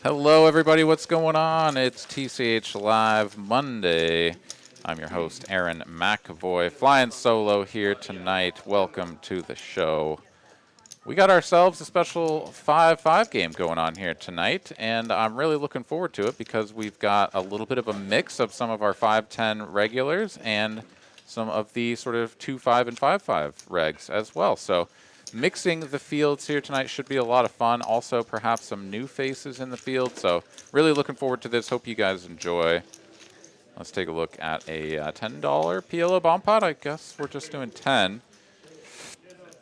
Hello, everybody. What's going on? It's TCH Live Monday. I'm your host, Aaron McAvoy, flying solo here tonight. Welcome to the show. We got ourselves a special 5-5 game going on here tonight, and I'm really looking forward to it because we've got a little bit of a mix of some of our 5-10 regulars and some of the sort of 2-5 and 5-5 regs as well. So mixing the fields here tonight should be a lot of fun. Also, perhaps some new faces in the field. So really looking forward to this. Hope you guys enjoy. Let's take a look at a $10 PLO bomb pot. I guess we're just doing 10.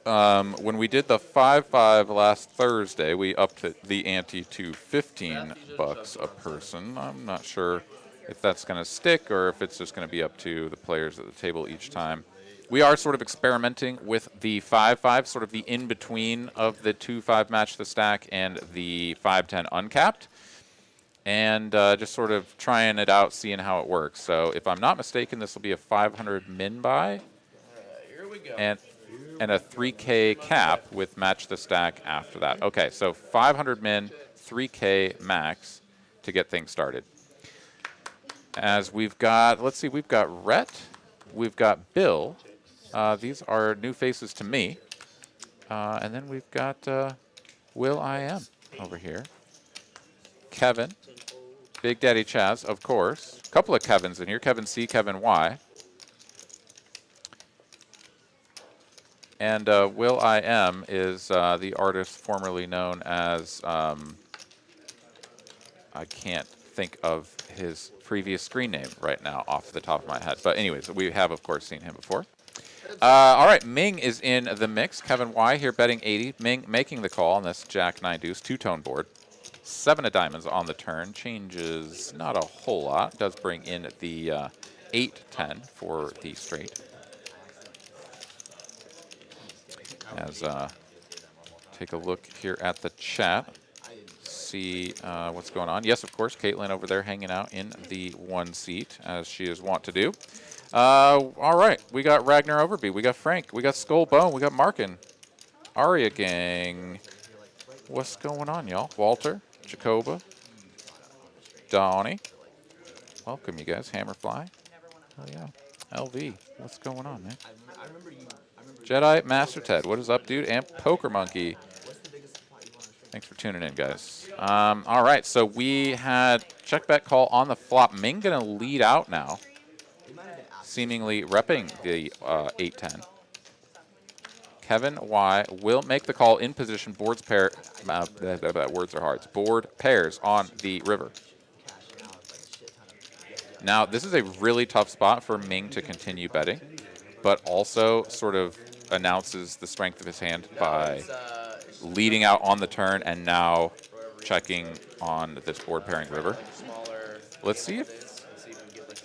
When we did the 5-5 last Thursday, we upped the ante to $15 a person. I'm not sure if that's going to stick or if it's just going to be up to the players at the table each time. We are sort of experimenting with the 5-5, sort of the in-between of the 2-5 match the stack and the 5-10 uncapped, and just sort of trying it out, seeing how it works. So if I'm not mistaken, this will be a 500 min buy. Here we go. And a 3K cap with match the stack after that. Okay, so 500 min, 3K max to get things started. As we've got, let's see, we've got Rhett, we've got Bill. These are new faces to me. And then we've got Will I Am over here. Kevin, Big Daddy Chaz, of course. A couple of Kevins in here, Kevin C, Kevin Y. And Will I Am is the artist formerly known as, I can't think of his previous screen name right now off the top of my head. But anyways, we have, of course, seen him before. All right, Ming is in the mix. Kevin Y here betting 80. Ming making the call on this Jack 9 deuce, two-tone board. 7 of diamonds on the turn. Changes not a whole lot. Does bring in the 8-10 for the straight. As take a look here at the chat, see what's going on. Yes, of course, Caitlin over there hanging out in the one seat, as she is wont to do. All right, we got Ragnar Overby, we got Frank, we got Skull Bone, we got Markin, Aria Gang. What's going on, y'all? Walter, Jacoba, Donnie. Welcome, you guys. Hammerfly. Oh, yeah. LV, what's going on, man? Jedi Master Ted, what is up, dude? And Poker Monkey. Thanks for tuning in, guys. All right, so we had check bet call on the flop. Ming gonna lead out now, seemingly repping the 8-10. Kevin Y will make the call in position. Boards pair. Words are hard. Board pairs on the river. Now, this is a really tough spot for Ming to continue betting, but also sort of announces the strength of his hand by leading out on the turn and now checking on this board pairing river. Let's see if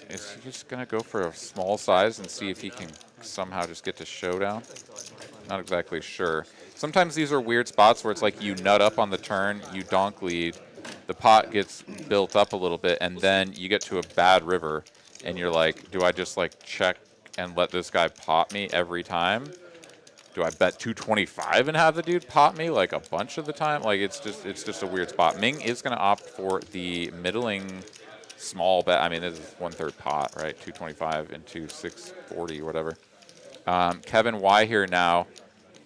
is he just gonna go for a small size and see if he can somehow just get to showdown. Not exactly sure. Sometimes these are weird spots where it's like you nut up on the turn, you donk lead, the pot gets built up a little bit, and then you get to a bad river and you're like, do I just like check and let this guy pot me every time? Do I bet 225 and have the dude pot me like a bunch of the time? Like it's just a weird spot. Ming is going to opt for the middling small bet. I mean, this is 1/3 pot, right? 225 into 640 or whatever. Kevin Y here now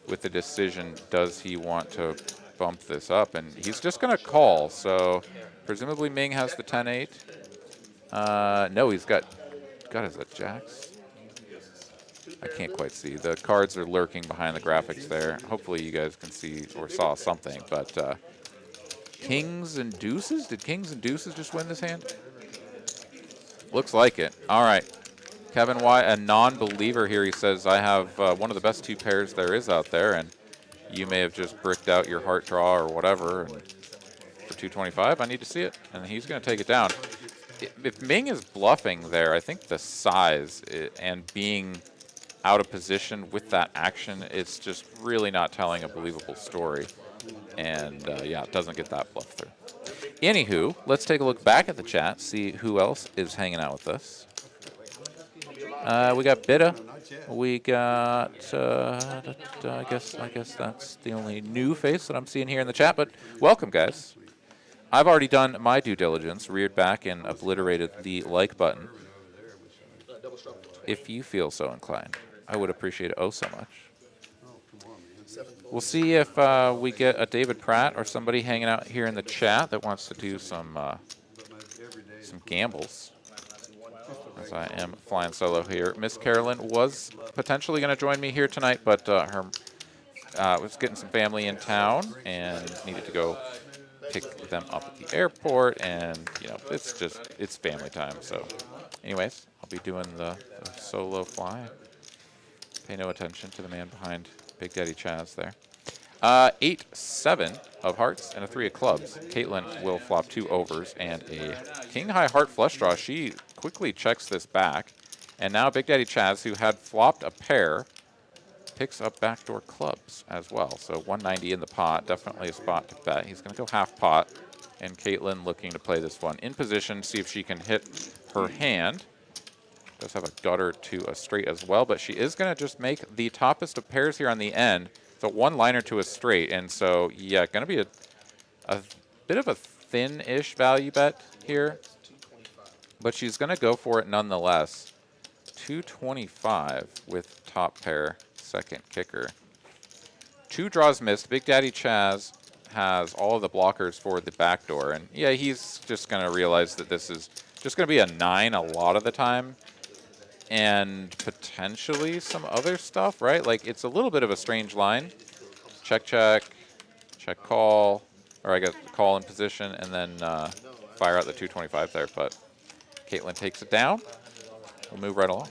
with the decision. Does he want to bump this up? And he's just going to call. So presumably Ming has the 10-8. No, he's got is that jacks? I can't quite see. The cards are lurking behind the graphics there. Hopefully you guys can see or saw something. But kings and deuces? Did kings and deuces just win this hand? Looks like it. All right. Kevin Y, a non-believer here. He says, I have one of the best 2 pairs there is out there, and you may have just bricked out your heart draw or whatever. And for 225, I need to see it. And he's going to take it down. If Ming is bluffing there, I think the size and being out of position with that action, it's just really not telling a believable story. And yeah, it doesn't get that bluff through. Anywho, let's take a look back at the chat, see who else is hanging out with us. We got Bitta. We got, I guess that's the only new face that I'm seeing here in the chat, but welcome, guys. I've already done my due diligence, reared back and obliterated the like button. If you feel so inclined, I would appreciate it oh so much. We'll see if we get a David Pratt or somebody hanging out here in the chat that wants to do some gambles. As I am flying solo here. Miss Carolyn was potentially going to join me here tonight, but her was getting some family in town and needed to go pick them up at the airport, and you know, it's family time. So anyways, I'll be doing the solo fly. Pay no attention to the man behind Big Daddy Chaz there. 8-7 of hearts and a 3 of clubs. Caitlin will flop 2 overs and a king high heart flush draw. She quickly checks this back, and now Big Daddy Chaz, who had flopped a pair, picks up backdoor clubs as well. So 190 in the pot, definitely a spot to bet. He's going to go half pot, and Caitlin looking to play this one in position, see if she can hit her hand. Does have a gutter to a straight as well, but she is going to just make the toppest of pairs here on the end. So one-liner to a straight, and so, yeah, going to be a bit of a thin-ish value bet here, but she's going to go for it nonetheless. 225 with top pair, second kicker. 2 draws missed. Big Daddy Chaz has all of the blockers for the backdoor, and yeah, he's just going to realize that this is just going to be a 9 a lot of the time, and potentially some other stuff, right? Like, it's a little bit of a strange line. Check, check, check, call, or I guess call in position, and then fire out the 225 there, but Caitlin takes it down. We'll move right along.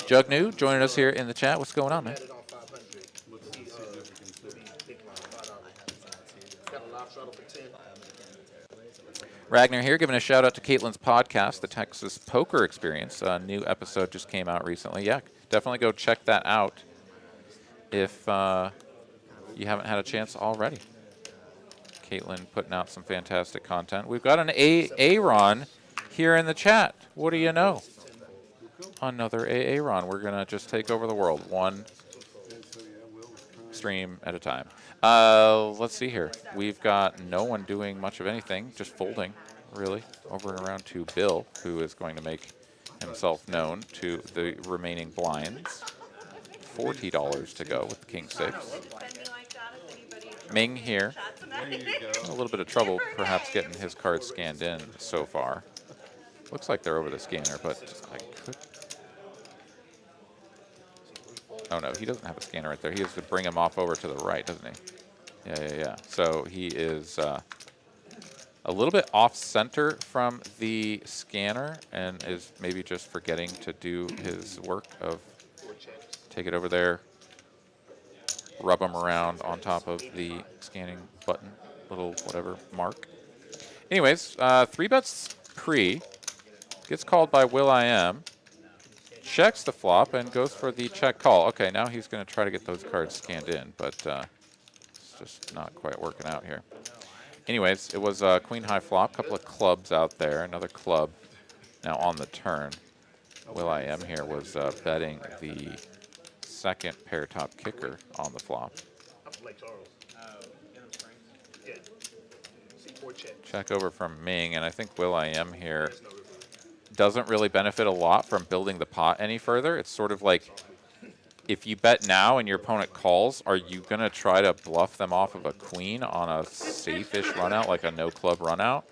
Jug New joining us here in the chat. What's going on, man? Ragnar here, giving a shout out to Caitlin's podcast, The Texas Poker Experience. A new episode just came out recently. Yeah, definitely go check that out if you haven't had a chance already. Caitlin putting out some fantastic content. We've got an Aaron here in the chat. What do you know? Another Aaron. We're going to just take over the world, one stream at a time. Let's see here. We've got no one doing much of anything, just folding, really, over and around to Bill, who is going to make himself known to the remaining blinds. $40 to go with the King 6. Ming here. A little bit of trouble, perhaps, getting his cards scanned in so far. Looks like they're over the scanner, but I could... Oh, no, he doesn't have a scanner right there. He has to bring him off over to the right, doesn't he? Yeah. So he is a little bit off-center from the scanner and is maybe just forgetting to do his work of take it over there, rub him around on top of the scanning button, little whatever mark. Anyways, 3 bets pre, gets called by Will.i.am. Checks the flop and goes for the check call. Okay, now he's going to try to get those cards scanned in, but it's just not quite working out here. Anyways, it was a queen high flop, couple of clubs out there, another club now on the turn. Will.i.am here was betting the second pair top kicker on the flop. Check over from Ming, and I think Will.i.am here doesn't really benefit a lot from building the pot any further. It's sort of like, if you bet now and your opponent calls, are you going to try to bluff them off of a queen on a safe-ish runout, like a no-club runout?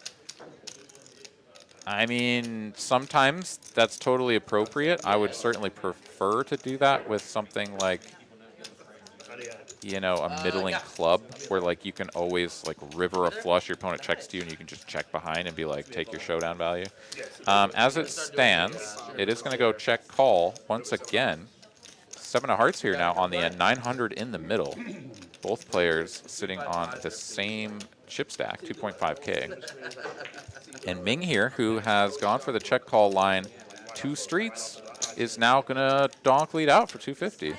I mean, sometimes that's totally appropriate. I would certainly prefer to do that with something like, you know, a middling club where, like, you can always, like, river a flush, your opponent checks to you, and you can just check behind and be like, take your showdown value. As it stands, it is going to go check call once again. 7 of hearts here now on the end, 900 in the middle. Both players sitting on the same chip stack, 2.5K. And Ming here, who has gone for the check call line 2 streets, is now going to donk lead out for 250.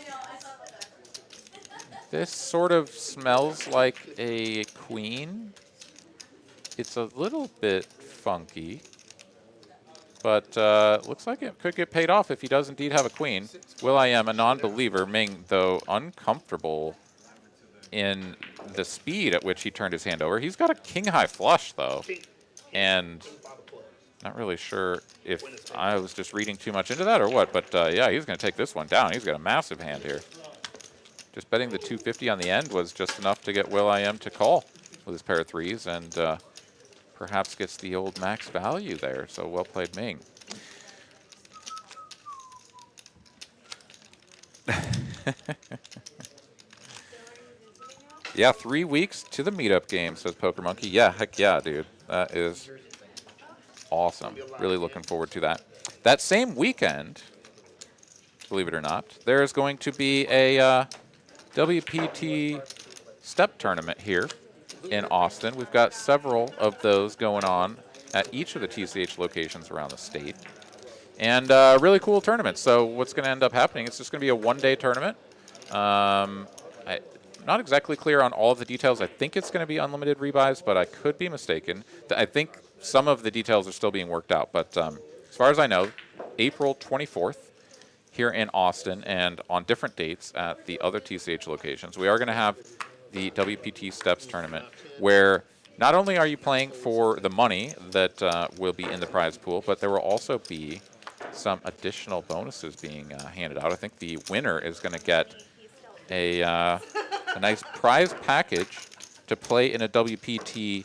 This sort of smells like a queen. It's a little bit funky, but looks like it could get paid off if he does indeed have a queen. Will.i.am, a non-believer. Ming, though, uncomfortable in the speed at which he turned his hand over. He's got a king-high flush, though, and not really sure if I was just reading too much into that or what, but yeah, he's going to take this one down. He's got a massive hand here. Just betting the 250 on the end was just enough to get Will.i.am to call with his pair of threes, and perhaps gets the old max value there. So well played, Ming. Yeah, 3 weeks to the meetup game, says Poker Monkey. Yeah, heck yeah, dude. That is awesome. Really looking forward to that. That same weekend, believe it or not, there is going to be a Wpt Step Tournament here in Austin. We've got several of those going on at each of the TCH locations around the state. And really cool tournament. So what's going to end up happening, it's just going to be a one-day tournament. Not exactly clear on all of the details. I think it's going to be unlimited rebuys, but I could be mistaken. I think some of the details are still being worked out. But as far as I know, April 24th here in Austin and on different dates at the other TCH locations, we are going to have the WPT Steps Tournament, where not only are you playing for the money that will be in the prize pool, but there will also be some additional bonuses being handed out. I think the winner is going to get a nice prize package to play in a WPT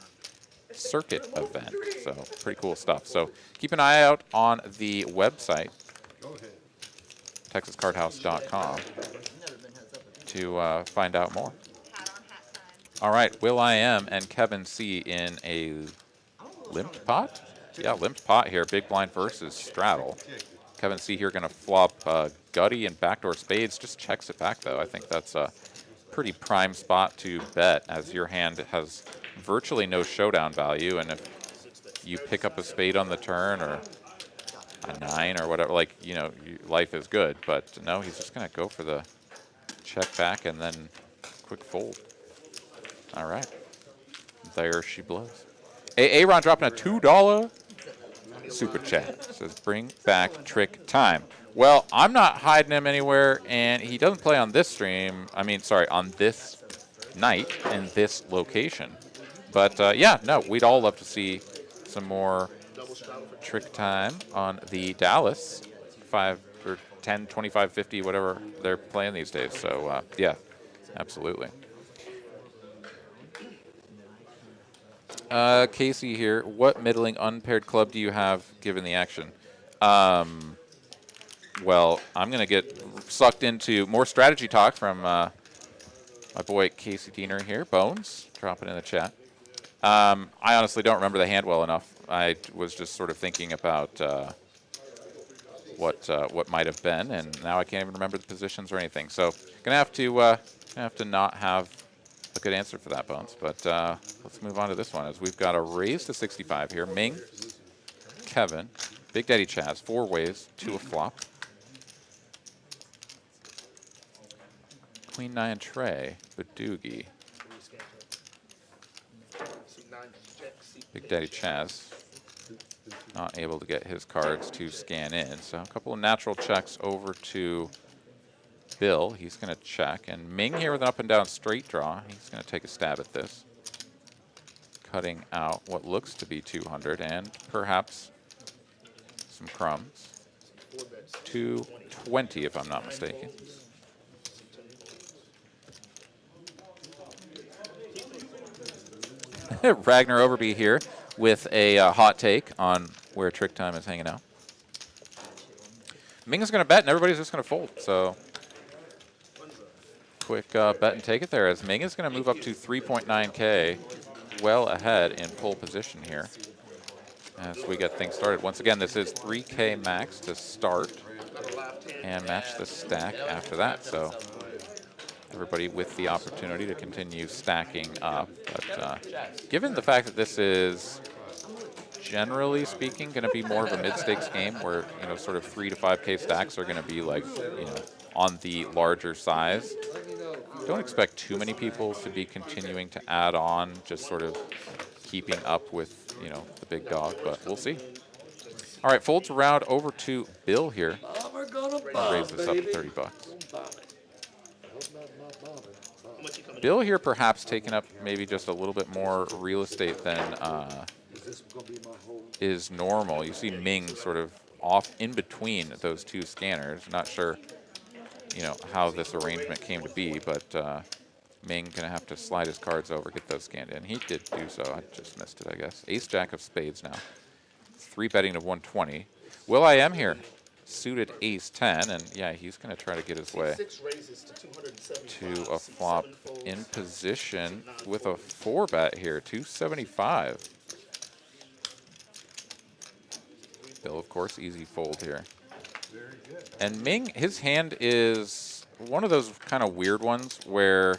circuit event. So pretty cool stuff. So keep an eye out on the website, TexasCardHouse.com, to find out more. All right, Will.i.am and Kevin C in a limped pot? Yeah, limped pot here. Big blind versus straddle. Kevin C here going to flop gutty and backdoor spades. Just checks it back, though. I think that's a pretty prime spot to bet, as your hand has virtually no showdown value. And if you pick up a spade on the turn or a 9 or whatever, like, you know, life is good. But no, he's just going to go for the check back and then quick fold. All right. There she blows. Aaron dropping a $2 super chat. Says, bring back trick time. Well, I'm not hiding him anywhere, and he doesn't play on this stream. I mean, sorry, on this night in this location. But yeah, no, we'd all love to see some more trick time on the Dallas 5 or 10, 25, 50, whatever they're playing these days. So yeah, absolutely. Casey here. What middling unpaired club do you have given the action? Well, I'm going to get sucked into more strategy talk from my boy Casey Diener here. Bones, dropping in the chat. I honestly don't remember the hand well enough. I was just sort of thinking about what might have been, and now I can't even remember the positions or anything. So gonna have to not have a good answer for that, Bones. But let's move on to this one, as we've got a raise to 65 here. Ming, Kevin, Big Daddy Chaz, 4 ways to a flop. Queen 9 Trey, Badoogie. Big Daddy Chaz not able to get his cards to scan in. So a couple of natural checks over to Bill. He's going to check. And Ming here with an up and down straight draw. He's going to take a stab at this. Cutting out what looks to be 200 and perhaps some crumbs. 220 if I'm not mistaken. Ragnar Overby here with a hot take on where Trick Time is hanging out. Ming is going to bet, and everybody's just going to fold. So quick bet and take it there, as Ming is going to move up to 3.9K, well ahead in pole position here as we get things started. Once again, this is 3K max to start and match the stack after that. So everybody with the opportunity to continue stacking up. But given the fact that this is, generally speaking, going to be more of a mid-stakes game where, you know, sort of 3 to 5K stacks are going to be like, you know, on the larger size, don't expect too many people to be continuing to add on, just sort of keeping up with, you know, the big dog, but we'll see. All right, folds around over to Bill here. Raise this up to 30 bucks. Bill here perhaps taking up maybe just a little bit more real estate than is normal. You see Ming sort of off in between those two scanners. Not sure, you know, how this arrangement came to be, but Ming gonna have to slide his cards over, get those scanned in. He did do so. I just missed it, I guess. Ace Jack of spades now. 3 betting to 120. Will I am here. Suited ace 10, and yeah, he's going to try to get his way to a flop in position with a 4-bet here, 275. Bill, of course, easy fold here. And Ming, his hand is one of those kind of weird ones where,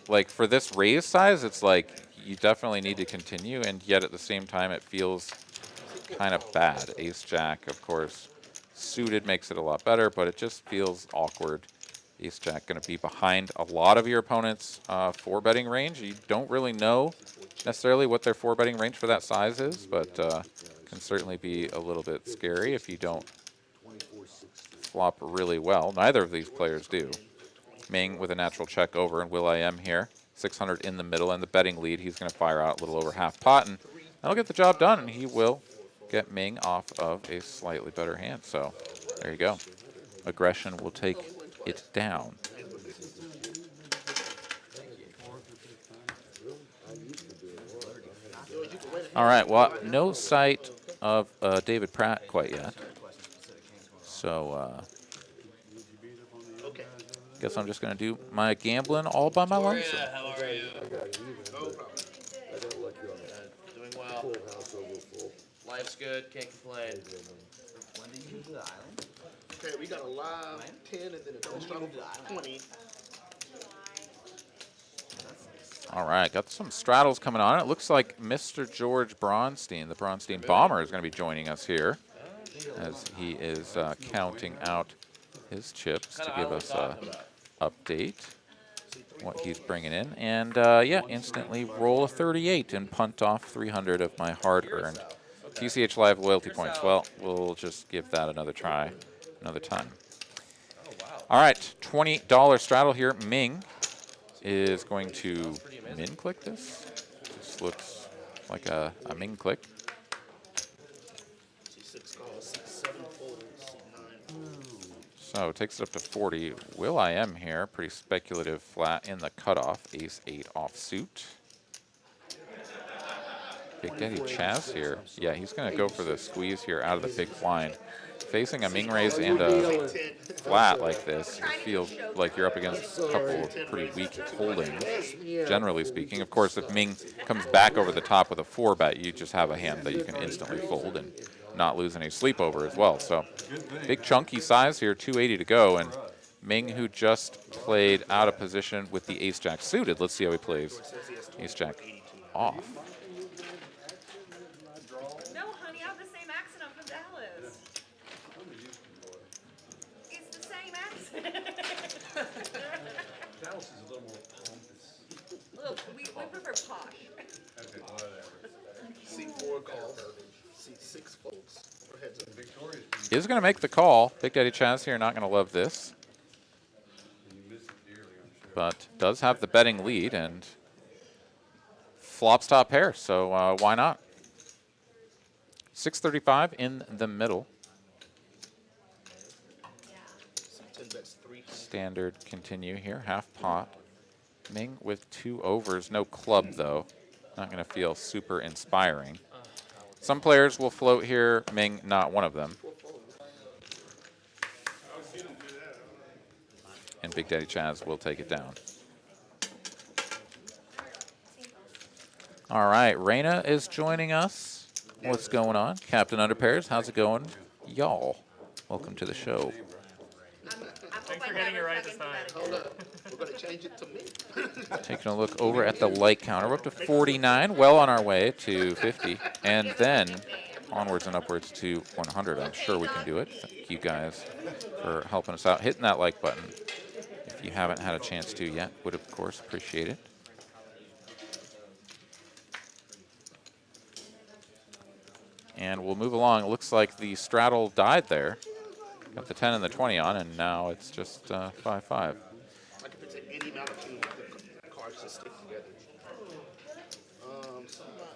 like, for this raise size, it's like you definitely need to continue, and yet at the same time, it feels kind of bad. Ace Jack, of course. Suited makes it a lot better, but it just feels awkward. Ace Jack going to be behind a lot of your opponent's 4-betting range. You don't really know necessarily what their 4-betting range for that size is, but can certainly be a little bit scary if you don't flop really well. Neither of these players do. Ming with a natural check over, and Will I am here. 600 in the middle, and the betting lead. He's going to fire out a little over half pot, and that'll get the job done, and he will get Ming off of a slightly better hand. So there you go. Aggression will take it down. All right, well, no sight of David Pratt quite yet. So guess I'm just going to do my gambling all by my lonesome. How are you? No problem. Doing well. Life's good, can't complain. When did you move to the island? Okay, we got a live 10 and then a straddle 20. All right, got some straddles coming on. It looks like Mr. George Bronstein, the Bronstein Bomber, is going to be joining us here as he is counting out his chips to give us a update what he's bringing in. And yeah, instantly roll a 38 and punt off 300 of my hard-earned TCH Live loyalty points. Well, we'll just give that another try another time. All right, $20 straddle here. Ming is going to min click this. This looks like a Ming click. So it takes it up to 40. Will I am here. Pretty speculative flat in the cutoff. Ace 8 offsuit. Big Daddy Chaz here. Yeah, he's going to go for the squeeze here out of the big blind. Facing a Ming raise and a flat like this, it feels like you're up against a couple of pretty weak holdings, generally speaking. Of course, if Ming comes back over the top with a 4-bet, you just have a hand that you can instantly fold and not lose any sleep over as well. So big chunky size here, 280 to go. And Ming, who just played out of position with the Ace-Jack suited. Let's see how he plays Ace-Jack off. No, honey, I have the same accent. I'm from Dallas. It's the same accent. Dallas is a little more pompous. Look, we prefer posh. C4 calls. C6 folds. Heads up. Is going to make the call. Big Daddy Chaz here, not going to love this. But does have the betting lead and flops top pair, so why not? 635 in the middle. Standard continue here, half pot. Ming with 2 overs, no club though. Not going to feel super inspiring. Some players will float here, Ming not one of them. And Big Daddy Chaz will take it down. All right, Raina is joining us. What's going on? Captain Underpairs, how's it going? Y'all, welcome to the show. Thanks for getting it right this time. Hold up. We're going to change it to me. Taking a look over at the light counter. We're up to 49, well on our way to 50, and then onwards and upwards to 100. I'm sure we can do it. Thank you guys for helping us out. Hitting that like button if you haven't had a chance to yet. Would, of course, appreciate it. And we'll move along. It looks like the straddle died there. Got the 10 and the 20 on, and now it's just 5-5. Like if it's any amount of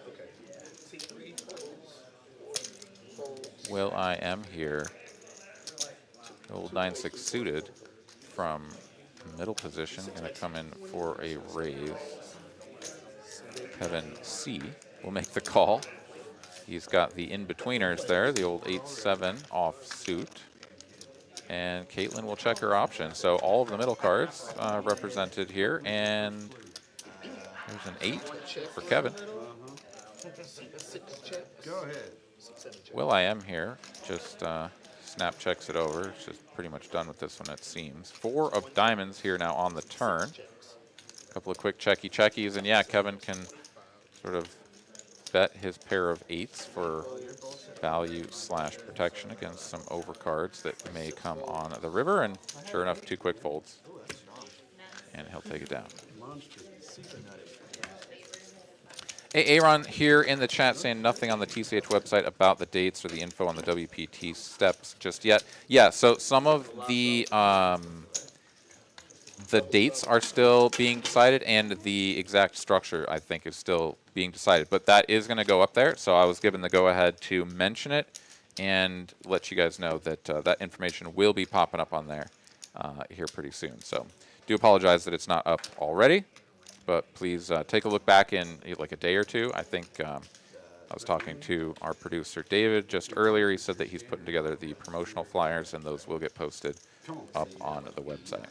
Okay. T3 folds. Will I am here. Old 9-6 suited from middle position. Going to come in for a raise. Kevin C will make the call. He's got the in-betweeners there, the old 8-7 offsuit. And Caitlin will check her option. So all of the middle cards represented here. And there's an 8 for Kevin. Go ahead. Will I am here. Just snap checks it over. It's just pretty much done with this one, it seems. 4 of diamonds here now on the turn. A couple of quick checkies. And yeah, Kevin can sort of bet his pair of 8s for value / protection against some overcards that may come on the river. And sure enough, 2 quick folds. And he'll take it down. Hey, Aaron here in the chat saying nothing on the TCH website about the dates or the info on the Wpt steps just yet. Yeah, so some of the dates are still being decided, and the exact structure, I think, is still being decided. But that is going to go up there, so I was given the go-ahead to mention it and let you guys know that that information will be popping up on there here pretty soon. So do apologize that it's not up already, but please take a look back in like a day or two. I think I was talking to our producer, David, just earlier. He said that he's putting together the promotional flyers, and those will get posted up on the website.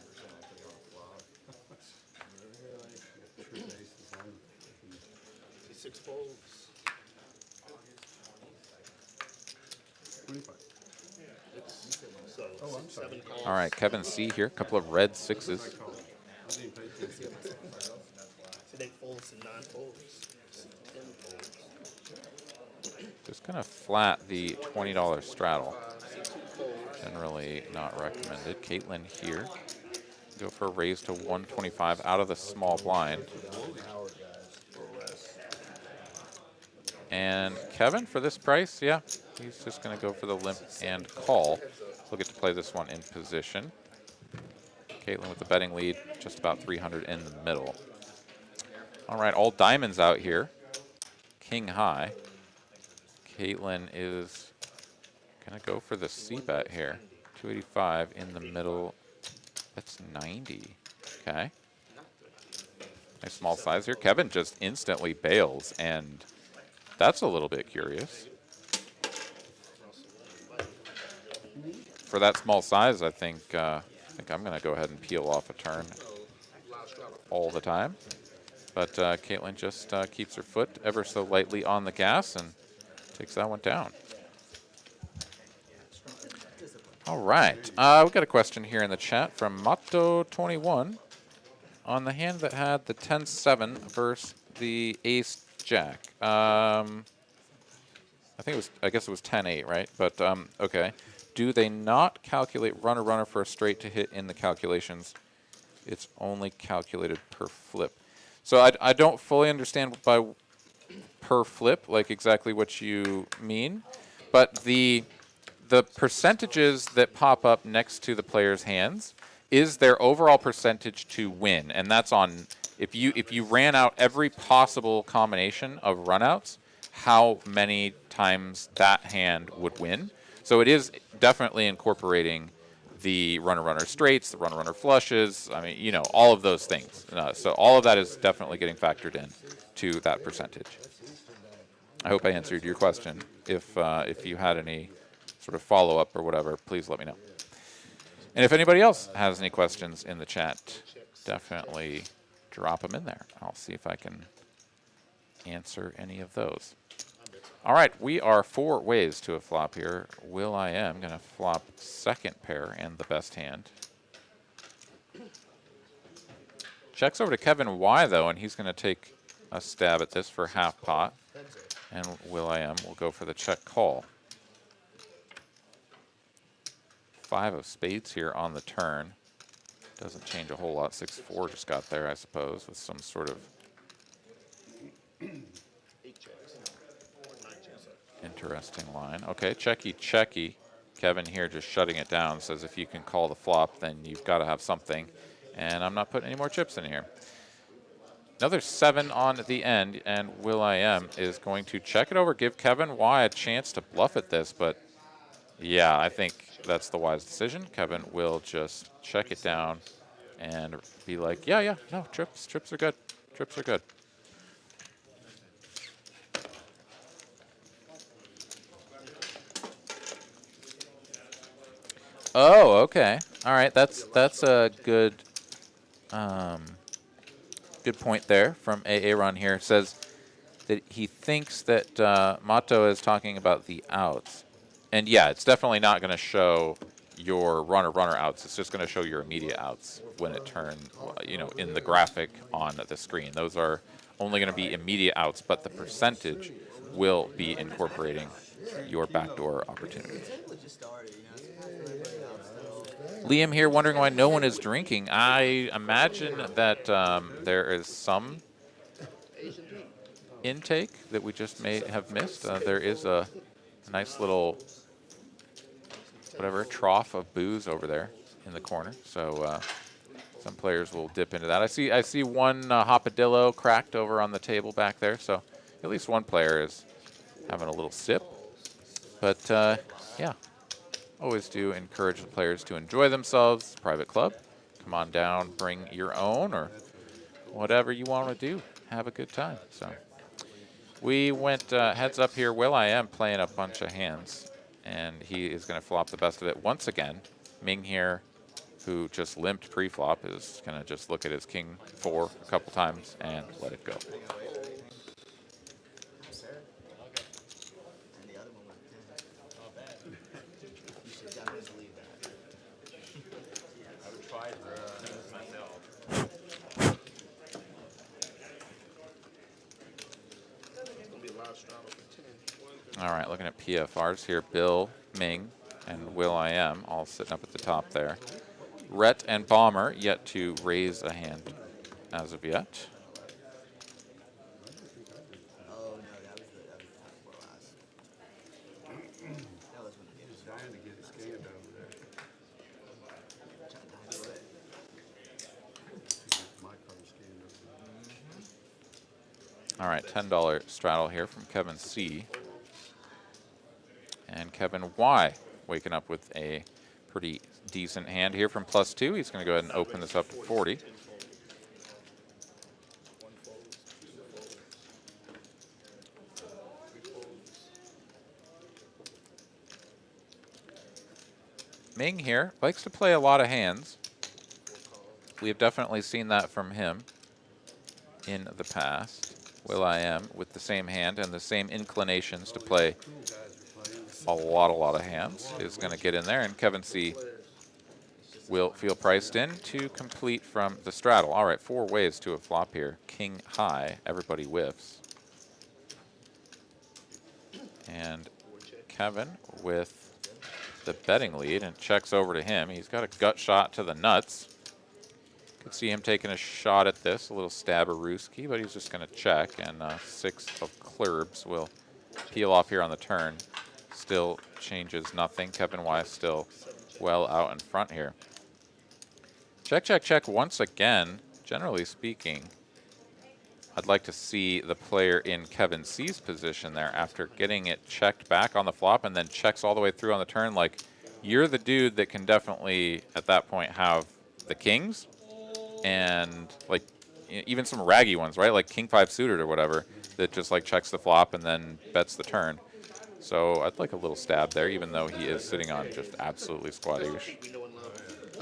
T6 folds. 25. So I'm sorry. 7 calls. All right, Kevin C here, a couple of red 6s. I didn't pay attention. So they folds and non-folds. 10 folds. Just gonna flat the $20 straddle. Generally not recommended. Caitlin here. Go for a raise to 125 out of the small blind. And Kevin, for this price, yeah, he's just gonna go for the limp and call. He'll get to play this one in position. Caitlin with the betting lead, just about 300 in the middle. All right, all diamonds out here. King high. Caitlin is gonna go for the C bet here. 285 in the middle. That's 90. Okay. Nice small size here. Kevin just instantly bails, and that's a little bit curious. For that small size, I think I'm gonna go ahead and peel off a turn all the time. But Caitlin just keeps her foot ever so lightly on the gas and takes that one down. All right. We've got a question here in the chat from Mato21 on the hand that had the 10-7 versus the Ace-Jack. I guess it was 10-8, right? But, okay. Do they not calculate runner-runner for a straight to hit in the calculations? It's only calculated per flip. So I don't fully understand by per flip, like exactly what you mean, but the percentages that pop up next to the player's hands is their overall percentage to win, and that's on if you ran out every possible combination of runouts, how many times that hand would win. So it is definitely incorporating the runner-runner straights, the runner-runner flushes. I mean, you know, all of those things. So all of that is definitely getting factored in to that percentage. I hope I answered your question. If you had any sort of follow-up or whatever, please let me know. And if anybody else has any questions in the chat, definitely drop them in there. I'll see if I can answer any of those. All right, we are 4 ways to a flop here. Will I am going to flop second pair and the best hand. Checks over to Kevin Y, though, and he's going to take a stab at this for half pot. And Will I am will go for the check call. 5 of spades here on the turn. Doesn't change a whole lot. 6-4 just got there, I suppose, with some sort of interesting line. Okay, checky. Kevin here just shutting it down. Says if you can call the flop, then you've got to have something. And I'm not putting any more chips in here. Another 7 on the end, and Will.i.am is going to check it over, give Kevin Y a chance to bluff at this, but yeah, I think that's the wise decision. Kevin will just check it down and be like, yeah, no, trips are good. Trips are good. Oh, okay. All right, that's a good good point there from Aaron here. Says that he thinks that Mato is talking about the outs. And yeah, it's definitely not going to show your runner outs. It's just going to show your immediate outs when it turns, in the graphic on the screen. Those are only going to be immediate outs, but the percentage will be incorporating your backdoor opportunities. Liam here wondering why no one is drinking. I imagine that there is some intake that we just may have missed. There is a nice little trough of booze over there in the corner. So some players will dip into that. I see one hopadillo cracked over on the table back there. So at least one player is having a little sip. But yeah, always do encourage the players to enjoy themselves. Private club, come on down, bring your own or whatever you want to do. Have a good time. So we went heads up here. Will.i.am playing a bunch of hands, and he is going to flop the best of it once again. Ming here, who just limped pre-flop, is going to just look at his king 4 a couple times and let it go. All right, looking at PFRs here. Bill, Ming, and Will.i.am all sitting up at the top there. Rhett and Bomber yet to raise a hand as of yet. Oh, no, that was the last. That was when the game was Trying to get his game over there. My card scanned over there. All right, $10 straddle here from Kevin C. And Kevin Y waking up with a pretty decent hand here from +2. He's going to go ahead and open this up to 40. Ming here likes to play a lot of hands. We have definitely seen that from him in the past. Will.i.am with the same hand and the same inclinations to play a lot of hands is going to get in there, and Kevin C will feel priced in to complete from the straddle. All right, 4 ways to a flop here. King high, everybody whiffs. And Kevin with the betting lead and checks over to him. He's got a gut shot to the nuts. Could see him taking a shot at this, a little stabberooski, but he's just going to check, and 6 of clubs will peel off here on the turn. Still changes nothing. Kevin Y still well out in front here. Check once again. Generally speaking, I'd like to see the player in Kevin C's position there after getting it checked back on the flop and then checks all the way through on the turn. Like, you're the dude that can definitely, at that point, have the kings and, like, even some raggy ones, right? Like King 5 suited or whatever that just, like, checks the flop and then bets the turn. So I'd like a little stab there, even though he is sitting on just absolutely squaddish.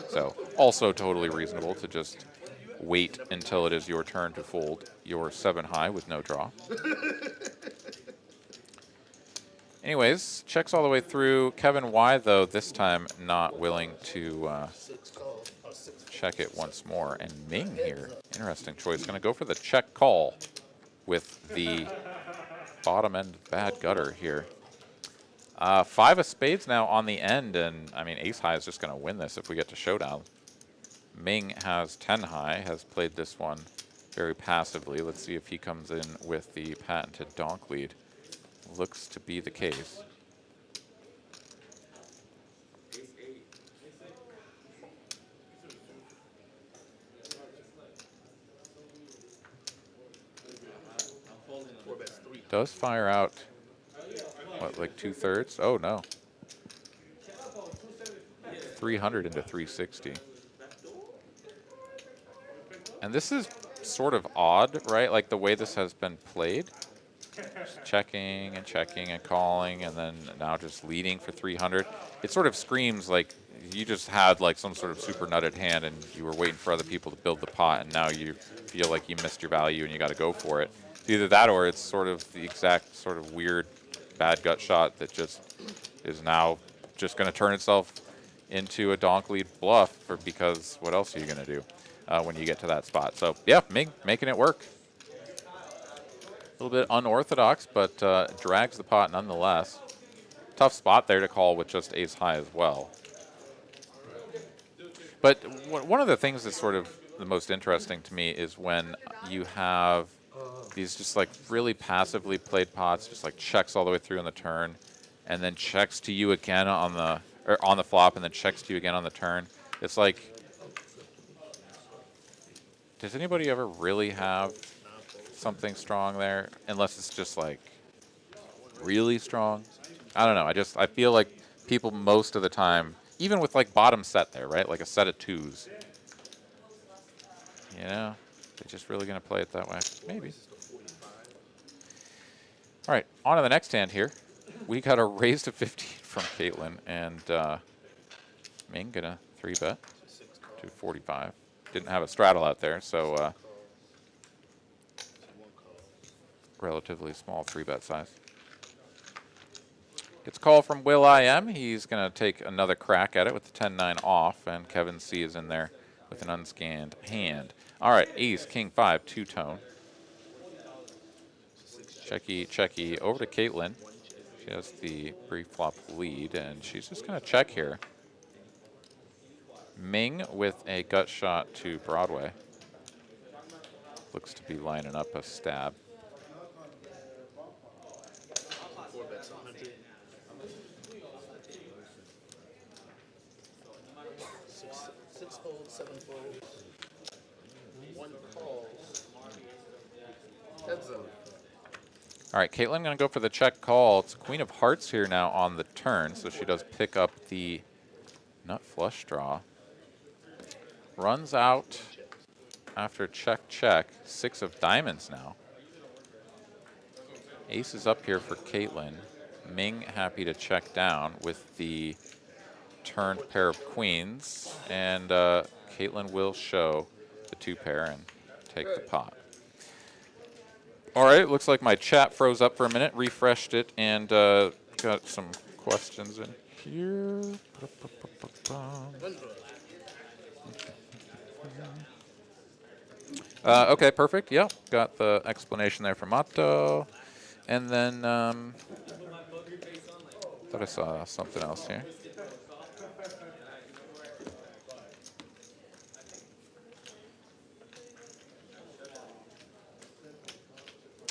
So also totally reasonable to just wait until it is your turn to fold your 7 high with no draw. Anyways, checks all the way through. Kevin Y, though, this time not willing to check it once more. And Ming here, interesting choice. Going to go for the check call with the bottom end bad gutter here. 5 of spades now on the end, and I mean, ace high is just going to win this if we get to showdown. Ming has 10 high, has played this one very passively. Let's see if he comes in with the patented donk lead. Looks to be the case. 4 bets 3. Does fire out, what, like 2/3? Oh, no. 300 into 360. And this is sort of odd, right? Like the way this has been played. Just checking and calling, and then now just leading for 300. It sort of screams like you just had like some sort of super nutted hand and you were waiting for other people to build the pot, and now you feel like you missed your value and you got to go for it. It's either that or it's sort of the exact sort of weird bad gut shot that just is now just going to turn itself into a donk lead bluff, because what else are you going to do when you get to that spot? So yeah, Ming making it work. A little bit unorthodox, but drags the pot nonetheless. Tough spot there to call with just ace high as well. But one of the things that's sort of the most interesting to me is when you have these just like really passively played pots, just like checks all the way through on the turn, and then checks to you again on the flop, and then checks to you again on the turn. It's like, does anybody ever really have something strong there? Unless it's just like really strong. I don't know. I feel like people most of the time, even with like bottom set there, right? Like a set of twos. You know, they're just really going to play it that way. Maybe. All right, on to the next hand here. We got a raise to 15 from Caitlin, and Ming gonna 3-bet to 45. Didn't have a straddle out there, so relatively small 3-bet size. Gets a call from Will I.M. He's going to take another crack at it with the 10-9 off, and Kevin C. is in there with an unscanned hand. All right, ace, king, 5, two-tone. Checky, checky, over to Caitlin. She has the pre-flop lead, and she's just going to check here. Ming with a gut shot to Broadway. Looks to be lining up a stab. 4 bets 100. 6 folds, 7 folds. 1 calls. Heads up. All right, Caitlin going to go for the check call. It's Queen of Hearts here now on the turn, so she does pick up the nut flush draw. Runs out after check, check. 6 of diamonds now. Ace is up here for Caitlin. Ming happy to check down with the turned pair of queens, and Caitlin will show the 2-pair and take the pot. All right, looks like my chat froze up for a minute, refreshed it, and got some questions in here. Okay, perfect. Yeah, got the explanation there from Otto. And then, thought I saw something else here.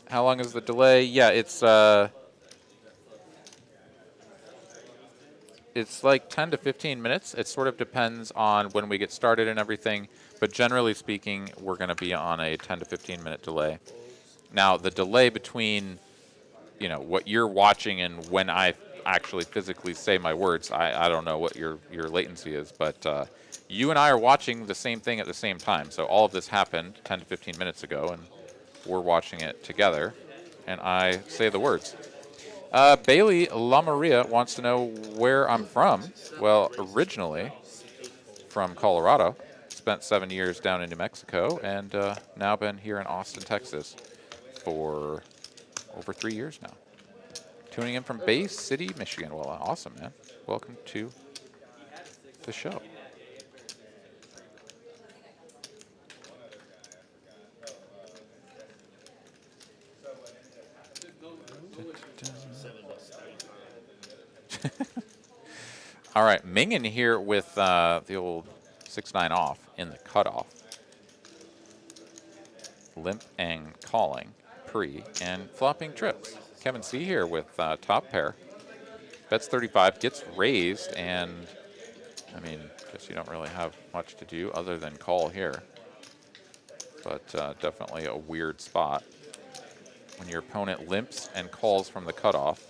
How long is the delay? Yeah, it's like 10 to 15 minutes. It sort of depends on when we get started and everything, but generally speaking, we're going to be on a 10 to 15 minute delay. Now, the delay between, you know, what you're watching and when I actually physically say my words, I don't know what your latency is, but you and I are watching the same thing at the same time. So all of this happened 10 to 15 minutes ago, and we're watching it together, and I say the words. Bailey La Maria wants to know where I'm from. Well, originally from Colorado. Spent 7 years down in New Mexico, and now been here in Austin, Texas for over 3 years now. Tuning in from Bay City, Michigan. Well, awesome, man. Welcome to the show. All right, Ming in here with the old 6-9 off in the cutoff. Limp and calling, pre, and flopping trips. Kevin C here with top pair. Bets 35, gets raised, and I mean, guess you don't really have much to do other than call here. But definitely a weird spot. when your opponent limps and calls from the cutoff.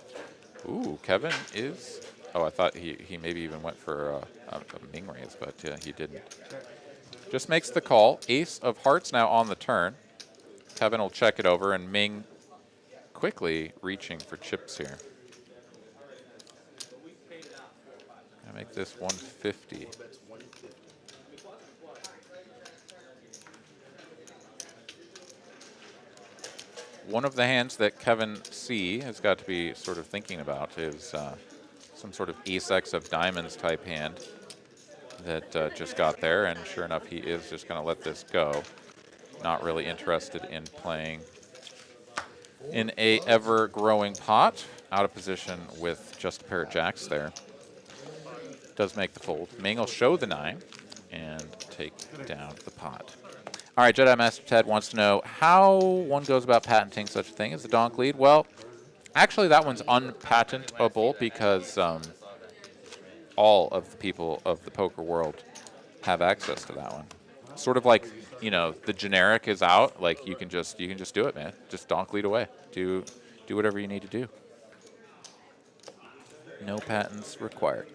Ooh, Kevin is... Oh, I thought he maybe even went for a Ming raise, but he didn't. Just makes the call. Ace of hearts now on the turn. Kevin will check it over, and Ming quickly reaching for chips here. I make this 150. One of the hands that Kevin C has got to be sort of thinking about is some sort of ace-x of diamonds type hand that just got there, and sure enough, he is just going to let this go. Not really interested in playing in a ever-growing pot. Out of position with just a pair of jacks there. Does make the fold. Ming will show the 9 and take down the pot. All right, Jedi Master Ted wants to know how one goes about patenting such a thing as the donk lead. Well, actually, that one's unpatentable because all of the people of the poker world have access to that one. Sort of like, you know, the generic is out. Like you can just do it, man. Just donk lead away. Do whatever you need to do. No patents required.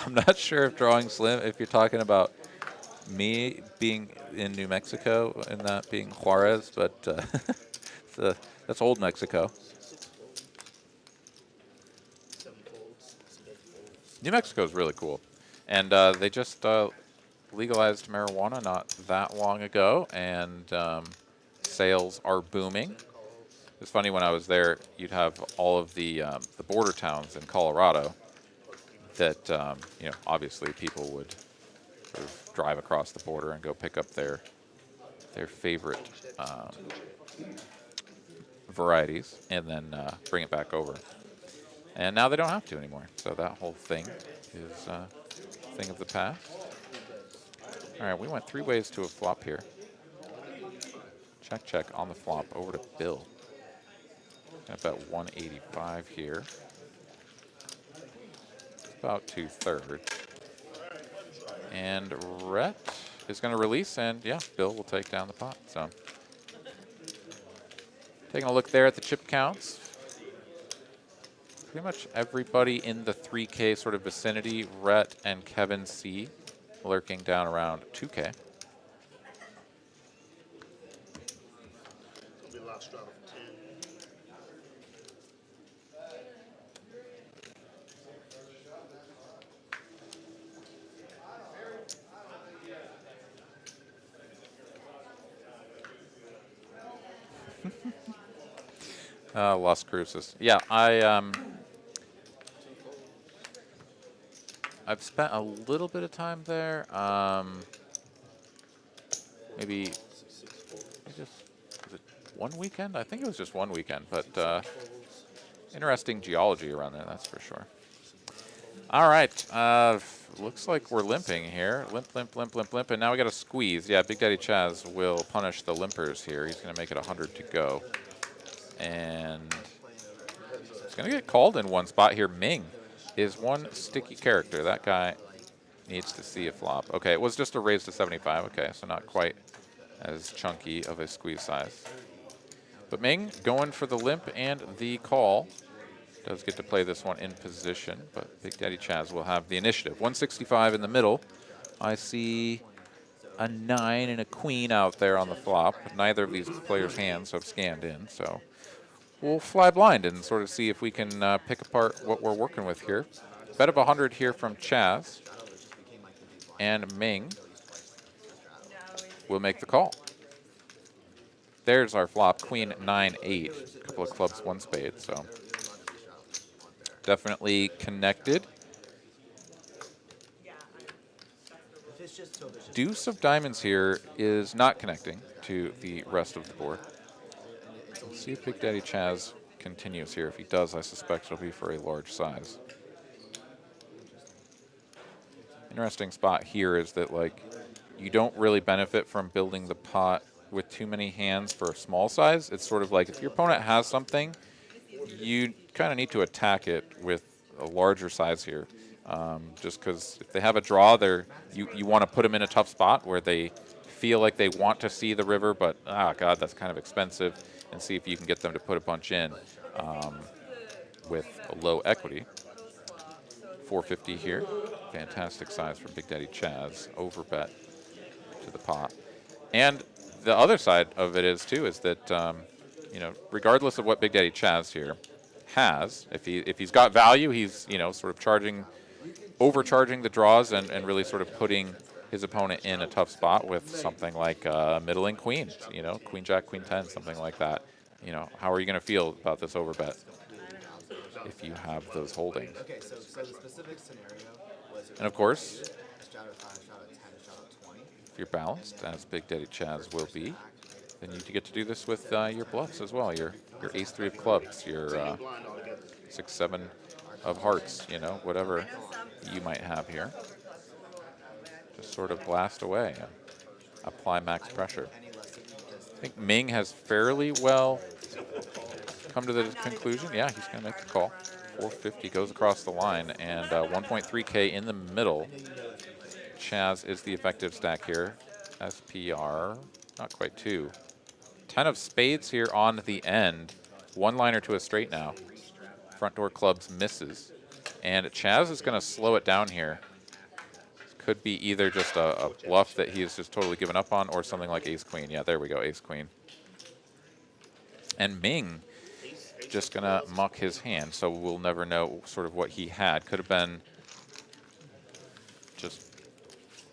I'm not sure if drawing slim, if you're talking about me being in New Mexico and that being Juarez, but that's old Mexico. New Mexico is really cool. And they just legalized marijuana not that long ago, and sales are booming. It's funny, when I was there, you'd have all of the border towns in Colorado that, you know, obviously people would sort of drive across the border and go pick up their favorite varieties and then bring it back over. And now they don't have to anymore. So that whole thing is a thing of the past. All right, we went 3 ways to a flop here. Check, check on the flop. Over to Bill. Got about 185 here. About 2/3. And Rhett is going to release, and yeah, Bill will take down the pot. So, taking a look there at the chip counts. Pretty much everybody in the 3K sort of vicinity. Rhett and Kevin C lurking down around 2K. Las Cruces. Yeah, I've spent a little bit of time there. Maybe just, was it one weekend? I think it was just one weekend, but interesting geology around there, that's for sure. All right, looks like we're limping here. Limp, limp, limp, limp, limp, and now we got a squeeze. Yeah, Big Daddy Chaz will punish the limpers here. He's going to make it 100 to go. And it's going to get called in one spot here. Ming is one sticky character. That guy needs to see a flop. Okay, it was just a raise to 75. Okay, so not quite as chunky of a squeeze size. But Ming going for the limp and the call. Does get to play this one in position, but Big Daddy Chaz will have the initiative. 165 in the middle. I see a 9 and a queen out there on the flop. Neither of these players' hands have scanned in, so we'll fly blind and sort of see if we can pick apart what we're working with here. Bet of 100 here from Chaz. And Ming will make the call. There's our flop, queen 9-8. A couple of clubs, 1 spade, so definitely connected. Deuce of diamonds here is not connecting to the rest of the board. Let's see if Big Daddy Chaz continues here. If he does, I suspect it'll be for a large size. Interesting spot here is that, like, you don't really benefit from building the pot with too many hands for a small size. It's sort of like if your opponent has something, you kind of need to attack it with a larger size here. Just because if they have a draw, you want to put them in a tough spot where they feel like they want to see the river, but god, that's kind of expensive, and see if you can get them to put a bunch in with a low equity. 450 here, fantastic size from Big Daddy Chaz, overbet to the pot. And the other side of it is too is that you know, regardless of what Big Daddy Chaz here has, if he's got value, he's, you know, sort of overcharging the draws and really sort of putting his opponent in a tough spot with something like middling queen, you know, queen jack, queen 10, something like that. You know, how are you going to feel about this overbet if you have those holdings? Okay, so the specific scenario was. And of course, a shot of 5, a shot of 10, a shot of 20. if you're balanced, as Big Daddy Chaz will be, then you get to do this with your bluffs as well. Your ace 3 of clubs, your 6, 7 of hearts, you know, whatever you might have here. Just sort of blast away and apply max pressure. I think Ming has fairly well come to the conclusion. Yeah, he's going to make the call. 450 goes across the line, and 1.3K in the middle. Chaz is the effective stack here. SPR, not quite 2. 10 of spades here on the end. One liner to a straight now. Front door clubs misses. And Chaz is going to slow it down here. Could be either just a bluff that he has just totally given up on, or something like ace queen. Yeah, there we go, ace queen. And Ming just going to muck his hand, so we'll never know sort of what he had. Could have been just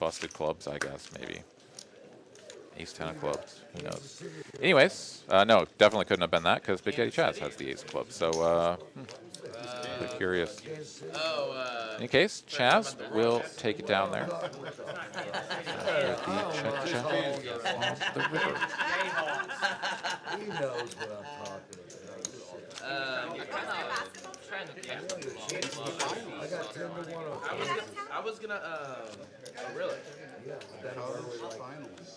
busted clubs, I guess, maybe. Ace 10 of clubs, who knows. Anyways, no, definitely couldn't have been that, because Big Daddy Chaz has the ace of clubs, so curious. In any case, Chaz will take it down there. Off the river. He knows what I'm talking I got 10 to 1 on I was gonna, really? Yeah, that was like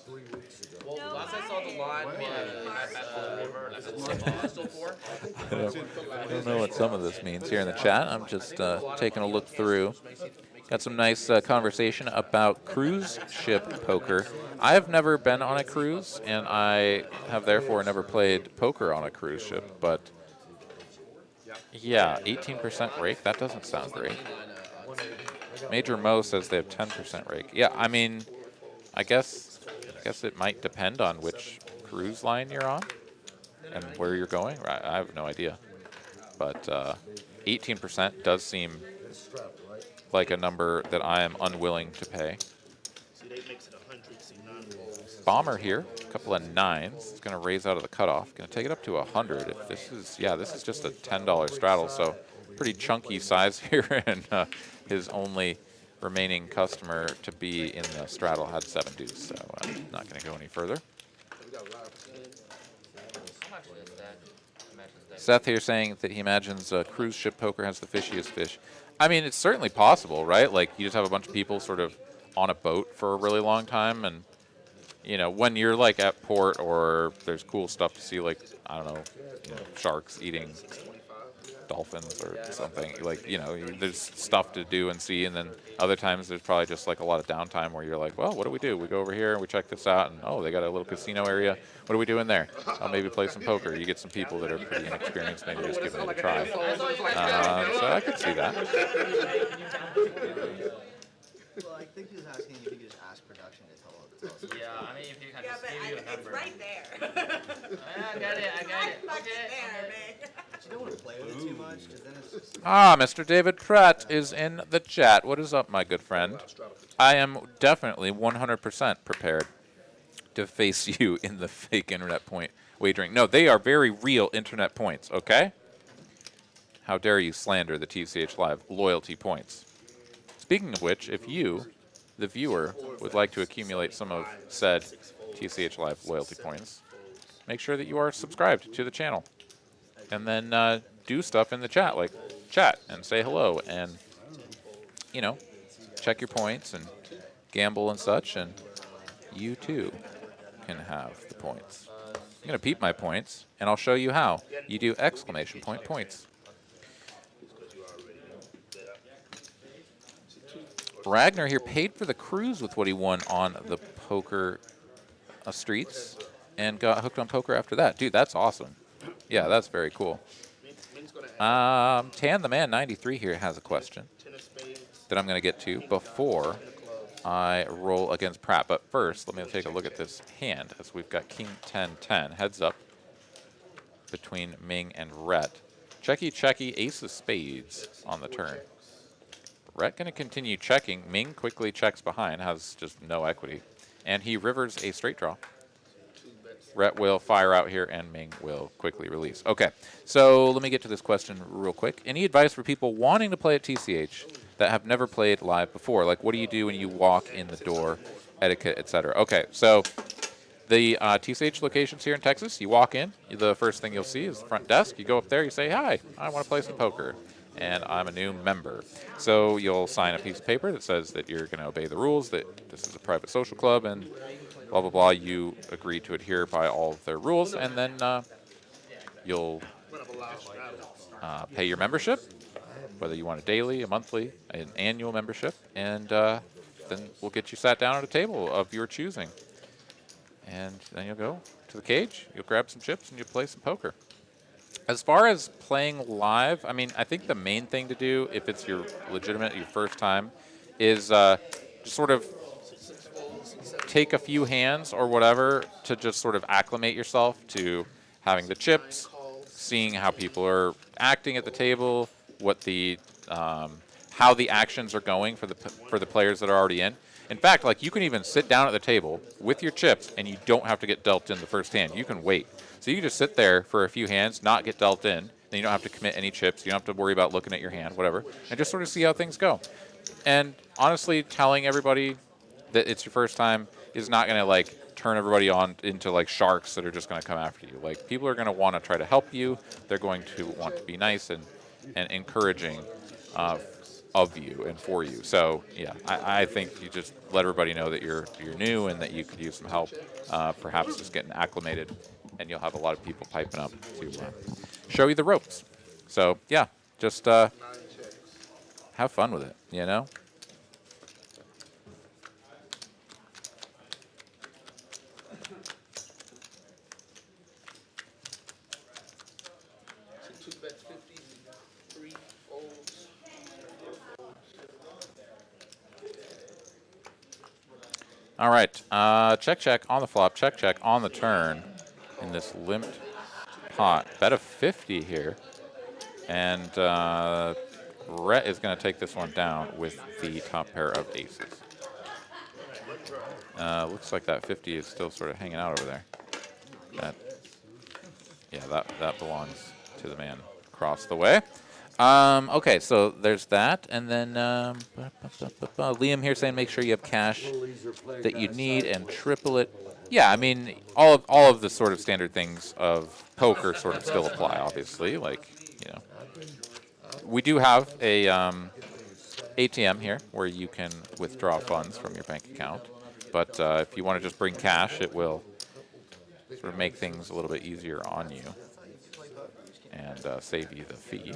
3 weeks ago. Well, last I saw the line was still 4. I don't know what some of this means here in the chat. I'm just taking a look through. Got some nice conversation about cruise ship poker. I have never been on a cruise, and I have therefore never played poker on a cruise ship. But yeah, 18% rake, that doesn't sound great. Major Mo says they have 10% rake. Yeah, I mean, I guess it might depend on which cruise line you're on and where you're going. I have no idea. But 18% does seem like a number that I am unwilling to pay. Bomber here, a couple of 9s. It's going to raise out of the cutoff. Going to take it up to 100. If this is, yeah, this is just a $10 straddle, so pretty chunky size here. And his only remaining customer to be in the straddle had 7 deuce, so not going to go any further. Seth here saying that he imagines cruise ship poker has the fishiest fish. I mean, it's certainly possible, right? Like, you just have a bunch of people sort of on a boat for a really long time, and you know, when you're like at port or there's cool stuff to see, like, I don't know, sharks eating dolphins or something, like, you know, there's stuff to do and see, and then other times there's probably just like a lot of downtime where you're like, well, what do? We go over here and we check this out, and oh, they got a little casino area. What do we do in there? I'll maybe play some poker. You get some people that are pretty inexperienced, maybe just giving it a try. So I could see that. Well, I think he was asking if you could just ask production to tell us. Yeah, I mean, if you can just but give you a it's number. right there. I got it. Okay. There, man. You don't want to play with it too much, because then it's just... Mr. David Pratt is in the chat. What is up, my good friend? I am definitely 100% prepared to face you in the fake internet point wagering. No, they are very real internet points, okay? How dare you slander the TCH Live loyalty points? Speaking of which, if you, the viewer, would like to accumulate some of said TCH Live loyalty points, make sure that you are subscribed to the channel. And then do stuff in the chat, like chat and say hello and, you know, check your points and gamble and such, and you too can have the points. I'm going to peep my points, and I'll show you how. You do exclamation point points. Ragnar here paid for the cruise with what he won on the poker streets and got hooked on poker after that. Dude, that's awesome. Yeah, that's very cool. Ming's gonna have Tan the Man 93 here has a question 10 of spades, that I'm going to get to before I roll against Pratt. But first, let me take a look at this hand as we've got King 10-10 heads up between Ming and Rhett. Checky, ace of spades on the turn. Rhett going to continue checking. Ming quickly checks behind, has just no equity. And he rivers a straight draw. Rhett will fire out here, and Ming will quickly release. Okay, so let me get to this question real quick. Any advice for people wanting to play at TCH that have never played live before? Like, what do you do when you walk in the door, etiquette, etc.? Okay, so the TCH locations here in Texas, you walk in, the first thing you'll see is the front desk. You go up there, you say, hi, I want to play some poker, and I'm a new member. So you'll sign a piece of paper that says that you're going to obey the rules, that this is a private social club, and blah, blah, blah. You agree to adhere by all of their rules, and then you'll pay your membership, whether you want a daily, a monthly, an annual membership, and then we'll get you sat down at a table of your choosing. And then you'll go to the cage, you'll grab some chips, and you'll play some poker. As far as playing live, I mean, I think the main thing to do, if it's your first time, is just sort of take a few hands or whatever to just sort of acclimate yourself to having the chips, seeing how people are acting at the table, what the how the actions are going for the players that are already in. In fact, like, you can even sit down at the table with your chips and you don't have to get dealt in the first hand. You can wait. So you can just sit there for a few hands, not get dealt in, then you don't have to commit any chips. You don't have to worry about looking at your hand, whatever, and just sort of see how things go. And honestly, telling everybody that it's your first time is not going to, like, turn everybody on into, like, sharks that are just going to come after you. Like, people are going to want to try to help you. They're going to want to be nice and encouraging of you and for you. So yeah, I think you just let everybody know that you're new and that you could use some help, perhaps just getting acclimated, and you'll have a lot of people piping up to show you the ropes. So yeah, just have fun with it, you know? so 2 bets 50, 3 folds. All right, check on the flop, check on the turn in this limped pot. Bet of 50 here, and Rhett is going to take this one down with the top pair of aces. Looks like that 50 is still sort of hanging out over there. That belongs to the man across the way. Okay, so there's that, and then Liam here saying make sure you have cash that you need and triple it. Yeah, I mean, all of the sort of standard things of poker sort of still apply, obviously. Like, you know, we do have a ATM here where you can withdraw funds from your bank account, but if you want to just bring cash, it will sort of make things a little bit easier on you and save you the fee.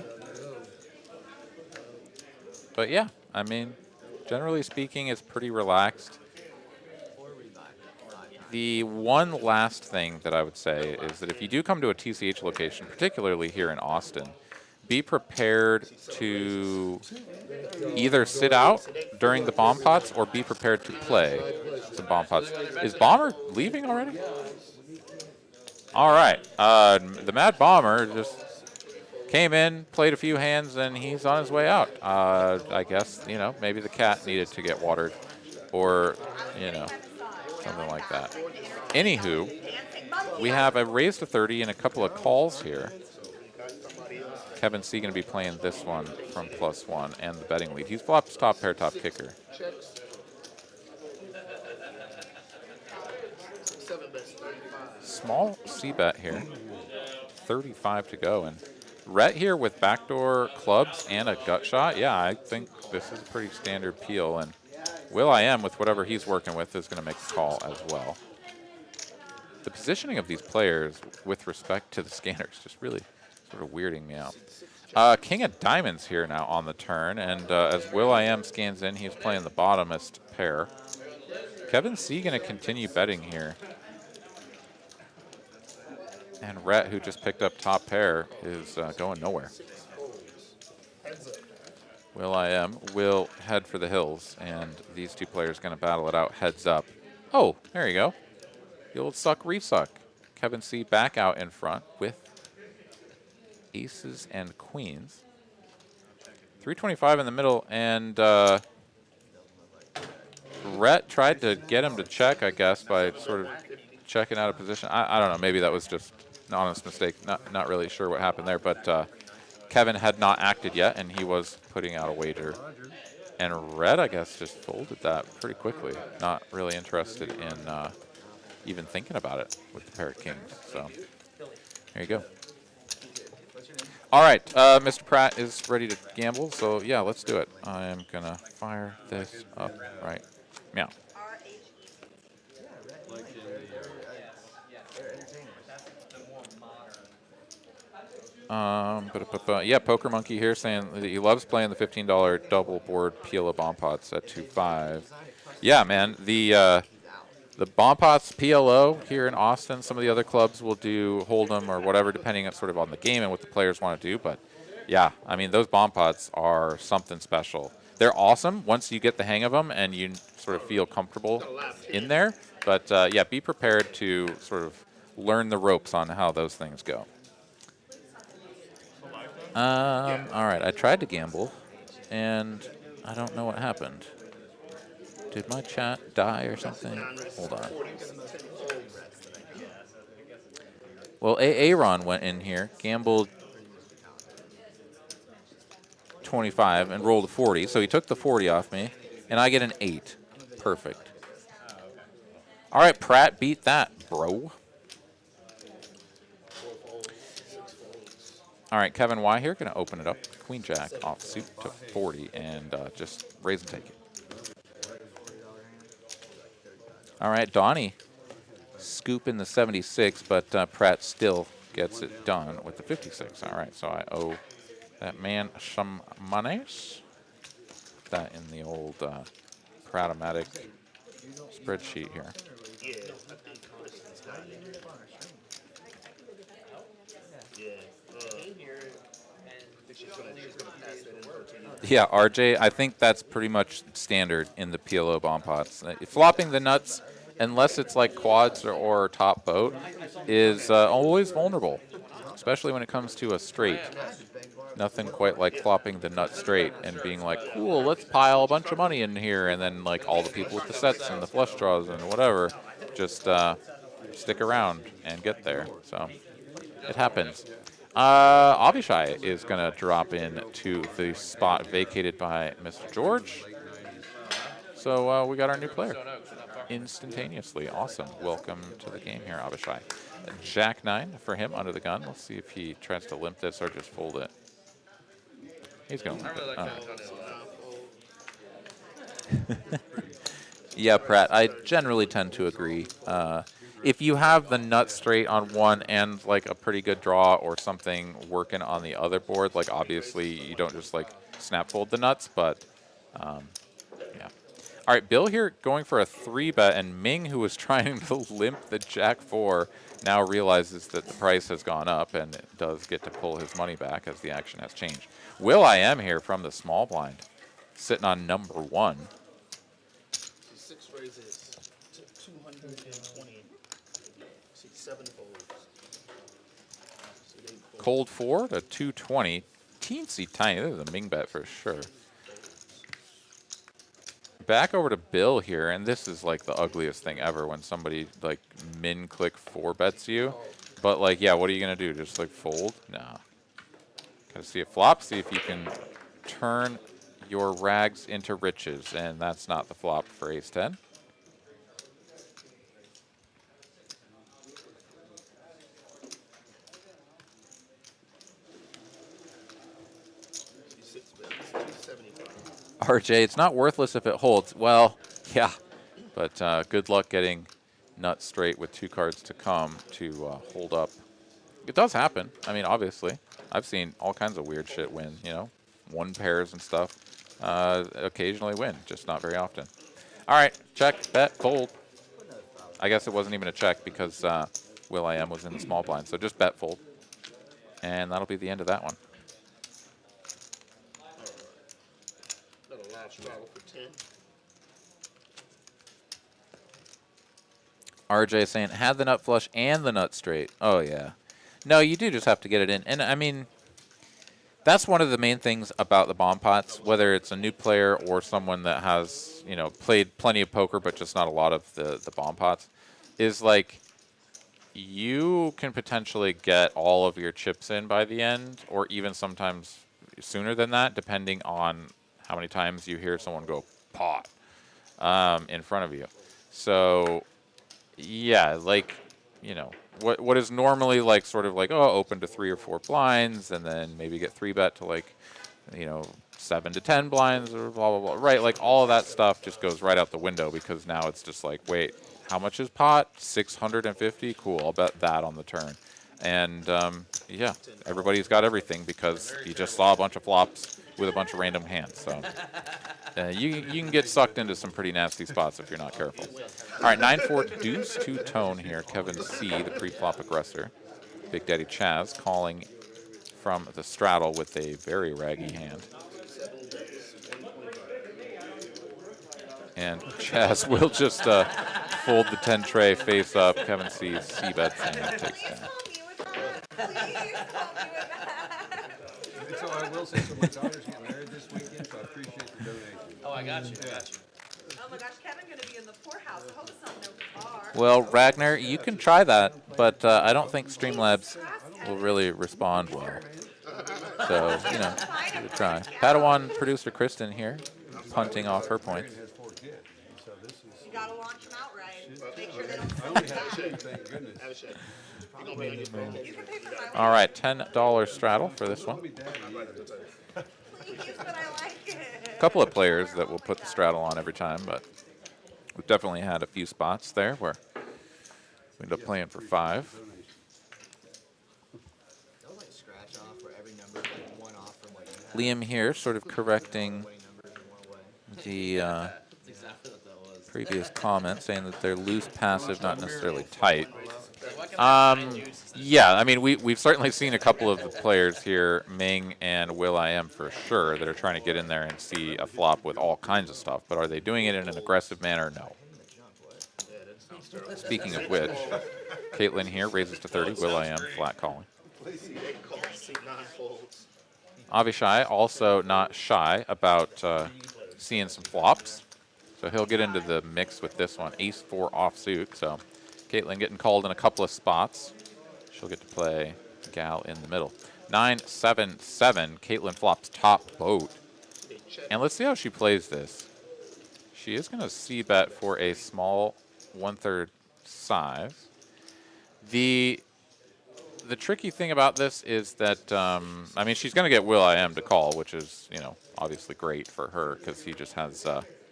But yeah, I mean, generally speaking, it's pretty relaxed. The one last thing that I would say is that if you do come to a TCH location, particularly here in Austin, be prepared to either sit out during the bomb pots or be prepared to play some bomb pots. Is Bomber leaving already? All right, the Mad Bomber just came in, played a few hands, and he's on his way out. I guess, you know, maybe the cat needed to get watered or, you know, something like that. Anywho, we have a raise to 30 and a couple of calls here. Kevin C. going to be playing this one from +1 and the betting lead. He's flopped top pair, top kicker. Small C-bet here. 35 to go, and Rhett here with backdoor clubs and a gut shot. Yeah, I think this is a pretty standard peel, and Will.i.am with whatever he's working with is going to make a call as well. The positioning of these players with respect to the scanners just really sort of weirding me out. King of Diamonds here now on the turn, and as Will.i.am scans in, he's playing the bottomest pair. Kevin C going to continue betting here. And Rhett, who just picked up top pair, is going nowhere. Will.i.am will head for the hills, and these two players going to battle it out heads up. Oh, there you go. The old suck resuck. Kevin C back out in front with aces and queens. 325 in the middle, and Rhett tried to get him to check, I guess, by sort of checking out of position. I don't know. Maybe that was just an honest mistake. Not really sure what happened there, but Kevin had not acted yet, and he was putting out a wager. And Rhett, I guess, just folded that pretty quickly. Not really interested in even thinking about it with the pair of kings. So there you go. All right, Mr. Pratt is ready to gamble, so yeah, let's do it. I am going to fire this up right now. Yeah, Poker Monkey here saying that he loves playing the $15 double board PLO bomb pots at 2.5. Yeah, man, the bomb pots PLO here in Austin, some of the other clubs will do Hold'em or whatever, depending on sort of on the game and what the players want to do. But yeah, I mean, those bomb pots are something special. They're awesome once you get the hang of them and you sort of feel comfortable in there. But yeah, be prepared to sort of learn the ropes on how those things go. All right, I tried to gamble, and I don't know what happened. Did my chat die or something? Hold on. Well, Aaron went in here, gambled 25 and rolled a 40, so he took the 40 off me, and I get an 8. Perfect. All right, Pratt, beat that, bro. All right, Kevin Y here, going to open it up. Queen Jack off suit to 40 and just raise and take it. All right, Donnie scooping the 76, but Pratt still gets it done with the 56. All right, so I owe that man some monies. Put that in the old Pratomatic spreadsheet here. Yeah, RJ, I think that's pretty much standard in the PLO bomb pots. Flopping the nuts, unless it's like quads or top boat, is always vulnerable, especially when it comes to a straight. Nothing quite like flopping the nut straight and being like, cool, let's pile a bunch of money in here, and then like all the people with the sets and the flush draws and whatever just stick around and get there. So it happens. Avishai is going to drop in to the spot vacated by Mr. George. So we got our new player instantaneously. Awesome. Welcome to the game here, Avishai. Jack 9 for him under the gun. Let's see if he tries to limp this or just fold it. He's going to limp it. Yeah, Pratt, I generally tend to agree. If you have the nut straight on one and like a pretty good draw or something working on the other board, like obviously you don't just like snap fold the nuts, but yeah. All right, Bill here going for a 3-bet, and Ming, who was trying to limp the Jack 4, now realizes that the price has gone up and it does get to pull his money back as the action has changed. Will.i.am here from the small blind, sitting on number 1. 6 raises to 220. 7 folds. Cold 4 to 220. Teensy tiny. This is a Ming bet for sure. Back over to Bill here, and this is like the ugliest thing ever when somebody like min click 4 bets you. But like, yeah, what are you gonna do? Just like fold? Nah. Gotta see a flop, see if you can turn your rags into riches, and that's not the flop for ace 10. RJ, it's not worthless if it holds. Well, yeah, but good luck getting nut straight with 2 cards to come to hold up. It does happen. I mean, obviously. I've seen all kinds of weird shit win, you know, one pairs and stuff. Occasionally win, just not very often. All right, check, bet, fold. I guess it wasn't even a check because Will.i.am was in the small blind, so just bet, fold. And that'll be the end of that one. Got a large straddle for 10. RJ saying, had the nut flush and the nut straight. Oh, yeah. No, you do just have to get it in. And, I mean, that's one of the main things about the bomb pots, whether it's a new player or someone that has, you know, played plenty of poker but just not a lot of the bomb pots, is like you can potentially get all of your chips in by the end or even sometimes sooner than that, depending on how many times you hear someone go pot in front of you. So, yeah, like, you know, what is normally like sort of like, oh, open to 3 or 4 blinds and then maybe get 3-bet to like, you know, 7 to 10 blinds or blah, blah, blah. Right, like all of that stuff just goes right out the window because now it's just like, wait, how much is pot? 650? Cool, I'll bet that on the turn. And, yeah, everybody's got everything because you just saw a bunch of flops with a bunch of random hands. So you can get sucked into some pretty nasty spots if you're not careful. All right, 9-4 deuce two-tone here. Kevin C., the pre-flop aggressor. Big Daddy Chaz calling from the straddle with a very raggy hand. And Chaz will just fold the 10 tray face up. Kevin C.'s C-bets and takes down. Please help me with that. And so I will say, so my daughter's getting married this weekend, so I appreciate the donation. Oh, I got you. I got you. Oh my gosh, Kevin gonna be in the poorhouse. I hope it's not no car. Well, Ragnar, you can try that, but I don't think Streamlabs will really respond well. So, you know, give it a try. Padawan producer Kristen here, punting off her points. Has 4 kids, so this is. You gotta launch them outright. Make sure they don't I only have 2, thank goodness. Have a shake. You're going to be on your phone. You can pay for my All right, $10 straddle for this one. please, but I like it. A couple of players that will put the straddle on every time, but we've definitely had a few spots there where we end up playing for 5. That was like scratch off where every number is like one off from what you had. Liam here sort of correcting Winning numbers in one way. the That's exactly what that was. previous comment, saying that they're loose passive, not necessarily tight. Why can't I find you? Yeah, I mean, we've certainly seen a couple of the players here, Ming and Will.i.am for sure, that are trying to get in there and see a flop with all kinds of stuff. But are they doing it in an aggressive manner? No. Speaking of which, Caitlin here raises to 30, Will.i.am flat calling. See 9 folds. Avishai also not shy about seeing some flops. So he'll get into the mix with this one. Ace-4 offsuit, so Caitlin getting called in a couple of spots. She'll get to play Gal in the middle. 9-7-7. Caitlin flops top boat. And let's see how she plays this. She is going to c-bet for a small 1/3 size. The tricky thing about this is that, I mean, she's going to get Will.i.am to call, which is, you know, obviously great for her because he just has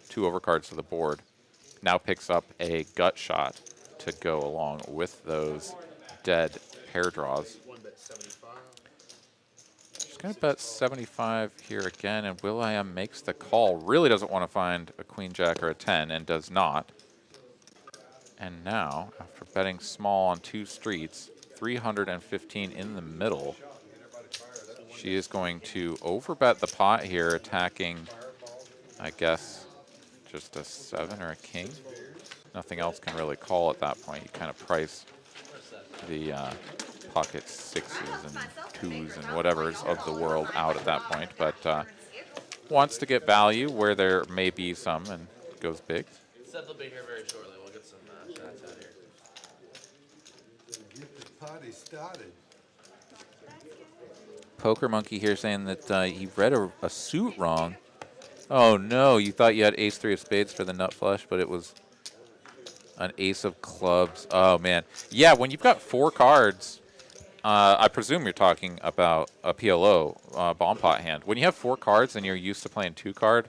2 overcards to the board. Now picks up a gut shot to go along with those dead pair draws. She's going to bet 75 here again, and Will.i.am makes the call. Really doesn't want to find a queen jack or a 10, and does not. And now, after betting small on 2 streets, 315 in the middle, she is going to overbet the pot here, attacking, I guess, just a 7 or a king. Nothing else can really call at that point. You kind of price the pocket 6s and 2s and whatever's of the world out at that point, but wants to get value where there may be some and goes big. Said they'll be here very shortly. We'll get some shots out here. Get the party started. Poker Monkey here saying that he read a suit wrong. Oh no, you thought you had ace-3 of spades for the nut flush, but it was an ace of clubs. Oh man. Yeah, when you've got 4 cards, I presume you're talking about a PLO, bomb pot hand. When you have 4 cards and you're used to playing 2 card,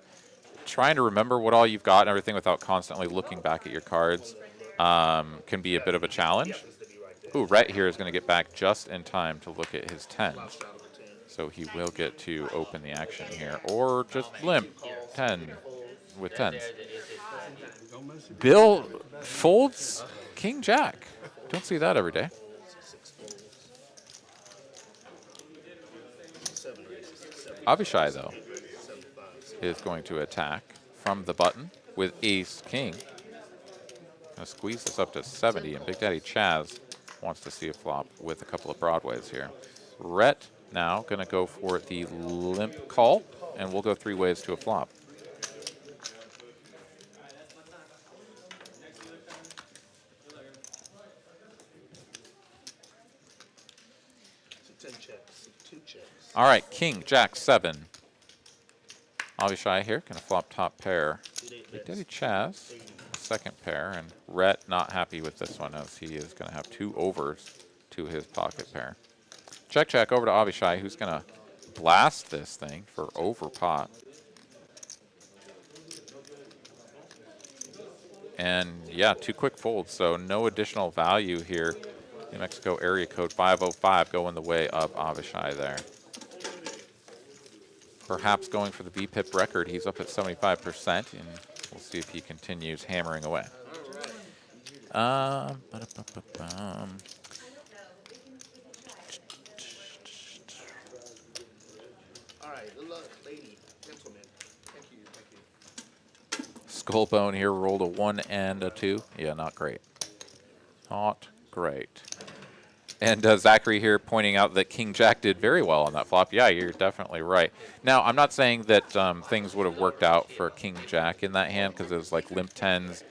trying to remember what all you've got and everything without constantly looking back at your cards can be a bit of a challenge. Ooh, Rhett here is going to get back just in time to look at his 10s. So he will get to open the action here, or just limp 10 with 10s. Bill folds King Jack. Don't see that every day. Avishai, though, is going to attack from the button with Ace King. Gonna squeeze this up to 70, and Big Daddy Chaz wants to see a flop with a couple of Broadways here. Rhett now gonna go for the limp call, and we'll go 3 ways to a flop. So 10 checks, 2 checks. All right, King, Jack, 7. Avishai here, gonna flop top pair. Big Daddy Chaz, second pair, and Rhett not happy with this one as he is gonna have 2 overs to his pocket pair. Check, check over to Avishai, who's gonna blast this thing for over pot. And yeah, 2 quick folds, so no additional value here. New Mexico area code 505 going the way of Avishai there. Perhaps going for the VPIP record. He's up at 75%, and we'll see if he continues hammering away. Ba-da-ba-ba-bum. All right, good luck, lady, gentlemen. Thank you, thank you. Skullbone here rolled a 1 and a 2. Yeah, not great. Not great. And Zachary here pointing out that King Jack did very well on that flop. Yeah, you're definitely right. Now, I'm not saying that things would have worked out for King Jack in that hand because it was like limp 10s.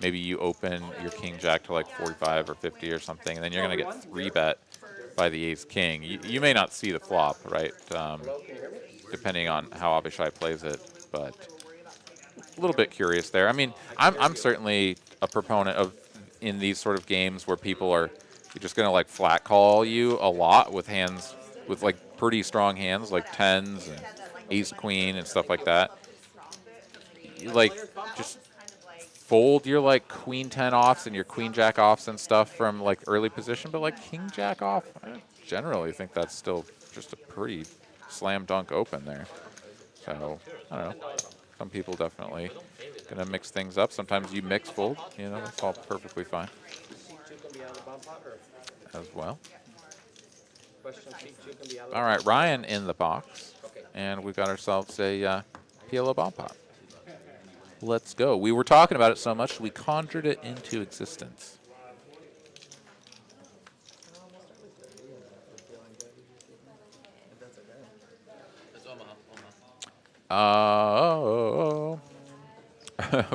Maybe you open your King Jack to like 45 or 50 or something, and then you're going to get 3-bet by the Ace King. You may not see the flop, right, depending on how Avishai plays it, but a little bit curious there. I mean, I'm certainly a proponent of in these sort of games where people are just going to like flat call you a lot with hands, with like pretty strong hands like 10s and Ace Queen and stuff like that. You like just fold your like Queen 10 offs and your Queen Jack offs and stuff from like early position, but like King Jack off, I generally think that's still just a pretty slam dunk open there. So I don't know. Some people definitely gonna mix things up. Sometimes you mix fold, you know, it's all perfectly fine as well. All right, Ryan in the box, and we've got ourselves a PLO bomb pot. Let's go. We were talking about it so much, we conjured it into existence.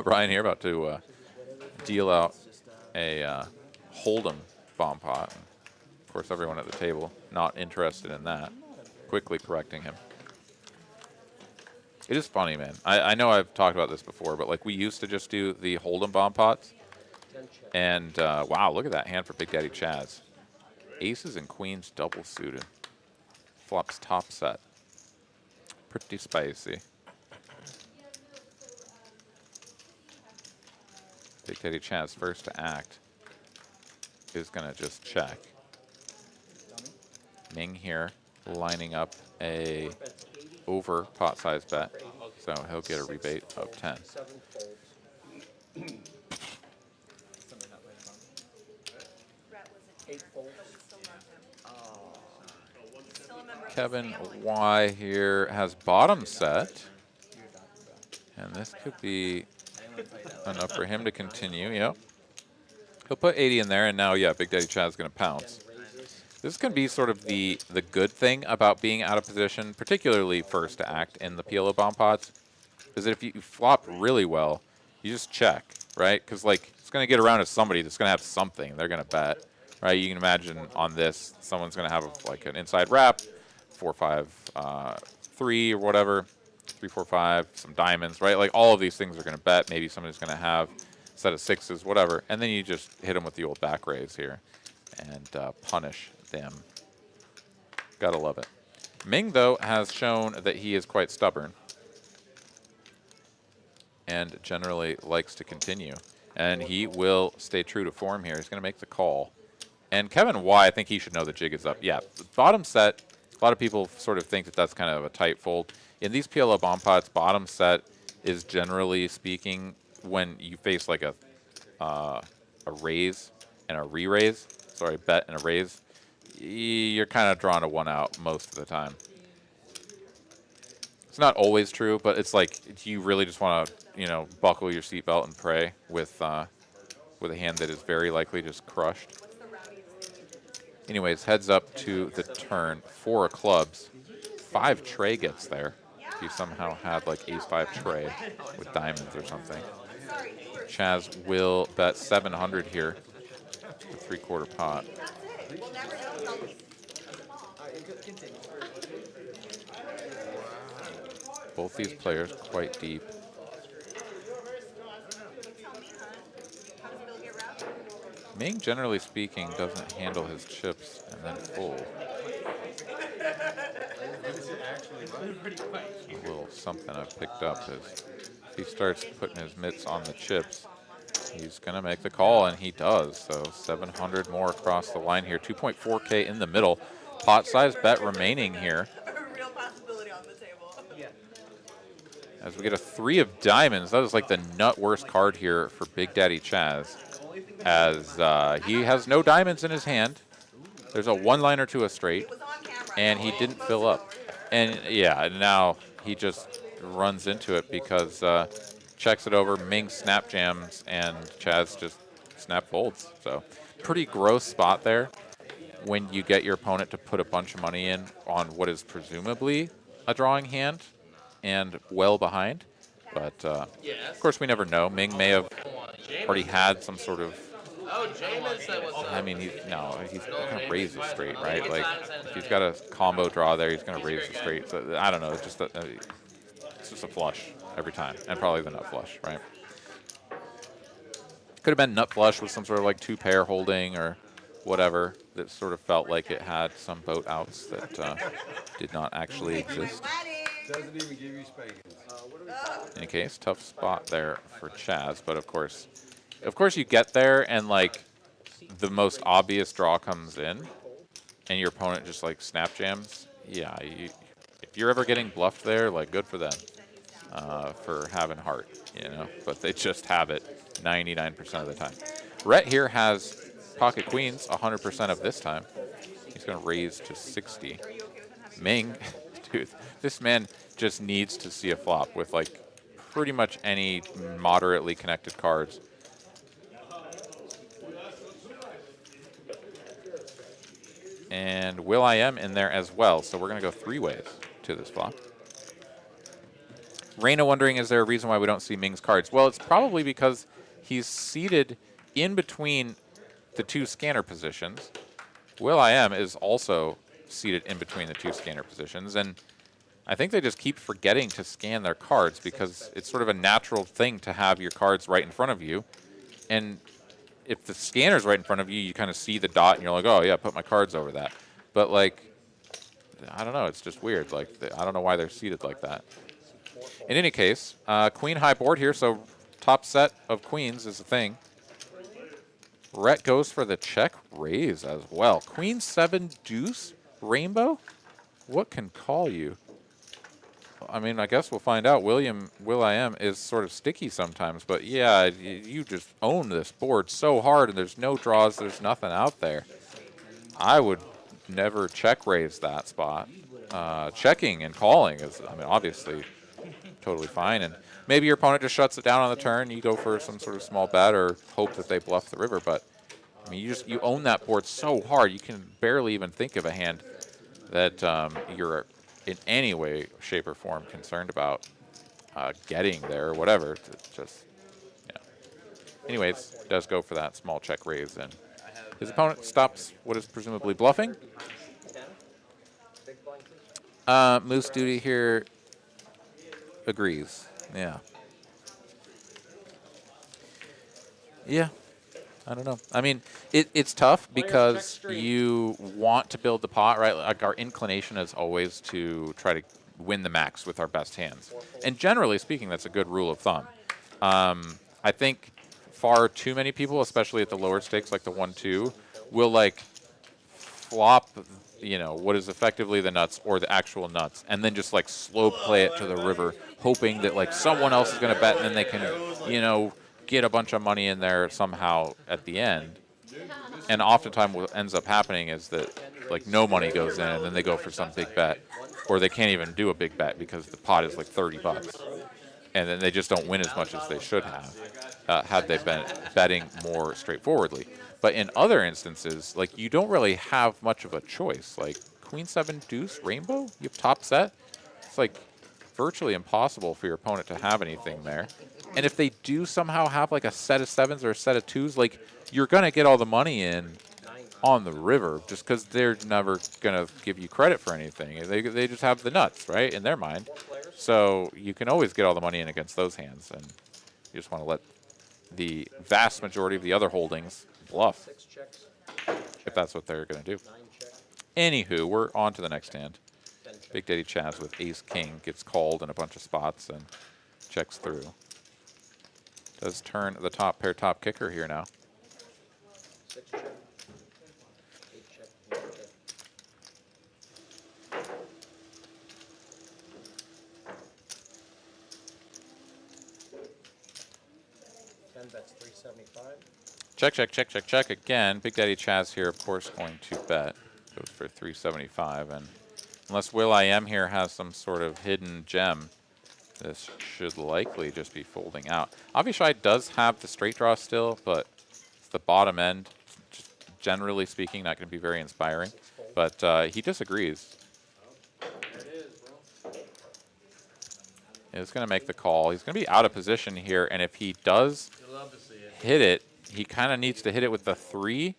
Ryan here about to deal out a Hold'em bomb pot. Of course, everyone at the table not interested in that. Quickly correcting him. It is funny, man. I know I've talked about this before, but like we used to just do the Hold'em bomb pots. And wow, look at that hand for Big Daddy Chaz. Aces and queens double suited. Flops top set. Pretty spicy. Big Daddy Chaz first to act is going to just check. Ming here lining up a over pot size bet, so he'll get a rebate of 10. Kevin Y here has bottom set, and this could be enough for him to continue. Yep. He'll put 80 in there, and now, yeah, Big Daddy Chad's going to pounce. This is going to be sort of the good thing about being out of position, particularly first to act in the PLO bomb pots, is that if you flop really well, you just check, right? Because, like, it's going to get around to somebody that's going to have something they're going to bet, right? You can imagine on this, someone's going to have, like, an inside wrap, 4-5-3 or whatever, 3-4-5, some diamonds, right? Like, all of these things are going to bet. Maybe somebody's going to have a set of sixes, whatever. And then you just hit them with the old back raise here and punish them. Gotta love it. Ming, though, has shown that he is quite stubborn and generally likes to continue. And he will stay true to form here. He's going to make the call. And Kevin Y, I think he should know the jig is up. Yeah, bottom set, lot of people sort of think that that's kind of a tight fold. In these PLO bomb pots, bottom set is generally speaking when you face like a raise and a re-raise, sorry, bet and a raise, you're kind of drawn to one out most of the time. It's not always true, but it's like you really just want to, you know, buckle your seatbelt and pray with a hand that is very likely just crushed. Anyways, heads up to the turn. 4 of clubs. 5 tray gets there. If you somehow had like ace-5 tray with diamonds or something. Chaz will bet 700 here. The 3/4 pot. Both these players quite deep. Ming, generally speaking, doesn't handle his chips and then fold. A little something I've picked up is if he starts putting his mitts on the chips, he's going to make the call, and he does. So 700 more across the line here. 2.4K in the middle. Pot size bet remaining here. Real possibility on the table. As we get a 3 of diamonds. That is like the nut worst card here for Big Daddy Chaz, as he has no diamonds in his hand. There's a 1-liner to a straight, and he didn't fill up. And yeah, now he just runs into it because checks it over, Ming snap jams, and Chaz just snap folds. So pretty gross spot there when you get your opponent to put a bunch of money in on what is presumably a drawing hand and well behind. But of course, we never know. Ming may have already had some sort of. Oh, Jameis said what's up. I mean, he's going to raise his straight, right? Like, if he's got a combo draw there, he's going to raise the straight. So I don't know. It's just a flush every time, and probably the nut flush, right? Could have been nut flush with some sort of like 2-pair holding or whatever that sort of felt like it had some boat outs that did not actually exist. Doesn't even give you spankings. In any case, tough spot there for Chaz, but of course you get there and like the most obvious draw comes in and your opponent just like snap jams. Yeah, if you're ever getting bluffed there, like good for them for having heart, you know, but they just have it 99% of the time. Rhett here has pocket queens 100% of this time. He's going to raise to 60. Ming, dude, this man just needs to see a flop with like pretty much any moderately connected cards. And Will.i.am in there as well, so we're going to go 3 ways to this flop. Reina wondering, is there a reason why we don't see Ming's cards? Well, it's probably because he's seated in between the 2 scanner positions. Will.i.am is also seated in between the 2 scanner positions, and I think they just keep forgetting to scan their cards because it's sort of a natural thing to have your cards right in front of you. And if the scanner's right in front of you, you kind of see the dot and you're like, oh yeah, put my cards over that. But like, I don't know, it's just weird. Like, I don't know why they're seated like that. In any case, queen high board here, so top set of queens is the thing. Rhett goes for the check raise as well. Queen 7 deuce rainbow? What can call you? I mean, I guess we'll find out. Will.i.am is sort of sticky sometimes, but yeah, you just own this board so hard, and there's no draws, there's nothing out there. I would never check raise that spot. Checking and calling is, I mean, obviously totally fine, and maybe your opponent just shuts it down on the turn. You go for some sort of small bet or hope that they bluff the river, but I mean, you own that board so hard, you can barely even think of a hand that you're in any way, shape, or form concerned about getting there or whatever. Just, yeah. Anyways, does go for that small check raise, and his opponent stops what is presumably bluffing. Moose Duty here agrees. Yeah. Yeah. I don't know. I mean, it's tough because you want to build the pot, right? Like our inclination is always to try to win the max with our best hands. And generally speaking, that's a good rule of thumb. I think far too many people, especially at the lower stakes, like the 1-2, will like flop you know, what is effectively the nuts or the actual nuts, and then just like slow play it to the river, hoping that like someone else is going to bet and then they can, you know, get a bunch of money in there somehow at the end. And oftentimes what ends up happening is that like no money goes in and then they go for some big bet, or they can't even do a big bet because the pot is like 30 bucks. And then they just don't win as much as they should have had they been betting more straightforwardly. But in other instances, like you don't really have much of a choice. Like Queen 7 Deuce Rainbow, you have top set. It's like virtually impossible for your opponent to have anything there. And if they do somehow have like a set of sevens or a set of twos, like you're gonna get all the money in on the river just because they're never gonna give you credit for anything. They just have the nuts, right, in their mind. So you can always get all the money in against those hands, and you just want to let the vast majority of the other holdings bluff, if that's what they're going to do. Anywho, we're on to the next hand. Big Daddy Chaz with Ace-King gets called in a bunch of spots and checks through. Does turn the top pair top kicker here now. Bets 375. Check, check, check, check, check again. Big Daddy Chaz here, of course, going to bet. Goes for 375, and unless Will.i.am here has some sort of hidden gem, this should likely just be folding out. Avishai does have the straight draw still, but it's the bottom end. Just generally speaking, not going to be very inspiring. But he disagrees. He's going to make the call. He's going to be out of position here, and if he does hit it, he kind of needs to hit it with the 3.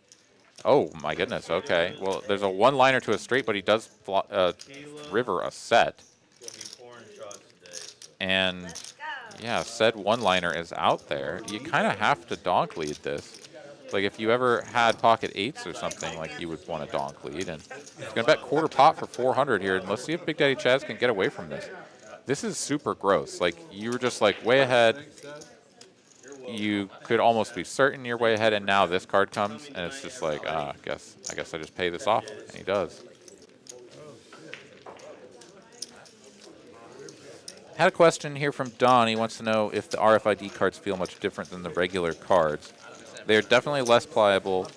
Oh, my goodness. Okay. Well, there's a one-liner to a straight, but he does river a set. And, yeah, said one-liner is out there. You kind of have to donk lead this. Like, if you ever had pocket 8s or something, like, you would want to donk lead. And he's going to bet quarter pot for 400 here. And let's see if Big Daddy Chaz can get away from this. This is super gross. Like, you were just, like, way ahead. You could almost be certain you're way ahead, and now this card comes, and it's just like, I guess I just pay this off. And he does. Had a question here from Don. He wants to know if the RFID cards feel much different than the regular cards. They're definitely less pliable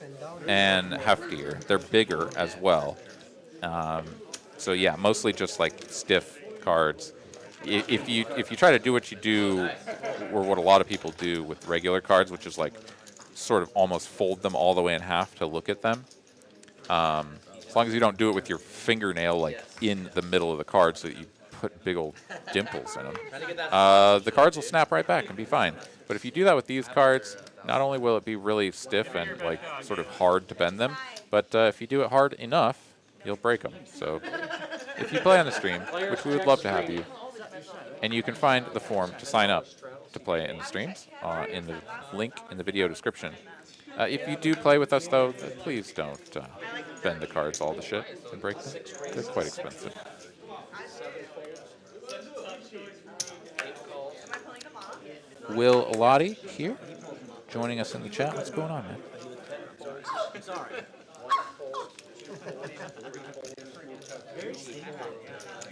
and heftier. They're bigger as well. So, yeah, mostly just, like, stiff cards. If you try to do what you do, or what a lot of people do with regular cards, which is like sort of almost fold them all the way in half to look at them, as long as you don't do it with your fingernail like in the middle of the card so that you put big old dimples in them, the cards will snap right back and be fine. But if you do that with these cards, not only will it be really stiff and like sort of hard to bend them, but if you do it hard enough, you'll break them. So if you play on the stream, which we would love to have you, and you can find the form to sign up to play in the streams in the link in the video description. If you do play with us, though, please don't bend the cards all to shit and break them. They're quite expensive. Will Lottie here, joining us in the chat. What's going on, man?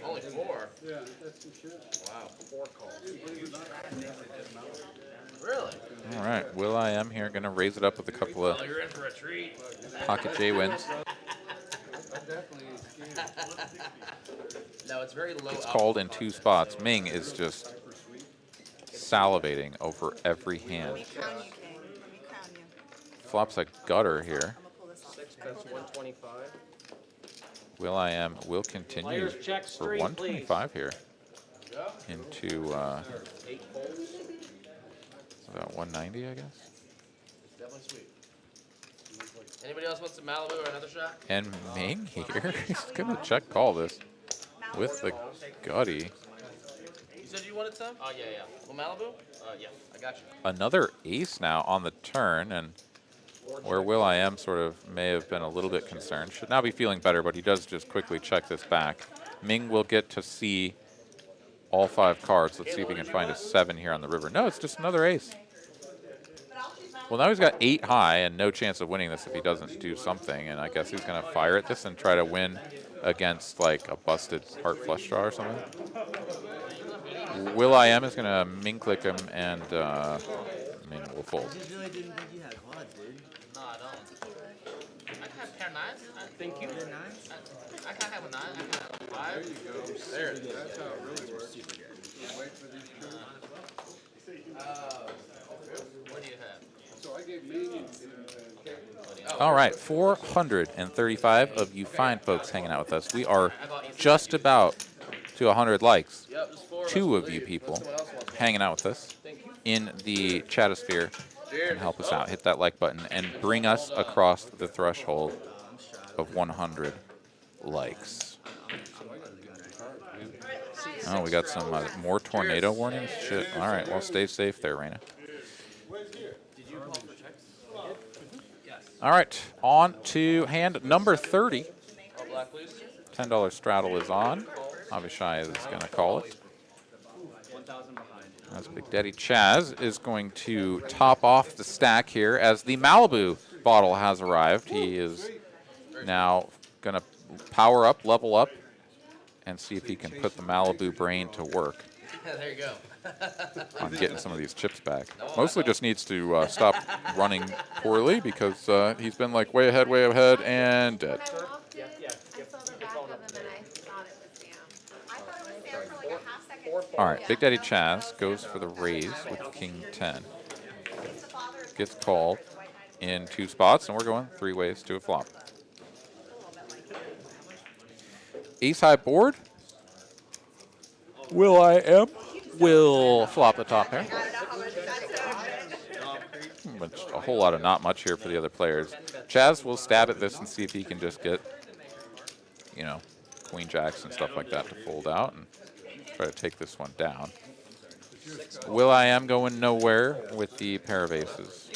Only 4? Yeah, that's some shit. Wow, 4 calls. Really? All right, Will.i.am here, going to raise it up with a couple of You're in for a treat. pocket J wins. No, it's very low. It's called in 2 spots. Ming is just salivating over every hand. Let me crown you, King. Let me crown you. Flops a gutter here. I'm gonna pull this off. 6 bets 125. Will.i.am will continue for 125 here into 8 folds. about 190, I guess. Definitely sweet. Anybody else want some Malibu or another shot? And Ming here, he's going to check call this with the gutty. You said you wanted some? Oh, yeah. Well, Malibu? Yeah, I got you. Another ace now on the turn, and where Will.i.am sort of may have been a little bit concerned. Should now be feeling better, but he does just quickly check this back. Ming will get to see all 5 cards. Let's see if he can find a 7 here on the river. No, it's just another ace. Well, now he's got 8 high and no chance of winning this if he doesn't do something. And I guess he's going to fire at this and try to win against like a busted heart flush draw or something. Will.i.am is going to min click him and min will fold. I just really didn't think you had quads, dude. No, I don't. I can have pair nines. Thank you. Pair nines? I can have a nine. I can have a five. There you go. There. That's how it really works. Wait for these two. What do you have? So I gave me All right, 435 of you fine folks hanging out with us. We are just about to 100 likes. Yep, just 4 of us 2 will of you leave. people Someone else wants one. hanging out with us in the chatosphere and help us out. Hit that like button and bring us across the threshold of 100 likes. Oh, we got some more tornado warnings? Shit. All right, well, stay safe there, Raina. All right, on to hand number 30. All black, please. $10 straddle is on. Avishai is going to call it. As Big Daddy Chaz is going to top off the stack here as the Malibu bottle has arrived. He is now going to power up, level up, and see if he can put the Malibu brain to work There you go. on getting some of these chips back. Mostly just needs to stop running poorly because he's been like way ahead, and dead. When I walked in, I saw the back of him and I thought it was Sam. I thought it was Sam for like a half second. All right, Big Daddy Chaz goes for the raise with King 10. He's the father of Gets called in 2 spots, and we're going 3 ways to a flop. Ace high board. Will.i.am will flop the top pair. But a whole lot of not much here for the other players. Chaz will stab at this and see if he can just get, you know, queen jacks and stuff like that to fold out and try to take this one down. Will.i.am going nowhere with the pair of aces.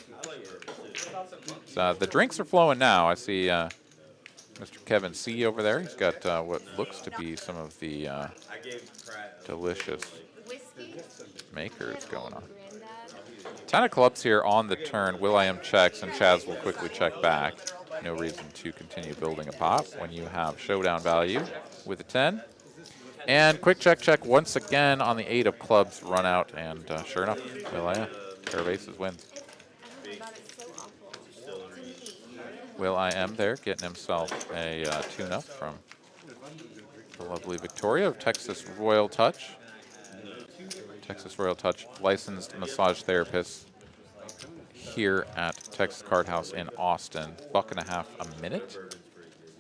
So, the drinks are flowing now. I see Mr. Kevin C. over there. He's got what looks to be some of the delicious makers going on. 10 of clubs here on the turn. Will.i.am checks, and Chaz will quickly check back. No reason to continue building a pot when you have showdown value with a 10. And quick check once again on the 8 of clubs run out, and sure enough, Will.i.am, pair of aces wins. Will.i.am there getting himself a tune-up from the lovely Victoria of Texas Royal Touch. Texas Royal Touch, licensed massage therapist here at Texas Card House in Austin. $1.50 a minute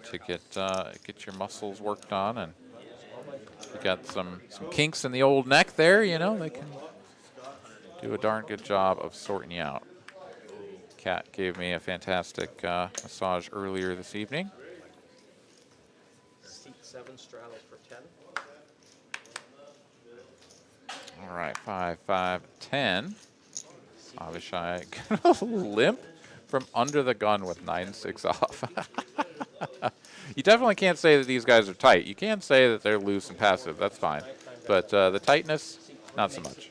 to get your muscles worked on, and you got some kinks in the old neck there. You know, they can do a darn good job of sorting you out. Kat gave me a fantastic massage earlier this evening. Seat 7 straddles for 10. All right, 5, 5, 10. Avishai gonna limp from under the gun with 9-6 off. You definitely can't say that these guys are tight. You can say that they're loose and passive. That's fine. But the tightness, not so much.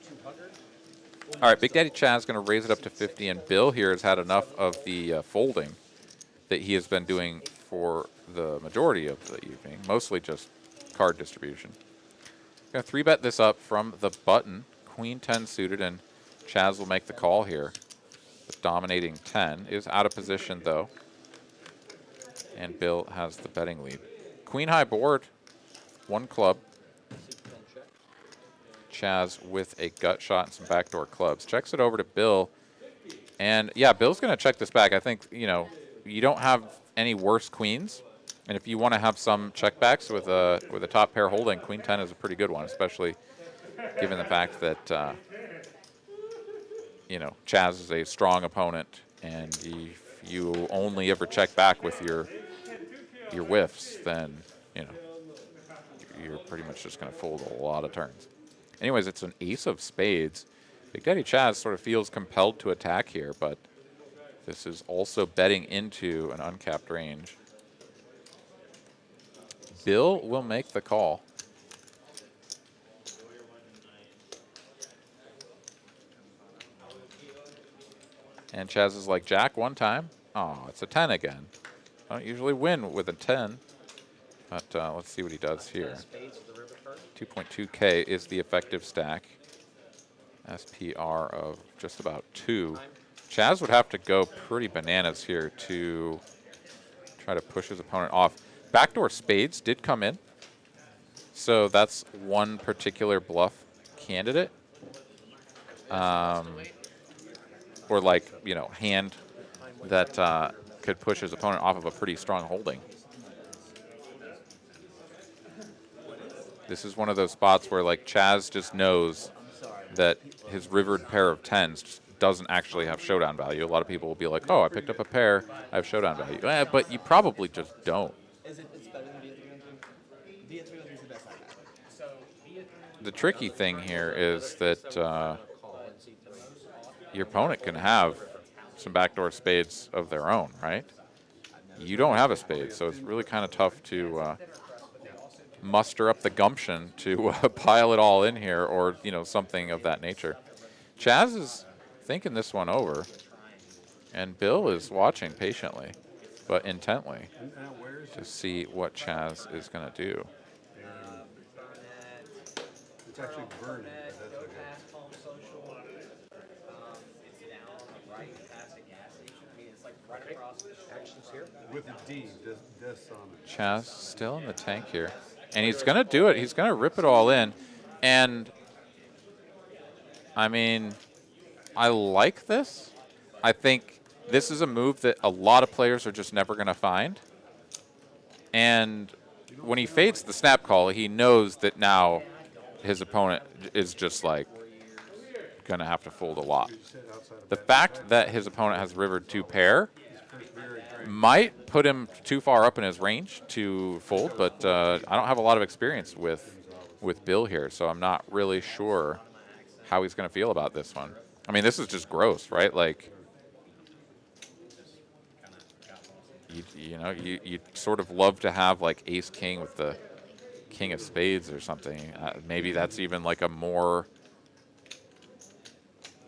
All right, Big Daddy Chaz going to raise it up to 50, and Bill here has had enough of the folding that he has been doing for the majority of the evening, mostly just card distribution. Going to 3-bet this up from the button, Queen 10 suited, and Chaz will make the call here. The dominating 10 is out of position, though, and Bill has the betting lead. Queen high board, 1 club. Chaz with a gut shot and some backdoor clubs. Checks it over to Bill. And, yeah, Bill's going to check this back. I think, you know, you don't have any worse queens. And if you want to have some checkbacks with a top pair holding, Queen 10 is a pretty good one, especially given the fact that, you know, Chaz is a strong opponent. And if you only ever check back with your whiffs, then, you know, you're pretty much just going to fold a lot of turns. Anyways, it's an ace of spades. Big Daddy Chaz sort of feels compelled to attack here, but this is also betting into an uncapped range. Bill will make the call. And Chaz is like, Jack one time. Oh, it's a 10 again. I don't usually win with a 10. But let's see what he does here. 2.2K is the effective stack. SPR of just about 2. Chaz would have to go pretty bananas here to try to push his opponent off. Backdoor spades did come in. So that's one particular bluff candidate. Or like, you know, hand that could push his opponent off of a pretty strong holding. This is one of those spots where like Chaz just knows that his rivered pair of 10s just doesn't actually have showdown value. A lot of people will be like, oh, I picked up a pair, I have showdown value. But you probably just don't. It's better than Via 3? Via 3 is the best I've had. The tricky thing here is that your opponent can have some backdoor spades of their own, right? You don't have a spade, so it's really kind of tough to muster up the gumption to pile it all in here, or you know, something of that nature. Chaz is thinking this one over, and Bill is watching patiently, but intently, to see what Chaz is going to do. It's actually burning, but that's okay. With a D, this on it. Chaz still in the tank here. And he's going to do it. He's going to rip it all in. And, I mean, I like this. I think this is a move that a lot of players are just never going to find. And when he fades the snap call, he knows that now his opponent is just, like, going to have to fold a lot. The fact that his opponent has rivered 2 pair might put him too far up in his range to fold, but I don't have a lot of experience with Bill here, so I'm not really sure how he's going to feel about this one. I mean, this is just gross, right? Like, you sort of love to have like ace king with the king of spades or something. Maybe that's even like a more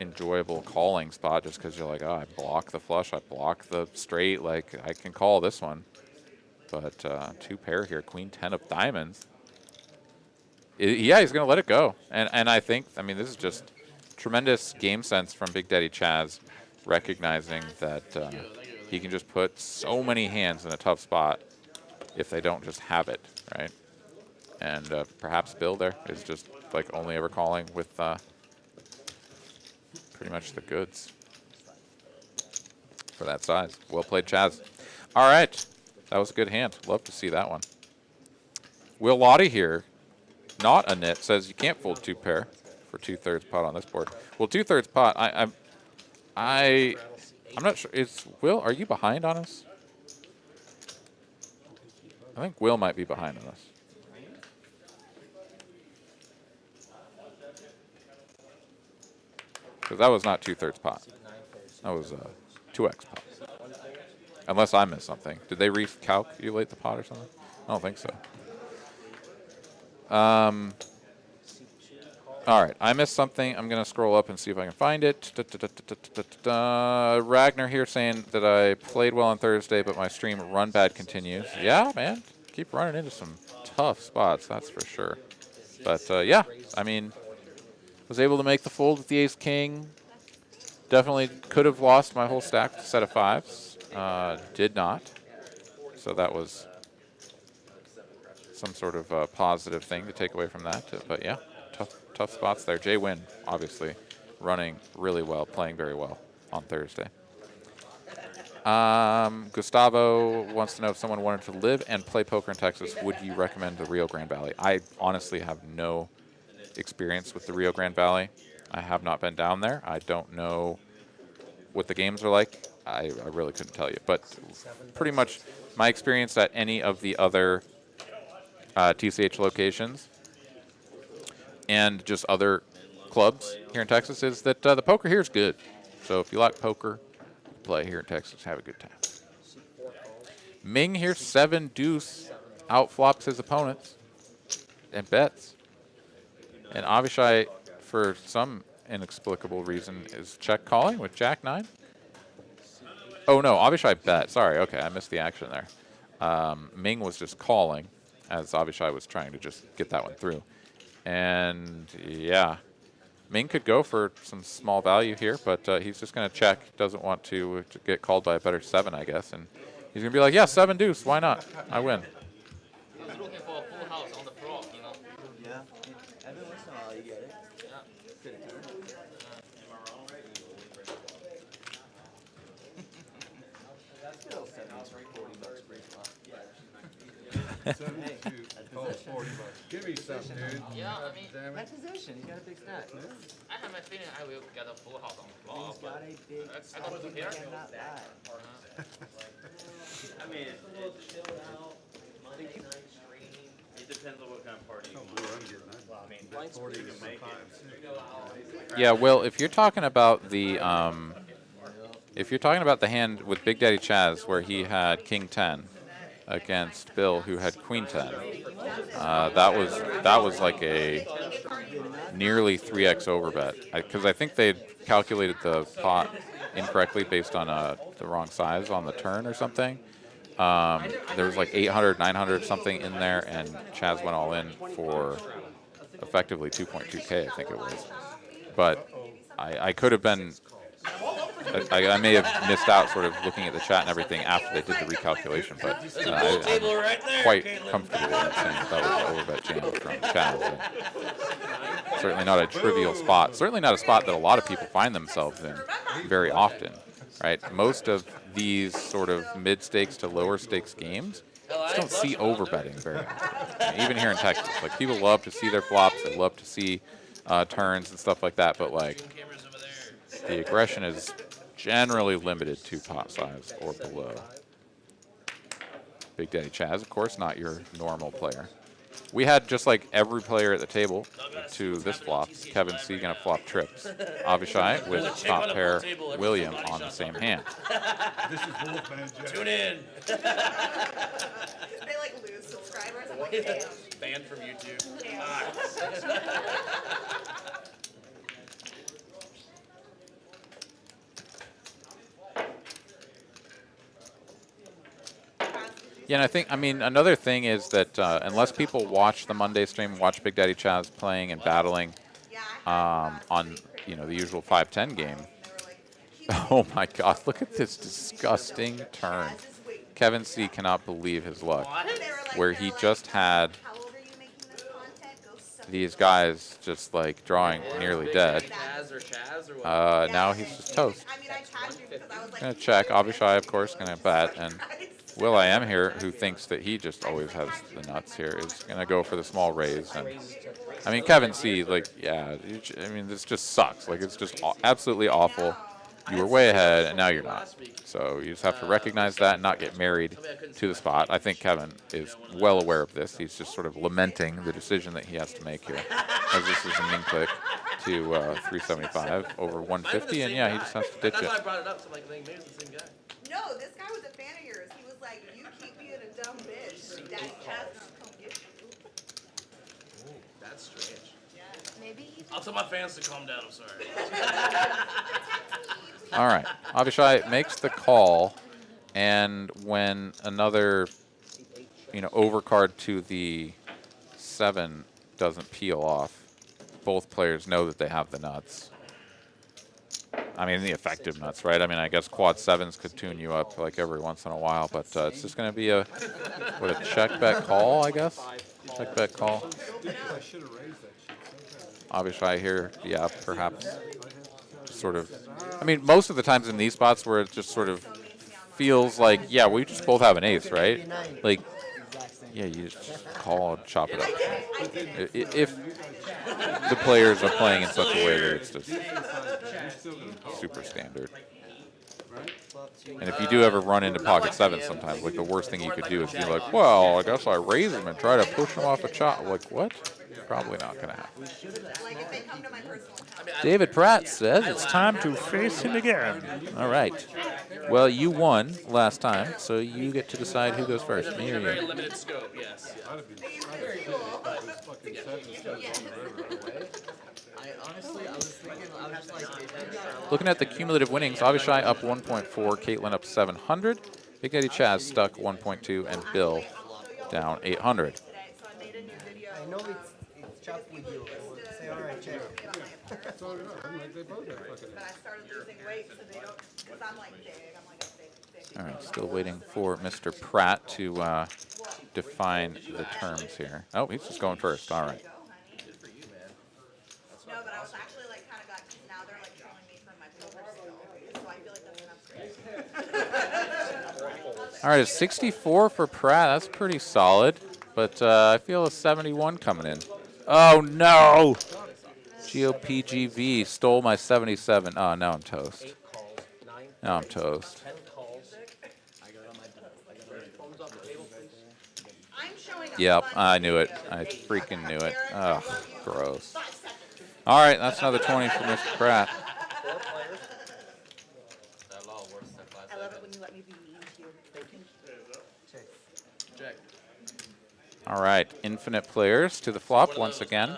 enjoyable calling spot, just because you're like, oh, I block the flush, I block the straight, like I can call this one. But 2 pair here, queen 10 of diamonds. Yeah, he's gonna let it go, and I think, I mean, this is just tremendous game sense from Big Daddy Chaz, recognizing that he can just put so many hands in a tough spot if they don't just have it, right? And perhaps Bill there is just like only ever calling with pretty much the goods for that size. Well played, Chaz. All right, that was a good hand. Love to see that one. Will Lottie here, not a nit, says you can't fold 2 pair for 2/3 pot on this board. Well, 2/3 pot. I'm not sure. Is Will? Are you behind on us? I think Will might be behind on us. Because that was not 2/3 pot. That was 2x pot. Unless I missed something. Did they recalculate the pot or something? I don't think so. All right, I missed something. I'm going to scroll up and see if I can find it. Ragnar here saying that I played well on Thursday, but my stream run bad continues. Yeah, man. Keep running into some tough spots, that's for sure. But, yeah, I mean, was able to make the fold with the ace-king. Definitely could have lost my whole stack set of 5s. Did not. So that was some sort of positive thing to take away from that. But, yeah, tough spots there. Jay Wynn, obviously, running really well, playing very well on Thursday. Gustavo wants to know if someone wanted to live and play poker in Texas, would you recommend the Rio Grande Valley? I honestly have no experience with the Rio Grande Valley. I have not been down there. I don't know what the games are like. I really couldn't tell you. But pretty much my experience at any of the other TCH locations and just other clubs here in Texas is that the poker here is good. So if you like poker, play here in Texas, have a good time. Ming here, 7 deuce, outflops his opponents and bets. And Avishai, for some inexplicable reason, is check calling with Jack 9. Oh, no, Avishai bet. Sorry, okay, I missed the action there. Ming was just calling as Avishai was trying to just get that one through. And, yeah, Ming could go for some small value here, but he's just going to check. Doesn't want to get called by a better 7, I guess. And he's going to be like, yeah, 7 deuce. Why not? I win. He's looking for a full house on the flop, you know. Yeah. Every once in a while you get it. Yeah. Good turn. Still $40 pretty flop. 72, call $40. Give me some, dude. Yeah, I mean, Damn That it. position, he's got a big stack. I have my feeling I will get a full house on the flop. He's got a big I stack. got He two here. cannot lie. I mean, it's a little chilled out, Monday night streaming. It depends on what kind of party you Oh, want. boy, I'm getting that. I mean, 40 you to can make 5, it. 6. Yeah, well, if you're talking about the hand with Big Daddy Chaz where he had King 10 against Bill who had Queen 10, that was like a nearly 3x overbet because I think they calculated the pot incorrectly based on the wrong size on the turn or something. There was like 800, 900 something in there, and Chaz went all in for effectively 2.2K, I think it was. But I could have been, I may have missed out sort of looking at the chat and everything after they did the recalculation, but I'm quite comfortable in saying that was overbet jam from Chaz. And certainly not a trivial spot. Certainly not a spot that a lot of people find themselves in very often, right? Most of these sort of mid-stakes to lower stakes games just don't see overbetting very often. I mean, even here in Texas, like people love to see their flops, they love to see turns and stuff like that, but like the aggression is generally limited to pot size or below. Big Daddy Chaz, of course, not your normal player. We had just like every player at the table to this flop. Kevin C gonna flop trips. Avishai with top pair William on the same hand. This is Wolfman Jack. Tune in. They like lose subscribers. I'm like, damn. Banned from YouTube. Yeah, and I mean, another thing is that unless people watch the Monday stream, watch Big Daddy Chaz playing and battling on, you know, the usual 5-10 game. Oh my God, look at this disgusting turn. Kevin C cannot believe his luck, where he just had these guys just like drawing nearly dead. Now he's just toast. Gonna check. Avishai, of course, gonna bet, and Will I Am here, who thinks that he just always has the nuts here, is gonna go for the small raise. And I mean, Kevin C, like, yeah, I mean, this just sucks. Like, it's just absolutely awful. You were way ahead, and now you're not. So you just have to recognize that and not get married to the spot. I think Kevin is well aware of this. He's just sort of lamenting the decision that he has to make here, as this is a min click to 375 over 150, and yeah, he just has to ditch That's why I it. brought it up. So I'm like, maybe it's the same guy. No, this guy was a fan of yours. He was like, you keep being a dumb bitch. Daddy Chaz will come get you. That's strange. Maybe he I'll tell my fans to calm down. I'm sorry. All right, Avishai makes the call, and when another, you know, overcard to the 7 doesn't peel off, both players know that they have the nuts. I mean, the effective nuts, right? I mean, I guess quad 7s could tune you up like every once in a while, but it's just going to be a check bet call, I guess. Check bet call. I should have raised that shit. Avishai here, yeah, perhaps sort of. I mean, most of the times in these spots where it just sort of feels like, yeah, we just both have an ace, right? Like, yeah, you just call and chop it up. If the players are playing in such a way that it's just super standard. And if you do ever run into pocket 7s sometimes, like the worst thing you could do is be like, well, I guess I raise him and try to push him off a chop. Like, what? Probably not going to happen. like if they come to my personal account. David Pratt says it's time to face him again. All right. Well, you won last time, so you get to decide who goes first, me or Very you. limited scope, yes. I honestly, I was thinking just like, Looking at the cumulative winnings, Avishai up 1.4, Caitlin up 700, Big Daddy Chaz stuck 1.2, and Bill down 800. I know it's chopped with you. Say, all right, check. That's all I know. I'm like, they both have fucking. But I started losing weight so they don't, because I'm like big, I'm like a big. All right, still waiting for Mr. Pratt to define the terms here. Oh, he's just going first. All right. No, but I was actually like kind of got, now they're like trolling me for my poker skill, so I feel like that's enough straight. All right, a 64 for Pratt. That's pretty solid, but I feel a 71 coming in. Oh, no! GOPGV stole my 77. Oh, now I'm toast. Now I'm toast. Yep, I knew it. I freaking knew it. Oh, gross. All right, that's another 20 for Mr. Pratt. I love it when you let me be mean to you. Thank you. Check. All right, infinite players to the flop once again.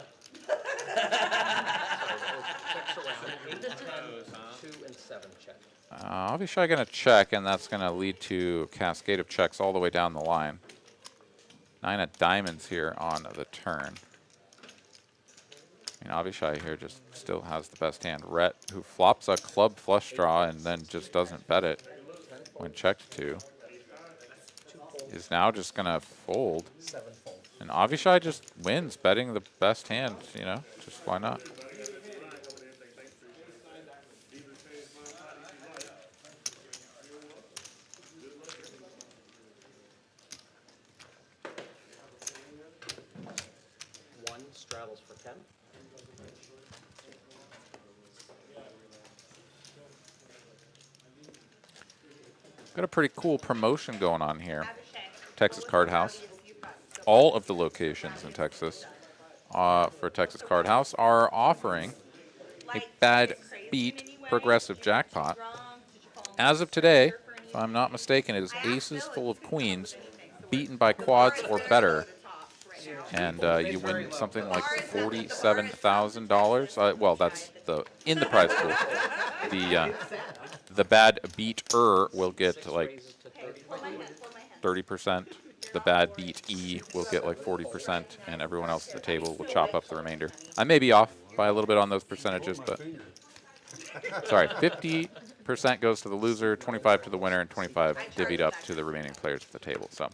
2 and 7 check. Obviously, I'm going to check, and that's going to lead to a cascade of checks all the way down the line. 9 of diamonds here on the turn. I mean, Avishai here just still has the best hand. Rhett, who flops a club flush draw and then just doesn't bet it when checked to, is now just going to fold. And Avishai just wins, betting the best hand, you know, just why not? Straddles for 10. Got a pretty cool promotion going on here. Texas Card House. All of the locations in Texas for Texas Card House are offering a bad beat progressive jackpot. As of today, if I'm not mistaken, it is aces full of queens beaten by quads or better. And you win something like $47,000. Well, that's in the prize pool. The bad beater will get like 30%. The bad beat E will get like 40%, and everyone else at the table will chop up the remainder. I may be off by a little bit on those percentages, but sorry, 50% goes to the loser, 25 to the winner, and 25 divvied up to the remaining players at the table. So,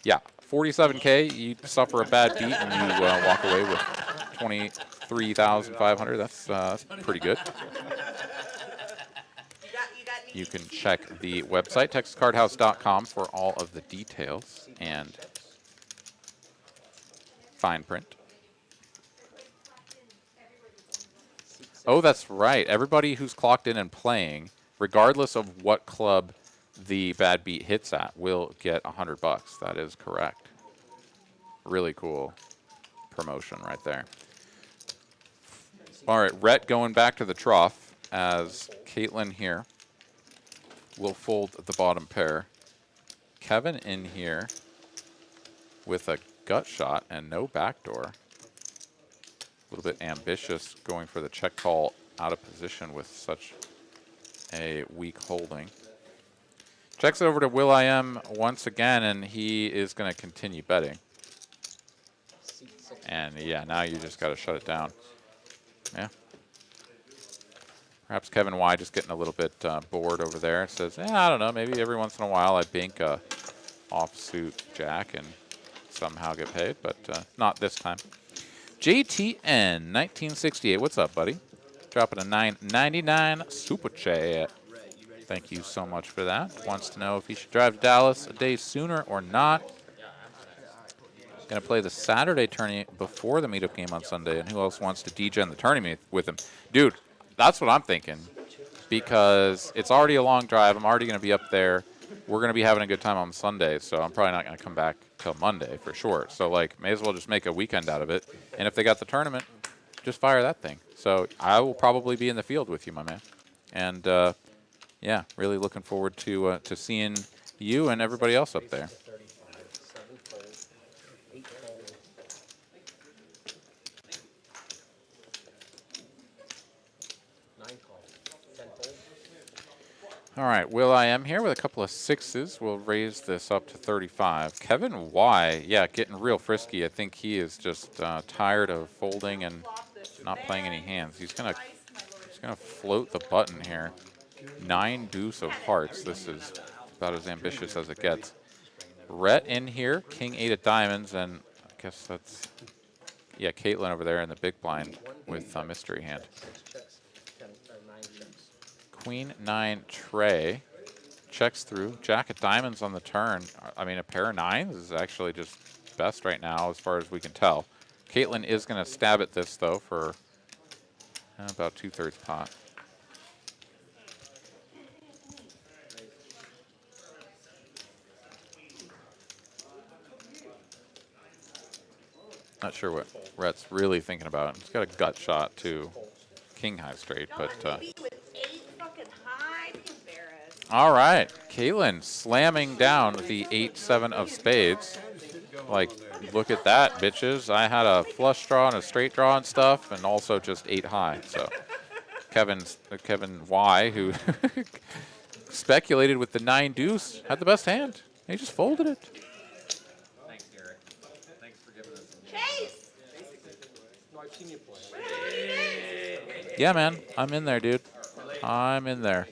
yeah. 47K, you suffer a bad beat and you walk away with 23,500. That's pretty good. You can check the website, texascardhouse.com, for all of the details and fine print. Oh, that's right. Everybody who's clocked in and playing, regardless of what club the bad beat hits at, will get $100. That is correct. Really cool promotion right there. All right, Rhett going back to the trough as Caitlin here will fold the bottom pair. Kevin in here with a gut shot and no backdoor. A little bit ambitious going for the check call out of position with such a weak holding. Checks it over to Will.i.am once again, and he is going to continue betting. And yeah, now you just got to shut it down. Yeah. Perhaps Kevin Y just getting a little bit bored over there. Says, I don't know, maybe every once in a while I bink a offsuit jack and somehow get paid, but not this time. JTN 1968, what's up, buddy? Dropping a $9.99 super chat. Thank you so much for that. Wants to know if he should drive to Dallas a day sooner or not. Going to play the Saturday tourney before the meetup game on Sunday, and who else wants to DJ in the tournament with him? Dude, that's what I'm thinking, because it's already a long drive. I'm already going to be up there. We're going to be having a good time on Sunday, so I'm probably not going to come back till Monday for sure. So, like, may as well just make a weekend out of it. And if they got the tournament, just fire that thing. So I will probably be in the field with you, my man. And, yeah, really looking forward to seeing you and everybody else up there. All right, Will I Am here with a couple of sixes. We'll raise this up to 35. Kevin Y, yeah, getting real frisky. I think he is just tired of folding and not playing any hands. He's gonna float the button here. 9 deuce of hearts. This is about as ambitious as it gets. Rhett in here, king 8 of diamonds, and I guess that's, yeah, Caitlin over there in the big blind with a mystery hand. Queen 9 Trey checks through. Jack of diamonds on the turn. I mean, a pair of 9s is actually just best right now as far as we can tell. Caitlin is going to stab at this, though, for about 2/3 pot. Not sure what Rhett's really thinking about. He's got a gut shot to king high straight, but all right, Caitlin slamming down the 8-7 of spades. Like, look at that, bitches. I had a flush draw and a straight draw and stuff, and also just 8 high. So Kevin Y, who speculated with the 9 deuce, had the best hand. He just folded it. Thanks, Derek. Thanks for giving us some. Chase! No, I've seen you play. Yeah, man, I'm in there, dude. I'm in there.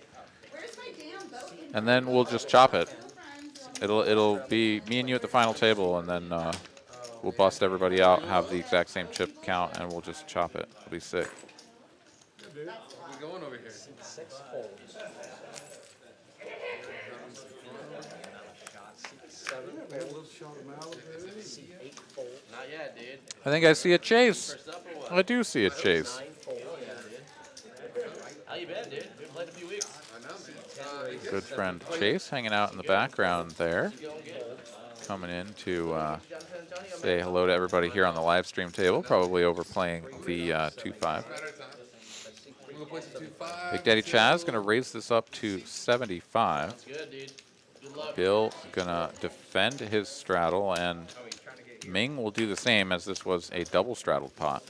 And then we'll just chop it. It'll be me and you at the final table, and then we'll bust everybody out, have the exact same chip count, and we'll just chop it. It'll be sick. Dude, we're going over here. 6 folds. 7 We have a little shot of Malibu. 8 folds. Not yet, dude. I think I see a chase. First up or what? I do see a chase. 9 folds. How you been, dude? Been playing a few weeks. I know, man. Good friend Chase hanging out in the background there. Coming in to say hello to everybody here on the live stream table, probably overplaying the 2-5. Big Daddy Chaz going to raise this up to 75. Good, dude. Good luck. Bill going to defend his straddle, and Ming will do the same, as this was a double straddled pot.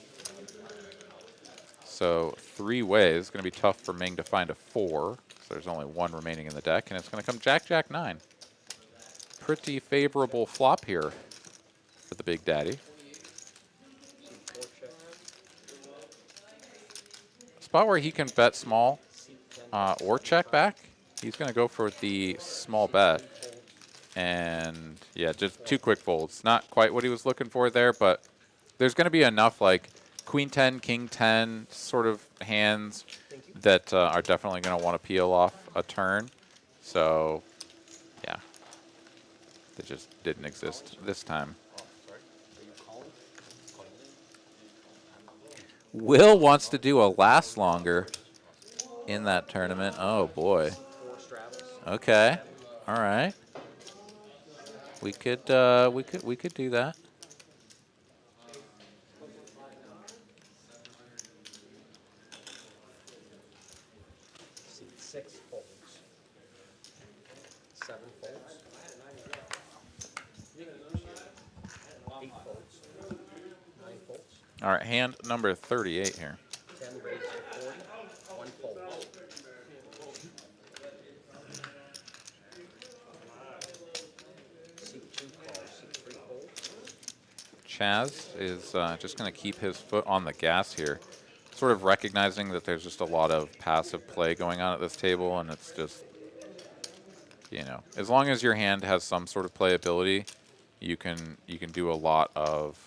So 3 ways. Going to be tough for Ming to find a 4. So there's only 1 remaining in the deck, and it's going to come Jack, Jack, 9. Pretty favorable flop here for the Big Daddy. Spot where he can bet small or check back. He's going to go for the small bet. And yeah, just 2 quick folds. Not quite what he was looking for there, but there's going to be enough like Queen 10, King 10 sort of hands that are definitely going to want to peel off a turn. So yeah, they just didn't exist this time. Will wants to do a last longer in that tournament. Oh boy. Okay. All right. We could do that. Six folds. 7 folds. 8 folds. 9 folds. All right, hand number 38 here. 10 raised to 40. 1 fold. Seek 2 calls. Seek 3 folds. Chaz is just going to keep his foot on the gas here, sort of recognizing that there's just a lot of passive play going on at this table, and it's just, you know, as long as your hand has some sort of playability, you can do a lot of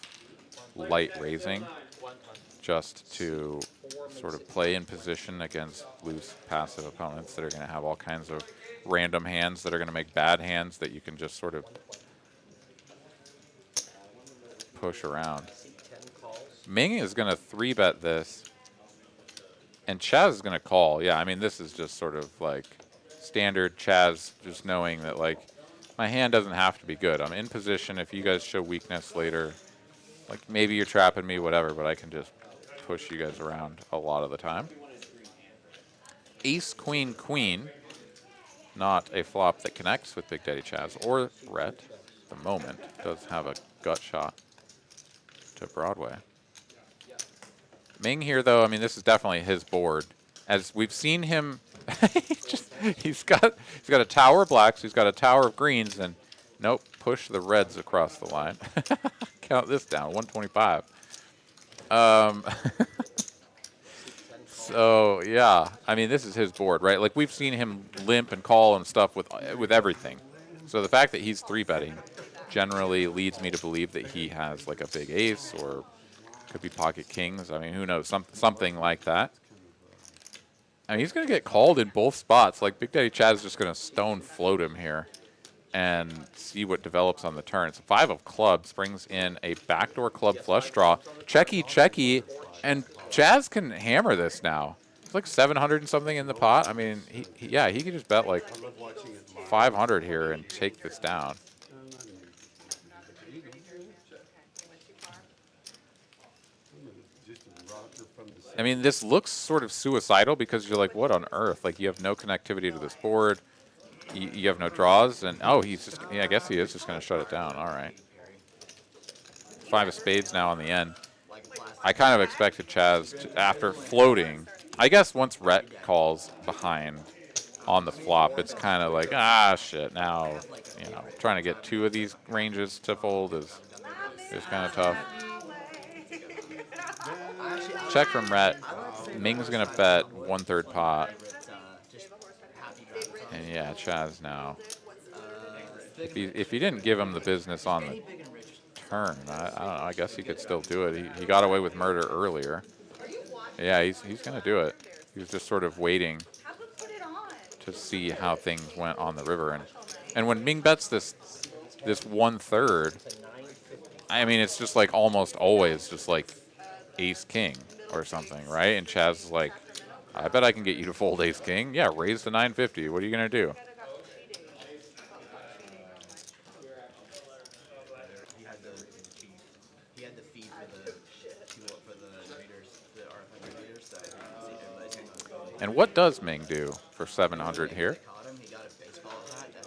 light raising just to sort of play in position against loose passive opponents that are going to have all kinds of random hands that are going to make bad hands that you can just sort of push around. Ming is going to 3-bet this, and Chaz is going to call. Yeah, I mean, this is just sort of like standard Chaz, just knowing that, like, my hand doesn't have to be good. I'm in position. If you guys show weakness later, like maybe you're trapping me, whatever, but I can just push you guys around a lot of the time. Ace, Queen, Queen. Not a flop that connects with Big Daddy Chaz or Rhett. At the moment, does have a gut shot to Broadway. Ming here, though, I mean, this is definitely his board. As we've seen him He's got a tower of blacks. He's got a tower of greens, and nope, push the reds across the line. Count this down, 125. So yeah, I mean this is his board, right? Like we've seen him limp and call and stuff with everything. So the fact that he's 3-betting generally leads me to believe that he has like a big ace or could be pocket kings. I mean, who knows? Something like that. I mean, he's going to get called in both spots. Like Big Daddy Chad's just going to stone float him here and see what develops on the turn. So 5 of clubs brings in a backdoor club flush draw. Checky, checky, and Chaz can hammer this now. It's like 700 and something in the pot. I mean, yeah, he could just bet like 500 here and take this down. I mean, this looks sort of suicidal because you're like, what on earth? Like, you have no connectivity to this board. You have no draws. And, oh, he's just, yeah, I guess he is just going to shut it down. All right. 5 of spades now on the end. I kind of expected Chaz to, after floating, I guess once Rhett calls behind on the flop, it's kind of like, ah, shit. Now, you know, trying to get 2 of these ranges to fold is kind of tough. Check from Rhett. Ming's going to bet 1/3 pot. And yeah, Chaz now. If he didn't give him the business on the turn, I don't know. I guess he could still do it. He got away with murder earlier. Yeah, he's going to do it. He was just sort of waiting to see how things went on the river. And when Ming bets this 1/3, I mean, it's just like almost always just like ace king or something, right? And Chaz is like, I bet I can get you to fold ace king. Yeah, raise to 950. What are you going to do? He had the feed for the readers, the R5 readers, so and what does Ming do for 700 here?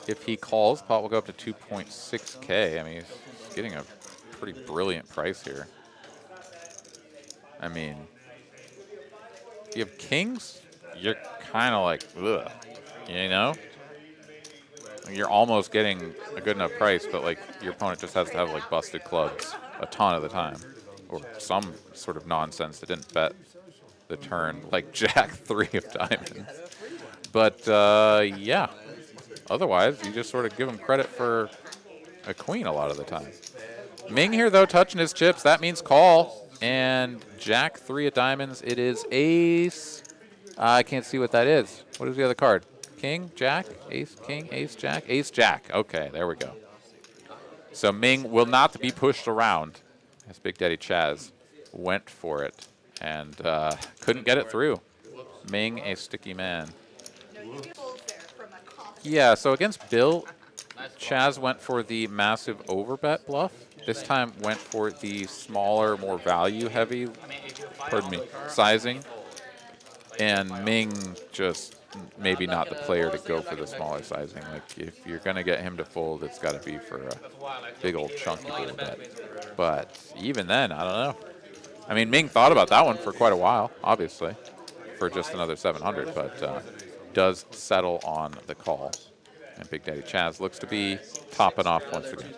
If he calls, pot will go up to 2.6K. I mean, he's getting a pretty brilliant price here. I mean, if you have kings, you're kind of like, ugh, you know? You're almost getting a good enough price, but like your opponent just has to have like busted clubs a ton of the time, or some sort of nonsense that didn't bet the turn, like Jack 3 of diamonds. But yeah, otherwise you just sort of give him credit for a queen a lot of the time. Ming here though, touching his chips, that means call. And Jack 3 of diamonds, it is ace. I can't see what that is. What is the other card? King, Jack, ace, king, ace, Jack, ace, Jack. Okay, there we go. So Ming will not be pushed around as Big Daddy Chaz went for it and couldn't get it through. Ming, a sticky man. Yeah, so against Bill, Chaz went for the massive overbet bluff. This time went for the smaller, more value-heavy, pardon me, sizing. And Ming just maybe not the player to go for the smaller sizing. Like, if you're going to get him to fold, it's got to be for a big old chunky little bet. But even then, I don't know. I mean, Ming thought about that one for quite a while, obviously, for just another 700, but does settle on the call. And Big Daddy Chaz looks to be topping off once again.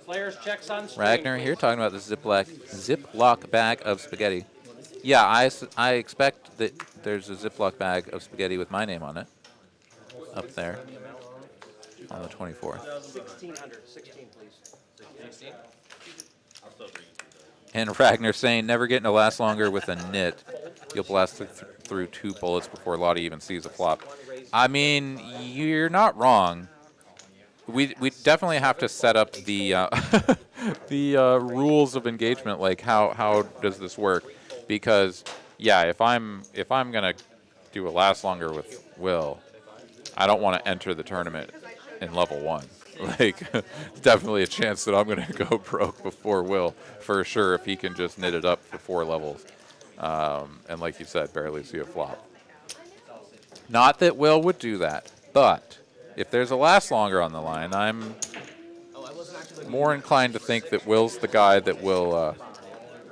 Players checks on stream, Ragnar here talking about the Ziploc bag of spaghetti. Yeah, I expect that there's a Ziploc bag of spaghetti with my name on it up there on the 24th. 1600, 16 please. 16? And Ragnar saying, never getting to last longer with a nit. You'll blast through 2 bullets before Lottie even sees a flop. I mean, you're not wrong. We definitely have to set up the the rules of engagement. Like how does this work? Because yeah, if I'm gonna do a last longer with Will, I don't want to enter the tournament in level 1. Like, definitely a chance that I'm gonna go broke before Will for sure if he can just knit it up for 4 levels. And like you said, barely see a flop. Not that Will would do that, but if there's a last longer on the line, I'm more inclined to think that Will's the guy that will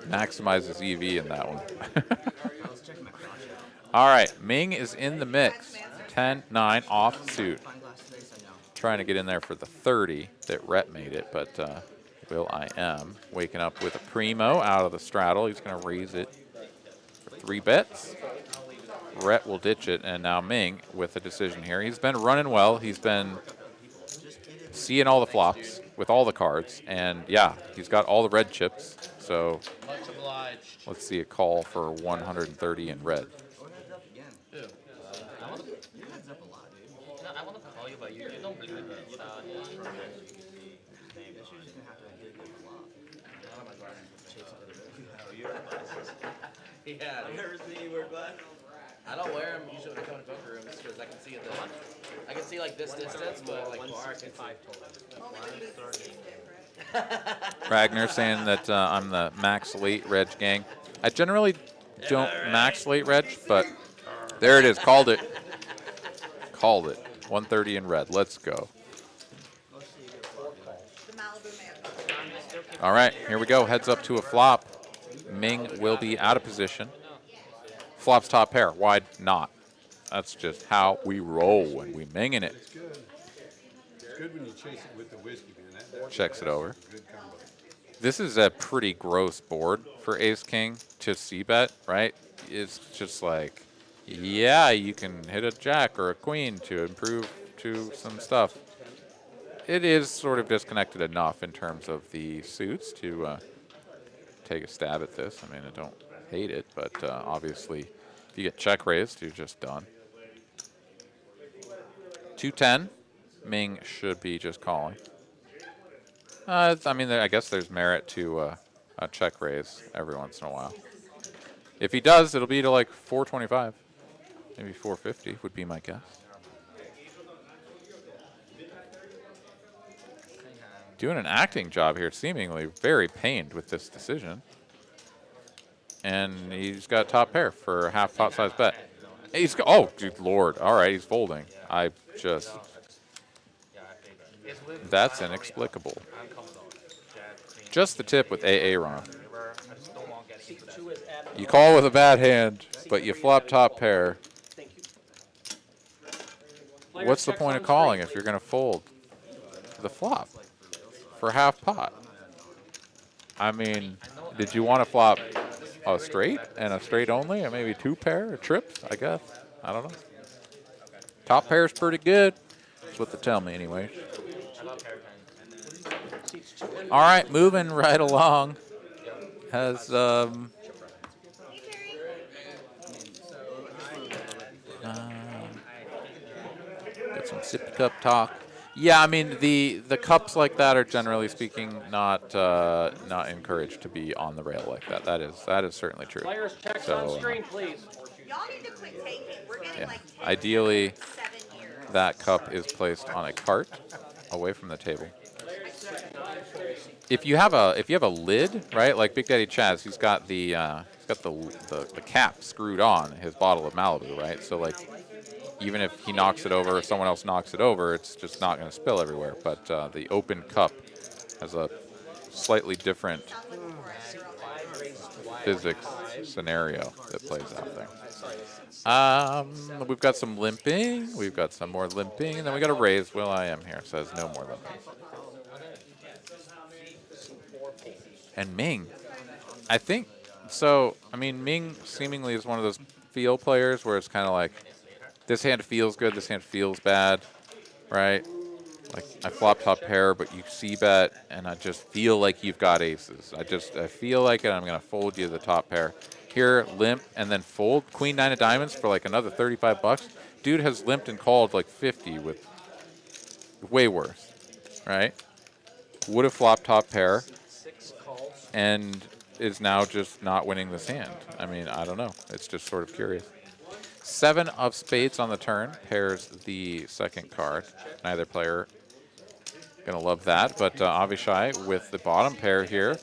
maximize his EV in that one. All right, Ming is in the mix. 10-9 off suit. Trying to get in there for the 30 that Rhett made it, but Will I am waking up with a primo out of the straddle. He's going to raise it for 3 bets. Rhett will ditch it, and now Ming with a decision here. He's been running well. He's been seeing all the flops with all the cards, and yeah, he's got all the red chips. So Much obliged. let's see a call for 130 in red. I want to call you, but you don't believe it. Yeah. I've never seen you wear glasses. I don't wear them usually when I come to poker rooms because I can see I can see like this distance, but like far I can see. Only when you see different. Ragnar saying that I'm the max late reg gang. I generally don't max late reg, but there it is. Called it. Called it. 130 in red. Let's go. The Malibu man. All right, here we go. Heads up to a flop. Ming will be out of position. Flops top pair. Why not? That's just how we roll when we minging it. It's good. It's good when you chase it with the whiskey, man. That Checks it over. good combo. This is a pretty gross board for Ace King to c-bet, right? It's just like, yeah, you can hit a jack or a queen to improve to some stuff. It is sort of disconnected enough in terms of the suits to take a stab at this. I mean, I don't hate it, but obviously if you get check raised, you're just done. 210. Ming should be just calling. I mean, I guess there's merit to a check raise every once in a while. If he does, it'll be to like 425. Maybe 450 would be my guess. Doing an acting job here, seemingly very pained with this decision. And he's got top pair for a half pot size bet. He's oh, good lord. All right, he's folding. I just... That's inexplicable. Just the tip with AA Ron. You call with a bad hand, but you flop top pair. What's the point of calling if you're going to fold the flop for half pot? I mean, did you want to flop a straight and a straight only, and maybe 2 pair of trips, I guess? I don't know. Top pair is pretty good. That's what they tell me anyway. All right, moving right along. Has got some sippy cup talk. Yeah, I mean the cups like that are generally speaking not encouraged to be on the rail like that. That is certainly true. Players, checks So, on screen, please. Y'all need to quit taking. We're getting Yeah, like 10 ideally 7 years. that cup is placed on a cart away from the table. If you have a lid, right, like Big Daddy Chaz, he's got the cap screwed on his bottle of Malibu, right? So like, even if he knocks it over or someone else knocks it over, it's just not going to spill everywhere. But the open cup has a slightly different physics scenario that plays out there. We've got some limping. We've got some more limping, and then we got a raise. Will I am here says no more limping. And Ming, I think, so, I mean, Ming seemingly is one of those feel players where it's kind of like, this hand feels good, this hand feels bad, right? Like, I flop top pair, but you c-bet, and I just feel like you've got aces. I feel like it, I'm going to fold you the top pair. Here, limp, and then fold. Queen 9 of diamonds for like another 35 bucks. Dude has limped and called like 50 with way worse, right? Would have flopped top pair. And is now just not winning this hand. I mean, I don't know. It's just sort of curious. 7 of spades on the turn pairs the second card. Neither player gonna love that, but Avishai with the bottom pair here.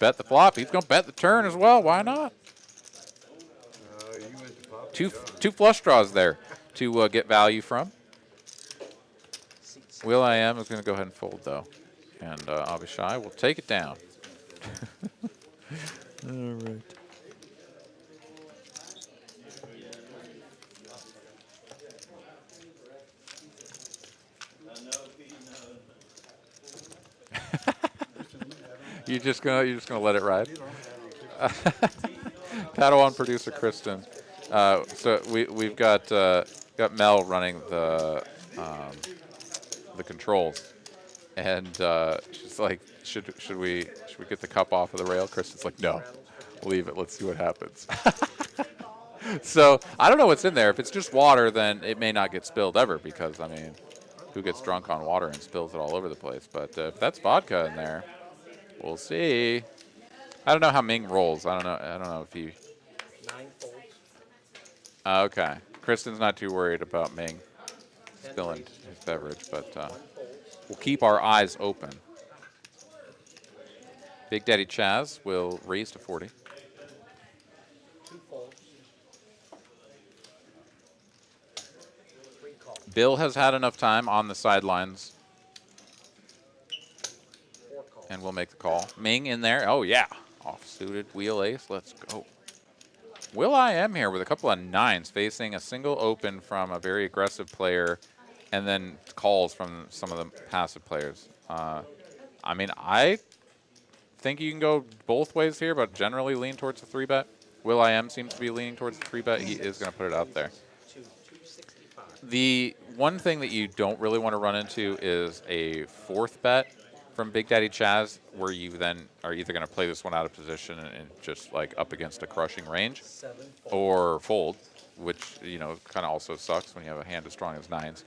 Bet the flop. He's gonna bet the turn as well. Why not? Two flush draws there to get value from. Will I am is gonna go ahead and fold though. And Avishai will take it down. All right. You're just gonna let it ride. Padawan producer Kristen. So we've got Mel running the controls, and she's like, should we get the cup off of the rail? Kristen's like, no, leave it. Let's see what happens. So I don't know what's in there. If it's just water, then it may not get spilled ever, because I mean, who gets drunk on water and spills it all over the place? But if that's vodka in there, we'll see. I don't know how Ming rolls. I don't know if he. 9 folds. Okay. Kristen's not too worried about Ming spilling his beverage, but we'll keep our eyes open. Big Daddy Chaz will raise to 40. 2 folds. 3 calls. Bill has had enough time on the sidelines 4 calls. and we'll make the call. Ming in there. Oh, yeah. Off-suited wheel ace. Let's go. Will.i.am here with a couple of 9s, facing a single open from a very aggressive player, and then calls from some of the passive players. I mean, I think you can go both ways here, but generally lean towards the 3-bet. Will.i.am seems to be leaning towards the 3-bet. He is going to put it out there. 265. The one thing that you don't really want to run into is a 4th bet from Big Daddy Chaz, where you then are either going to play this one out of position and just like up against a crushing range, 7 folds. or fold, which, you know, kind of also sucks when you have a hand as strong as 9s.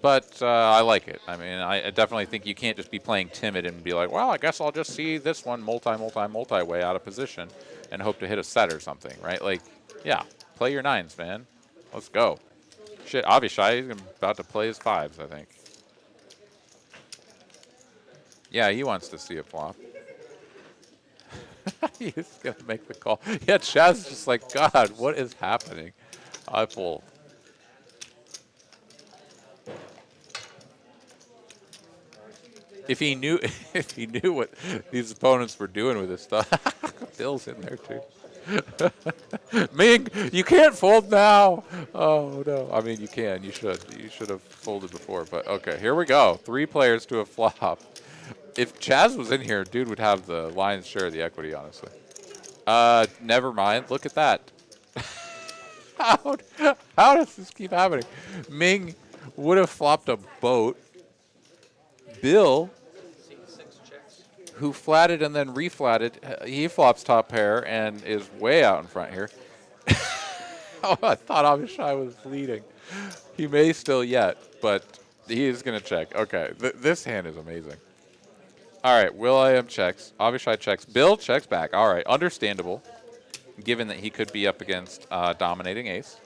But I like it. I mean, I definitely think you can't just be playing timid and be like, well, I guess I'll just see this one multi way out of position and hope to hit a set or something, right? Like, yeah, play your 9s, man. Let's go. Shit, Avishai, he's about to play his 5s, I think. Yeah, he wants to see a flop. He's going to make the call. Yeah, Chaz is just like, God, what is happening? I pull. If he knew what these opponents were doing with this stuff, Bill's in there too. Ming, you can't fold now. Oh no. I mean, you can. You should. You should have folded before. But okay, here we go. 3 players to a flop. If Chaz was in here, dude would have the lion's share of the equity, honestly. Never mind. Look at that. How does this keep happening? Ming would have flopped a boat. Bill, who flatted and then reflatted, he flops top pair and is way out in front here. Oh, I thought Avishai was leading. He may still yet, but he is going to check. Okay, this hand is amazing. All right, Will.i.am checks. Avishai checks. Bill checks back. All right, understandable, given that he could be up against dominating ace.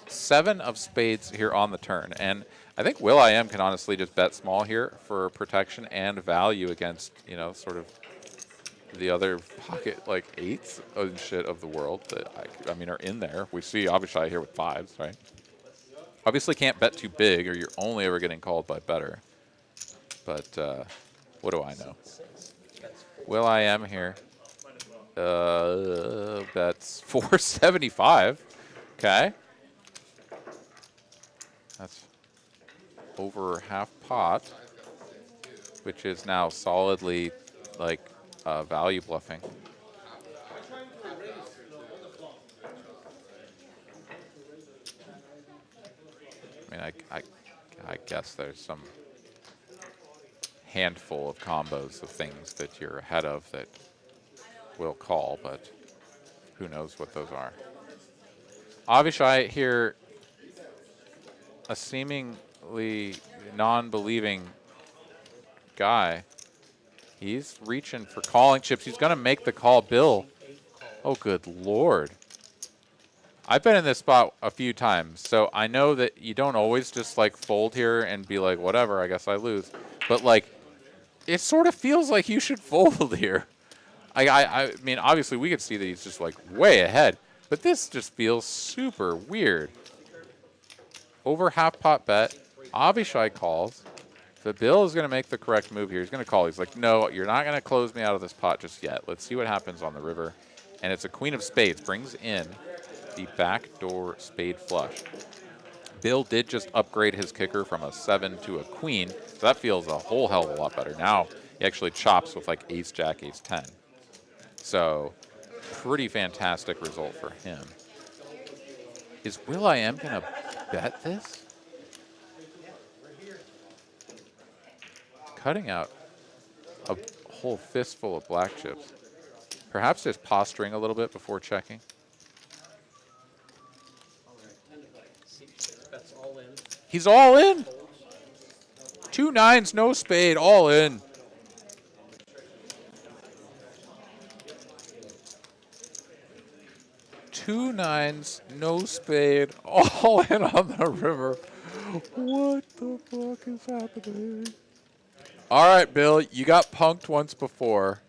7 of spades here on the turn. And I think Will.i.am can honestly just bet small here for protection and value against, you know, sort of the other pocket, like, 8s and shit of the world that, I mean, are in there. We see Avishai here with 5s, right? Obviously can't bet too big or you're only ever getting called by better. But what do I know? Will.i.am here. Bets 475. Okay. That's over half pot, which is now solidly like value bluffing. I mean, I guess there's some handful of combos of things that you're ahead of that will call, but who knows what those are. Avishai here, a seemingly non-believing guy. He's reaching for calling chips. He's going to make the call. Bill. Oh, good Lord. I've been in this spot a few times, so I know that you don't always just like fold here and be like, whatever, I guess I lose. But like, it sort of feels like you should fold here. I mean, obviously we could see that he's just like way ahead, but this just feels super weird. Over half pot bet, Avishai calls. But Bill is going to make the correct move here. He's going to call. He's like, no, you're not going to close me out of this pot just yet. Let's see what happens on the river. And it's a queen of spades. Brings in the backdoor spade flush. Bill did just upgrade his kicker from a 7 to a queen. So that feels a whole hell of a lot better. Now he actually chops with like ace, jack, ace, 10. So pretty fantastic result for him. Is Will.i.am going to bet this? Cutting out a whole fistful of black chips. Perhaps just posturing a little bit before checking. That's all in. He's all in. 2 nines, no spade, all in. Two nines, no spade, all in on the river. What the fuck is happening? All right, Bill, you got punked once before.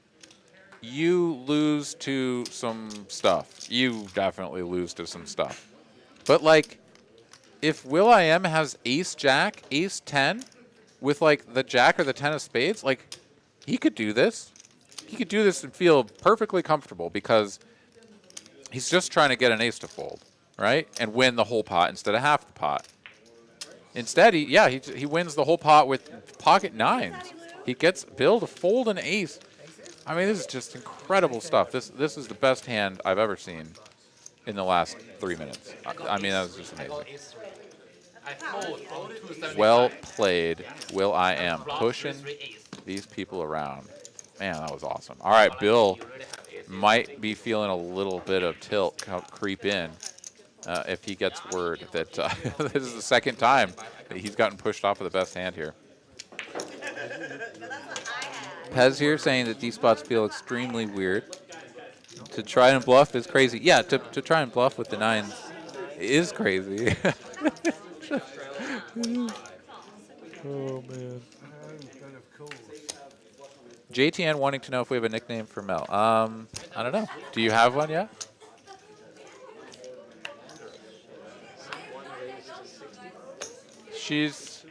You lose to some stuff. You definitely lose to some stuff. But, like, if Will.i.am has ace jack, ace 10, with, like, the jack or the 10 of spades, like, he could do this. He could do this and feel perfectly comfortable because he's just trying to get an ace to fold, right? And win the whole pot instead of half the pot. Instead, he wins the whole pot with pocket nines. He gets Bill to fold an ace. I mean, this is just incredible stuff. This is the best hand I've ever seen in the last 3 minutes. I mean, that was just amazing. Well played, Will.i.am, pushing these people around. Man, that was awesome. All right, Bill might be feeling a little bit of tilt creep in. If he gets word that this is the second time that he's gotten pushed off of the best hand here. Pez here saying that these spots feel extremely weird. To try and bluff is crazy. Yeah, to try and bluff with the nines is crazy. Oh, man. JTN wanting to know if we have a nickname for Mel. I don't know. Do you have one yet?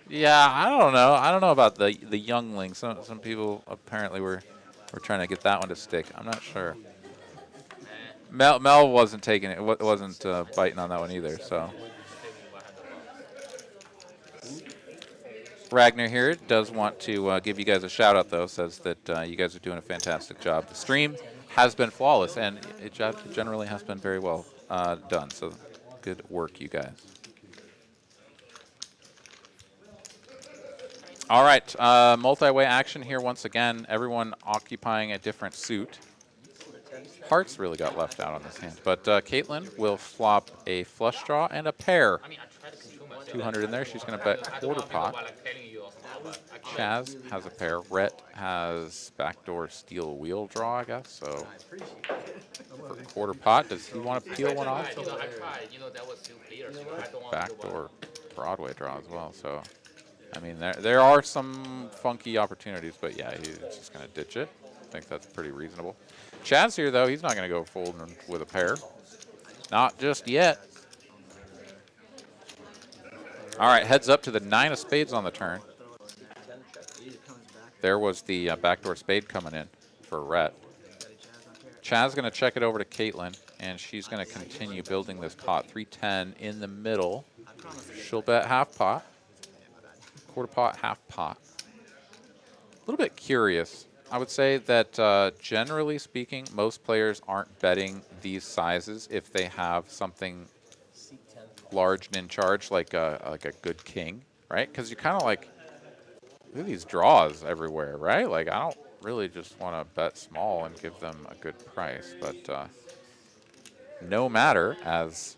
Yeah, I don't know. I don't know about the youngling. Some people apparently were trying to get that one to stick. I'm not sure. Mel wasn't taking it. Wasn't biting on that one either. So Ragnar here does want to give you guys a shout out though. Says that you guys are doing a fantastic job. The stream has been flawless and it generally has been very well done. So good work, you guys. All right, multi-way action here once again. Everyone occupying a different suit. Hearts really got left out on this hand. But Caitlin will flop a flush draw and a pair. 200 in there. She's going to bet quarter pot. Chaz has a pair. Rhett has backdoor steel wheel draw, I guess. So for quarter pot, does he want to peel one off? Backdoor Broadway draw as well. So. I mean, there are some funky opportunities, but yeah, he's just going to ditch it. I think that's pretty reasonable. Chad's here, though. He's not going to go folding with a pair. Not just yet. All right, heads up to the 9 of spades on the turn. There was the backdoor spade coming in for Rhett. Chad's going to check it over to Caitlin, and she's going to continue building this pot. 310 in the middle. She'll bet half pot. Quarter pot, half pot. A little bit curious. I would say that generally speaking, most players aren't betting these sizes if they have something large and in charge, like a good king, right? Because you kind of like, look at these draws everywhere, right? Like, I don't really just want to bet small and give them a good price, but no matter, as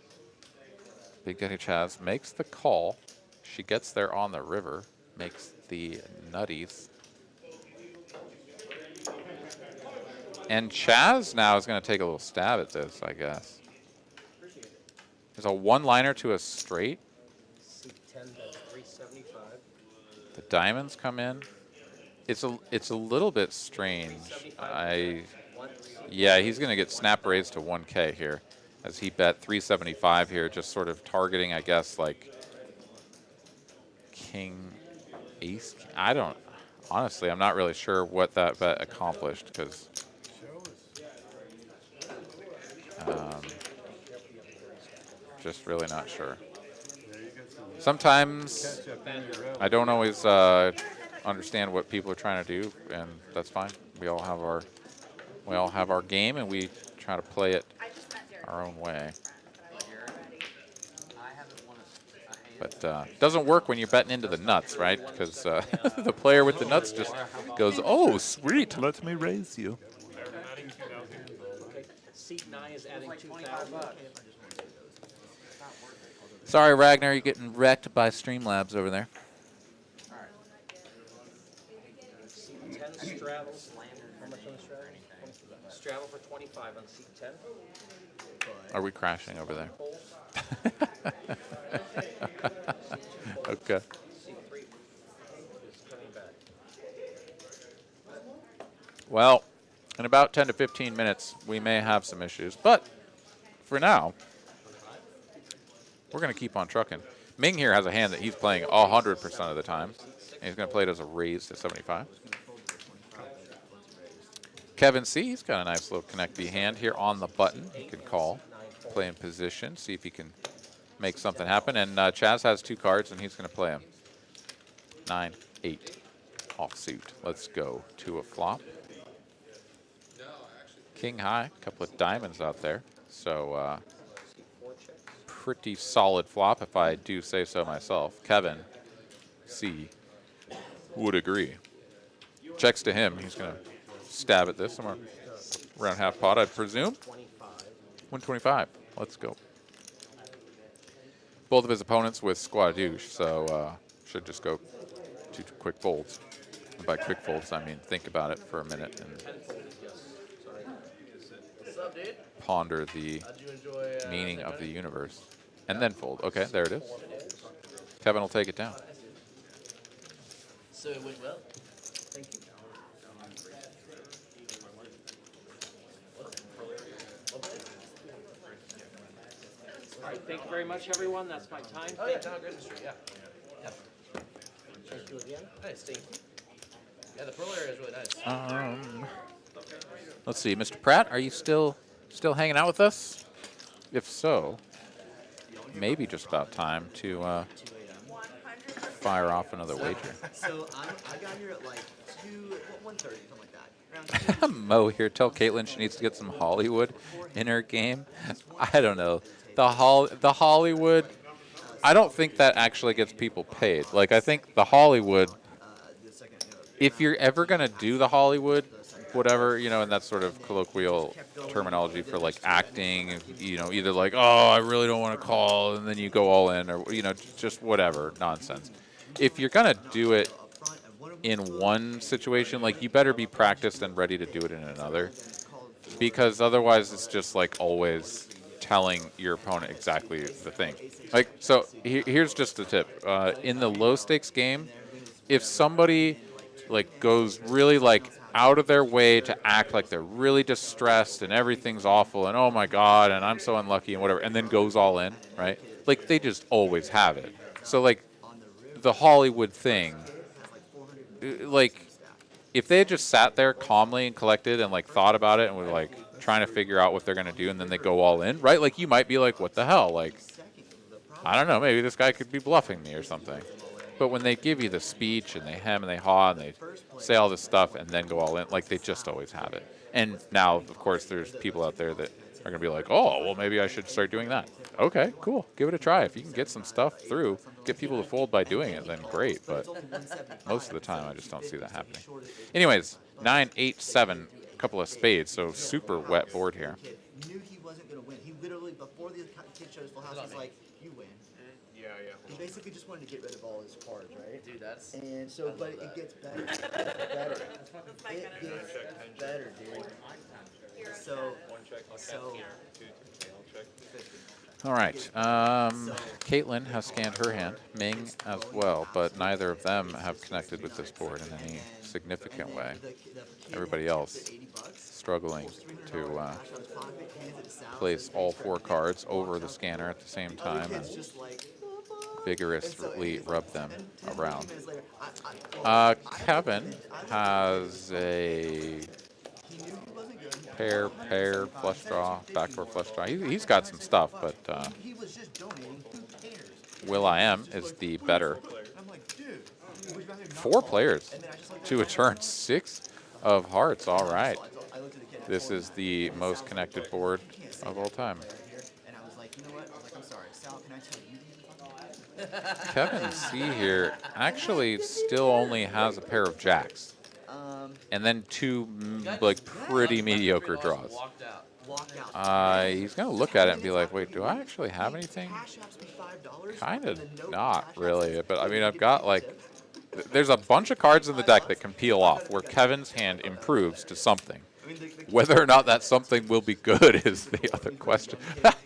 Big Daddy Chaz makes the call. She gets there on the river, makes the nutties. And Chaz now is going to take a little stab at this, I guess. There's a one-liner to a straight. The diamonds come in. It's a little bit strange. Yeah, he's going to get snap raised to 1K here, as he bet 375 here, just sort of targeting, I guess, like King ace. I don't. Honestly, I'm not really sure what that bet accomplished because. Just really not sure. Sometimes I don't always understand what people are trying to do, and that's fine. We all have our game, and we try to play it our own way. But it doesn't work when you're betting into the nuts, right? Because the player with the nuts just goes, "Oh, sweet, let me raise you." Seat 9 is adding 2,000. Sorry, Ragnar, you're getting wrecked by Streamlabs over there. Seat 10 straddle. How much on the straddle? Straddle for 25 on seat 10. Are we crashing over there? Okay. Seat 3 is coming back. Well, in about 10 to 15 minutes, we may have some issues. But for now, we're going to keep on trucking. Ming here has a hand that he's playing 100% of the time. And he's going to play it as a raise to 75. Kevin C, he's got a nice little connect B hand here on the button. He can call, play in position, see if he can make something happen. And Chaz has 2 cards, and he's going to play them. 9, 8, offsuit. Let's go to a flop. King high, a couple of diamonds out there. So pretty solid flop, if I do say so myself. Kevin C would agree. Checks to him. He's going to stab at this somewhere around half pot, I presume. 125. Let's go. Both of his opponents with squadouche, so should just go 2 quick folds. And by quick folds, I mean think about it for a minute and ponder the meaning of the universe. And then fold. Okay, there it is. Kevin will take it down. So it went well. Thank you. All right, thank you very much, everyone. That's my time. Oh yeah, no, great mystery, yeah. Thank you again. Nice, thank you. Yeah, the pearl area is really nice. Let's see, Mr. Pratt, are you still hanging out with us? If so, maybe just about time to fire off another wager. So I got here at like 1:30, something like that. Around 2. Mo here, tell Caitlin she needs to get some Hollywood in her game. I don't know. The Hollywood, I don't think that actually gets people paid. Like, I think the Hollywood, if you're ever going to do the Hollywood, whatever, you know, and that's sort of colloquial terminology for like acting, you know, either like, oh, I really don't want to call, and then you go all in, or, you know, just whatever nonsense. If you're going to do it in one situation, like, you better be practiced and ready to do it in another, because otherwise it's just like always telling your opponent exactly the thing. Like, so here's just a tip. In the low stakes game, if somebody like goes really like out of their way to act like they're really distressed and everything's awful and oh my god and I'm so unlucky and whatever, and then goes all in, right? Like, they just always have it. So like the Hollywood thing, like, if they had just sat there calmly and collected and like thought about it and were like trying to figure out what they're going to do, and then they go all in, right? Like, you might be like, what the hell? Like, I don't know, maybe this guy could be bluffing me or something. But when they give you the speech and they hem and they haw and they say all this stuff and then go all in, like, they just always have it. And now, of course, there's people out there that are going to be like, oh, well, maybe I should start doing that. Okay, cool. Give it a try. If you can get some stuff through, get people to fold by doing it, then great. But most of the time, I just don't see that happening. Anyways, 9, 8, 7, couple of spades, so super wet board here. Knew he wasn't going to win. He literally, before the kid showed his full house, he's like, you win. Yeah, yeah. He basically just wanted to get rid of all his cards, right? Dude, that's... And so, but it gets better. It gets better. It gets better, dude. So, All right. Caitlin has scanned her hand, Ming as well, but neither of them have connected with this board in any significant way. Everybody else struggling to place all 4 cards over the scanner at the same time. And vigorously rub them And 10 around. minutes later, well, Kevin has a he knew he wasn't good. pair, flush draw, backdoor flush draw. He's got some stuff, but He was just donating. Who cares? Will.i.am is the better. I'm like, dude. would you rather not 4 call? players And then I just looked at to a it, turn. 6 of hearts. All right. I looked at the kid and This told is him, the most connected board of all time. and I was like, you know what? I was like, I'm sorry, Sal, can I tell you to fucking do it? Kevin C here actually still only has a pair of jacks. And then 2 like pretty mediocre draws. Walked out. Walked out. He's gonna look at it and be like, wait, do I actually have anything? Cash apps me $5, Kind and then of no not cash really, apps, but I and mean, then I've you got get like, tip. there's a bunch of cards in the deck that can peel off where Kevin's hand improves to something. I mean, the Whether or not that something will be good is the other question.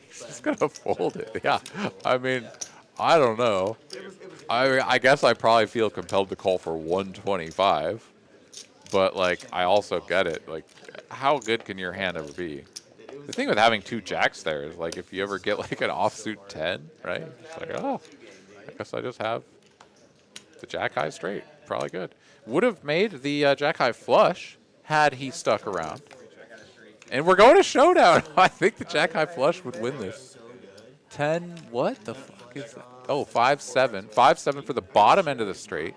He's just gonna fold it. Yeah, I mean, I don't know. I guess I probably feel compelled to call for 125, but like I also get it. Like, how good can your hand ever be? The thing with having 2 jacks there is like if you ever get like an offsuit 10, right? It's like, oh, I guess I just have the jack high straight. Probably good. Would have made the jack high flush had he stuck around. And we're going to showdown. I think the jack high flush would win this. 10, what the fuck is that? Oh, 5-7. 5-7 for the bottom end of the straight.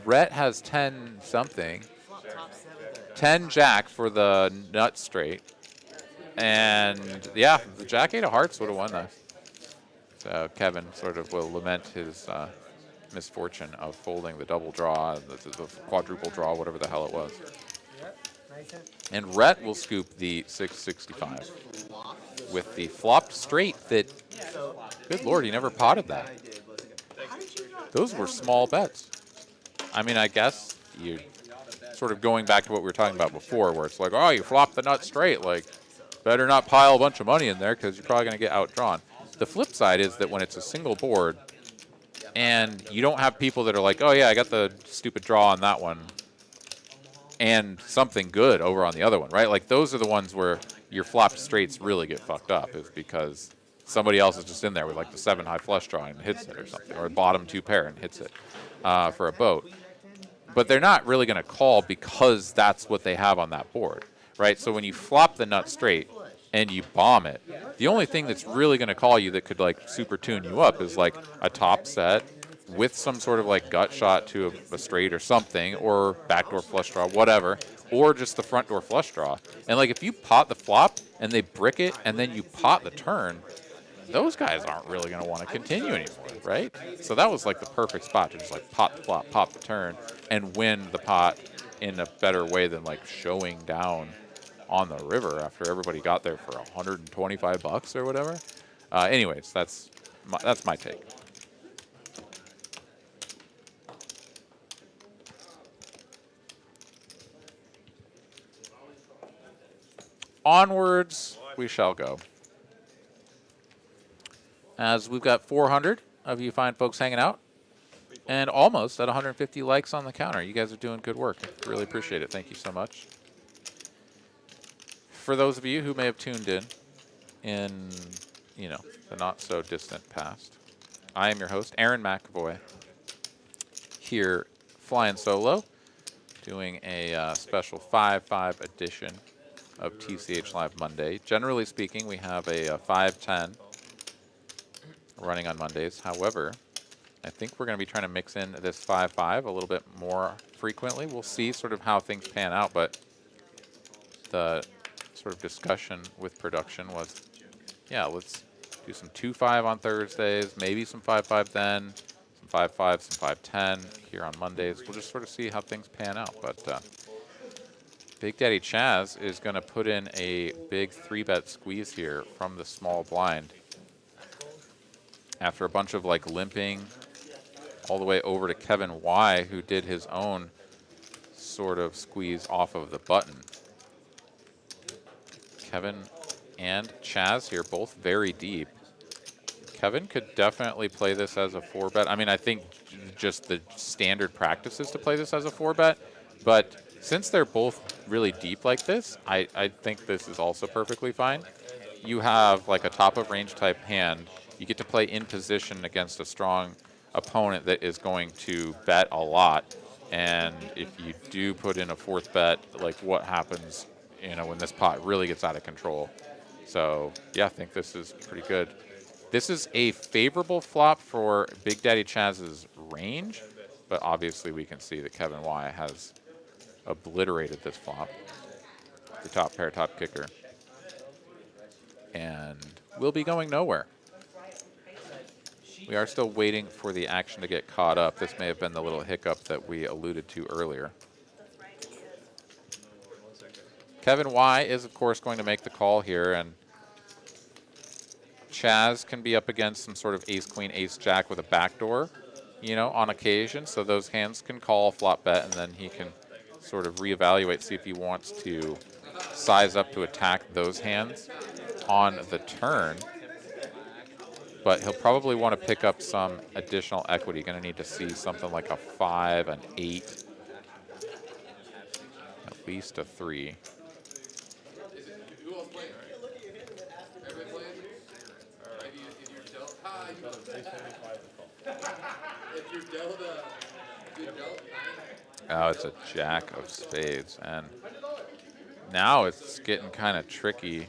Rhett has 10 something. 10 jack for the nut straight. And yeah, the jack 8 of hearts would have won this. So Kevin sort of will lament his misfortune of folding the double draw, the quadruple draw, whatever the hell it was. And Rhett will scoop the 665 with the flopped straight that, good lord, he never potted that. Those were small bets. I mean, I guess you sort of going back to what we were talking about before, where it's like, oh, you flopped the nut straight, like, better not pile a bunch of money in there because you're probably going to get outdrawn. The flip side is that when it's a single board and you don't have people that are like, oh, yeah, I got the stupid draw on that one and something good over on the other one, right? Like, those are the ones where your flopped straights really get fucked up, is because somebody else is just in there with like the 7 high flush draw and hits it or something, or a bottom 2 pair and hits it for a boat. But they're not really going to call because that's what they have on that board, right? So when you flop the nut straight and you bomb it, the only thing that's really going to call you that could like super tune you up is like a top set with some sort of like gut shot to a straight or something, or backdoor flush draw, whatever, or just the front door flush draw. And like if you pot the flop and they brick it and then you pot the turn, those guys aren't really going to want to continue anymore, right? So that was like the perfect spot to just like pot the flop, pop the turn, and win the pot in a better way than like showing down on the river after everybody got there for $125 or whatever. Anyways, that's my take. Onwards we shall go. As we've got 400 of you fine folks hanging out, and almost at 150 likes on the counter. You guys are doing good work. Really appreciate it. Thank you so much. For those of you who may have tuned in, you know, the not so distant past, I am your host, Aaron McAvoy, here flying solo, doing a special 5-5 edition of TCH Live Monday. Generally speaking, we have a 5-10 running on Mondays. However, I think we're going to be trying to mix in this 5-5 a little bit more frequently. We'll see sort of how things pan out, but the sort of discussion with production was, yeah, let's do some 2-5 on Thursdays, maybe some 5-5 then, some 5-5, some 5-10 here on Mondays. We'll just sort of see how things pan out. But Big Daddy Chaz is going to put in a big 3-bet squeeze here from the small blind after a bunch of like limping all the way over to Kevin Y, who did his own sort of squeeze off of the button. Kevin and Chaz here, both very deep. Kevin could definitely play this as a 4-bet. I mean, I think just the standard practice is to play this as a 4-bet, but since they're both really deep like this, I think this is also perfectly fine. You have like a top of range type hand you get to play in position against a strong opponent that is going to bet a lot. And if you do put in a fourth bet, like what happens, you know, when this pot really gets out of control. So yeah, I think this is pretty good. This is a favorable flop for Big Daddy Chaz's range, but obviously we can see that Kevin Y has obliterated this flop. The top pair, top kicker. And we'll be going nowhere. We are still waiting for the action to get caught up. This may have been the little hiccup that we alluded to earlier. Kevin Y is, of course, going to make the call here, and Chaz can be up against some sort of ace, queen, ace, jack with a backdoor, you know, on occasion. So those hands can call a flop bet, and then he can sort of reevaluate, see if he wants to size up to attack those hands on the turn. But he'll probably want to pick up some additional equity. Going to need to see something like a 5, an 8, at least a 3. Oh, it's a jack of spades. And now it's getting kind of tricky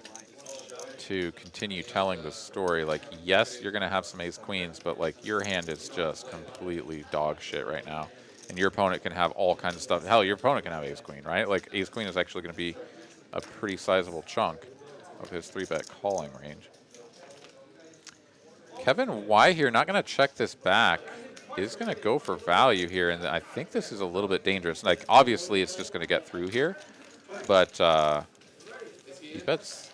to continue telling the story. Like, yes, you're going to have some ace queens, but like your hand is just completely dog shit right now. And your opponent can have all kinds of stuff. Hell, your opponent can have ace queen, right? Like ace queen is actually going to be a pretty sizable chunk of his 3-bet calling range. Kevin Y here, not going to check this back, is going to go for value here. And I think this is a little bit dangerous. Like, obviously, it's just going to get through here. But he bets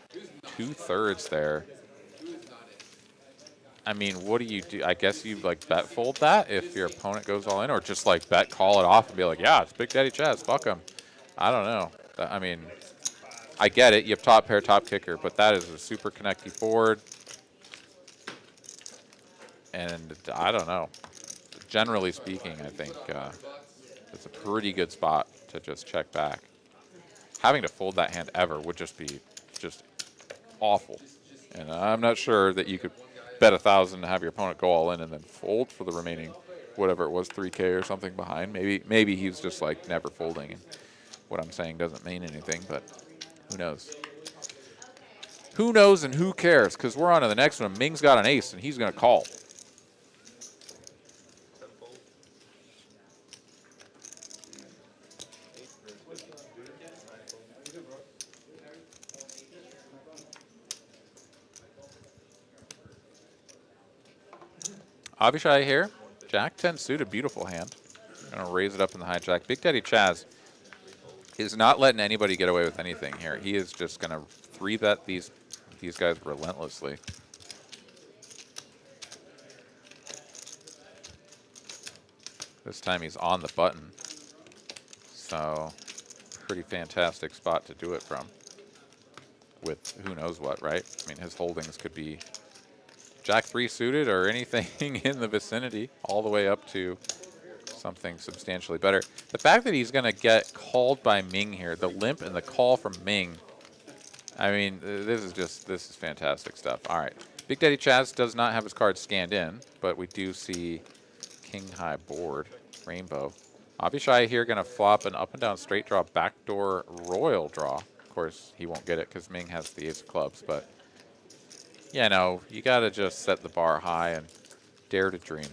2/3 there. I mean, what do you do? I guess you like bet fold that if your opponent goes all in, or just like bet call it off and be like, yeah, it's Big Daddy Chaz, fuck him. I don't know. I mean, I get it. You have top pair, top kicker, but that is a super connecty board. And I don't know. Generally speaking, I think it's a pretty good spot to just check back. Having to fold that hand ever would just be awful. And I'm not sure that you could bet 1,000 to have your opponent go all in and then fold for the remaining, whatever it was, 3K or something behind. Maybe he's just like never folding. And what I'm saying doesn't mean anything, but who knows? Who knows and who cares? Because we're on to the next one. Ming's got an ace and he's going to call. Avishai here, Jack 10 suited, beautiful hand. Gonna raise it up in the hijack. Big Daddy Chaz is not letting anybody get away with anything here. He is just gonna 3-bet these guys relentlessly. This time he's on the button, so pretty fantastic spot to do it from. With who knows what, right? I mean, his holdings could be Jack 3 suited or anything in the vicinity, all the way up to something substantially better. The fact that he's going to get called by Ming here, the limp and the call from Ming, I mean, this is fantastic stuff. All right. Big Daddy Chaz does not have his cards scanned in, but we do see king high board, rainbow. Avishai here going to flop an up and down straight draw, backdoor royal draw. Of course, he won't get it because Ming has the ace of clubs, but yeah, no, you got to just set the bar high and dare to dream.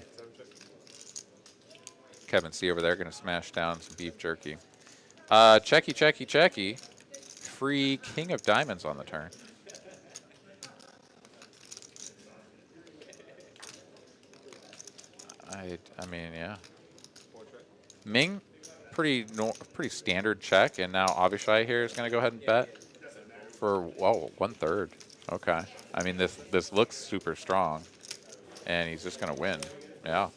Kevin C over there going to smash down some beef jerky. Checky, checky, checky. Free king of diamonds on the turn. I mean, yeah. Ming, pretty standard check, and now Avishai here is going to go ahead and bet for, whoa, 1/3. Okay. I mean, this looks super strong, and he's just going to win. Yeah.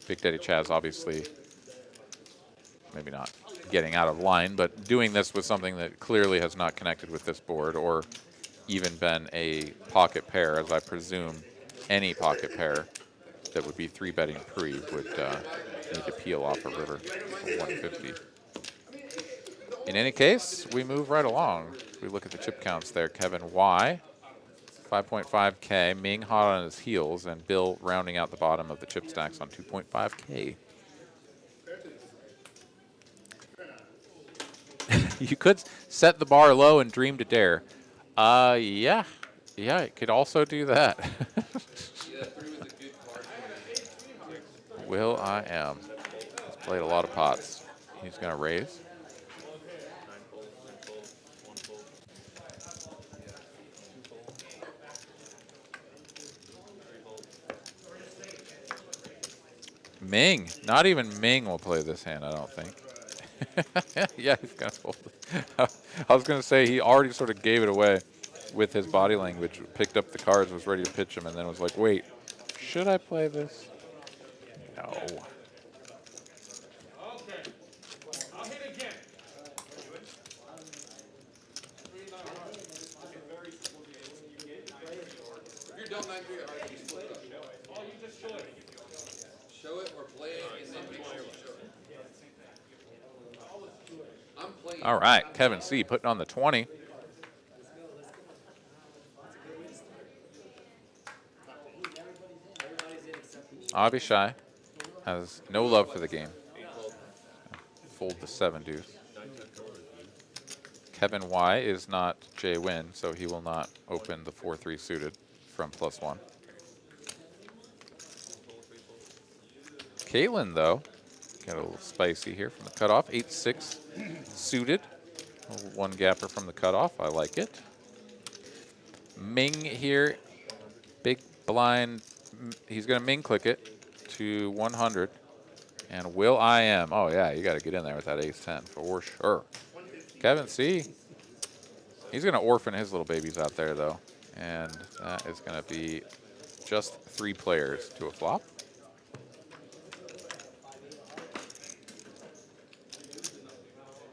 Big Daddy Chaz obviously maybe not getting out of line, but doing this with something that clearly has not connected with this board or even been a pocket pair, as I presume any pocket pair that would be 3-betting pre would need to peel off a river for 150. In any case, we move right along. We look at the chip counts there. Kevin Y 5.5K. Ming hot on his heels, and Bill rounding out the bottom of the chip stacks on 2.5K. You could set the bar low and dream to dare. Yeah. Yeah, it could also do that. Will I am. He's played a lot of pots. He's going to raise. Ming. Not even Ming will play this hand, I don't think. Yeah, he's going to fold it. I was going to say he already sort of gave it away with his body language, picked up the cards, was ready to pitch him, and then was like, wait, should I play this? No. Show it or play it and then make sure you show it. I'm playing. All right, Kevin C. putting on the 20. Abishai has no love for the game. Fold the 7 deuce. Kevin Y is not Jay Win, so he will not open the 4-3 suited from +1. Caitlin, though, got a little spicy here from the cutoff. 8-6 suited. One gapper from the cutoff. I like it. Ming here, big blind. He's going to Ming click it to 100. And Will I am. Oh, yeah, you got to get in there with that ace-10 for sure. Kevin C. He's going to orphan his little babies out there, though. And that is going to be just 3 players to a flop.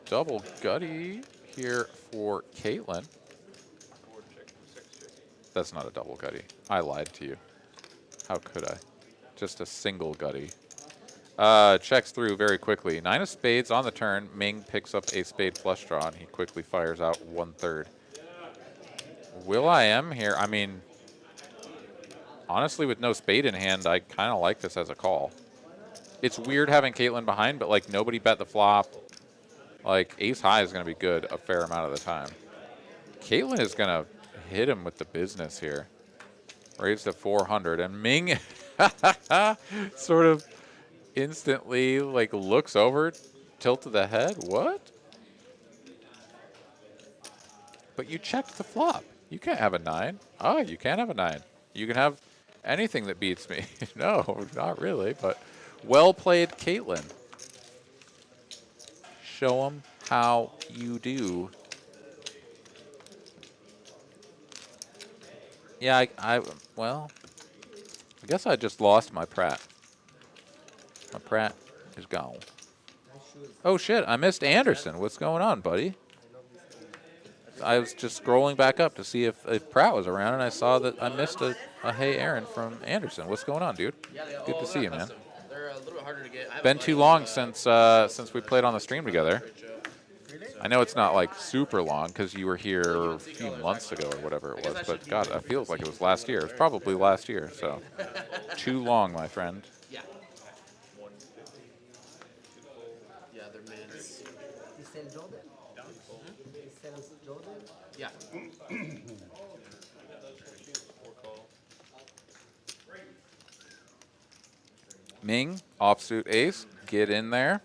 Double gutty here for Caitlin. That's not a double gutty. I lied to you. How could I? Just a single gutty. Checks through very quickly. 9 of spades on the turn. Ming picks up a spade flush draw, and he quickly fires out 1/3. Will I am here? I mean, honestly, with no spade in hand, I kind of like this as a call. It's weird having Caitlin behind, but like nobody bet the flop. Like ace high is going to be good a fair amount of the time. Caitlin is going to hit him with the business here. Raised to 400, and Ming sort of instantly like looks over, tilted the head. What? But you checked the flop. You can't have a 9. Oh, you can't have a 9. You can have anything that beats me. No, not really, but well played, Caitlin. Show them how you do. Yeah, well, I guess I just lost my Pratt. My Pratt is gone. Oh, shit, I missed Anderson. What's going on, buddy? I was just scrolling back up to see if Pratt was around, and I saw that I missed a Hey Aaron from Anderson. What's going on, dude? Good to see you, man. They're a little bit harder to get. Been too long since we played on the stream together. I know it's not like super long because you were here a few months ago or whatever it was, but God, it feels like it was last year. It was probably last year, so too long, my friend. Yeah. Yeah, they're mids. You sell Jordan? You sell Jordan? Yeah. Ming, offsuit ace, get in there.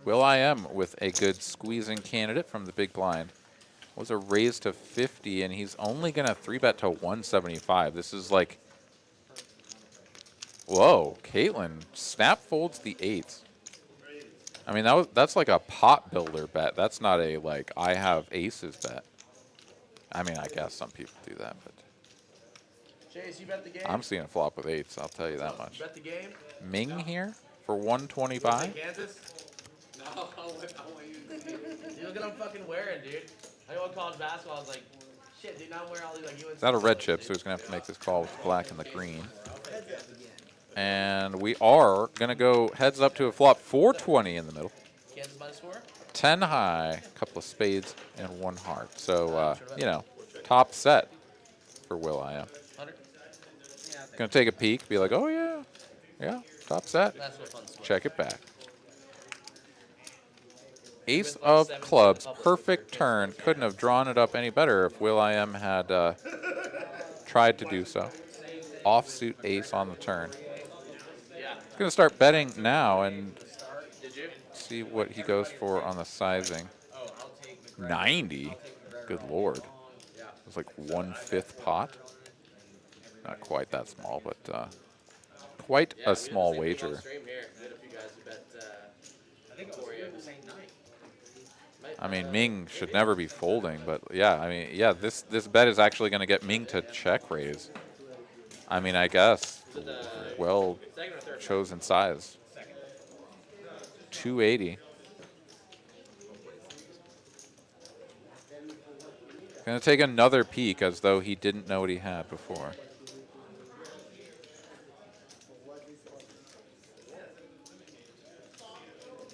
Will I am with a good squeezing candidate from the big blind. Was a raise to 50, and he's only going to 3-bet to 175. This is like, whoa, Caitlin snap folds the 8s. I mean, that's like a pot builder bet. That's not a, like, I have aces bet. I mean, I guess some people do that, but Chase, you bet the game? I'm seeing a flop with 8s, I'll tell you that much. Bet the game? Ming here for 125. Kansas? No, I want you to see it. Dude, look what I'm fucking wearing, dude. I go to college basketball, I was like, shit, dude, now I'm wearing all these, like, UNC. Is that a red chip, so he's going to have to make this call with the black and the green. And we are going to go heads up to a flop 420 in the middle. Kansas minus 4? 10 high, a couple of spades, and 1 heart. So, you know, top set. for Will.i.am. 100? Gonna take a peek, be like, oh yeah, top set. That's what fun split. Check it back. Ace of clubs, perfect turn. Couldn't have drawn it up any better if Will.i.am had tried to do so. Offsuit ace on the turn. Gonna start betting now and see what he goes for on the sizing. 90? Good lord. It's like 1/5 pot. Not quite that small, but quite a small wager. I mean, Ming should never be folding, but yeah, I mean, yeah, this bet is actually going to get Ming to check raise. I mean, I guess well chosen size. 280. Going to take another peek as though he didn't know what he had before.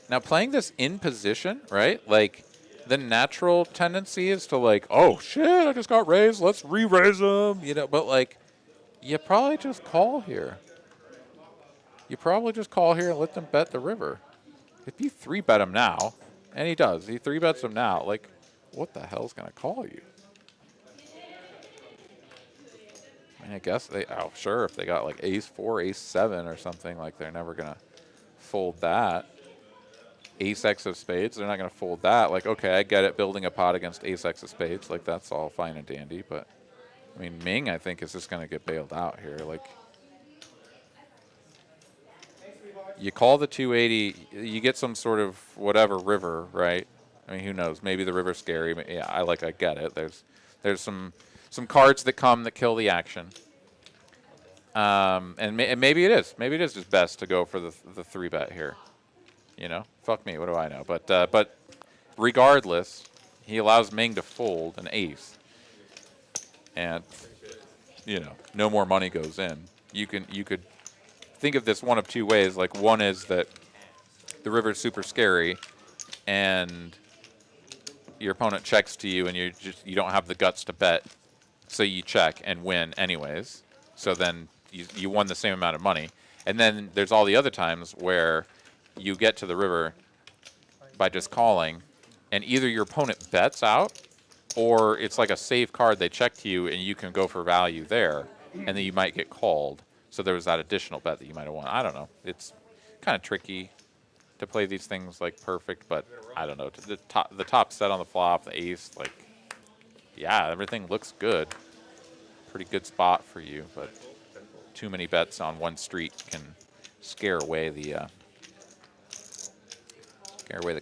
Now, playing this in position, right? Like, the natural tendency is to like, oh shit, I just got raised, let's re-raise him, you know. But like, you probably just call here. You probably just call here and let them bet the river. If you 3-bet him now, and he does, he 3-bets him now, like, what the hell's gonna call you? I mean, I guess they, oh sure, if they got like ace-4, ace-7 or something, like they're never gonna fold that. Ace-X of spades, they're not going to fold that. Like, okay, I get it, building a pot against Ace-X of spades. Like, that's all fine and dandy. But, I mean, Ming, I think, is just going to get bailed out here. Like, you call the 280, you get some sort of whatever river, right? I mean, who knows? Maybe the river's scary. But yeah, I get it. There's some cards that come that kill the action. And maybe it is. Maybe it is just best to go for the 3-bet here. You know, fuck me, what do I know? But regardless, he allows Ming to fold an ace, and you know, no more money goes in. You could think of this one of two ways. Like, one is that the river's super scary, and your opponent checks to you, and you don't have the guts to bet, so you check and win anyways. So then you won the same amount of money. And then there's all the other times where you get to the river by just calling, and either your opponent bets out, or it's like a safe card, they check to you, and you can go for value there, and then you might get called. So there was that additional bet that you might have won. I don't know. It's kind of tricky to play these things like perfect, but I don't know. The top set on the flop, the ace, like, yeah, everything looks good. Pretty good spot for you, but too many bets on one street can scare away the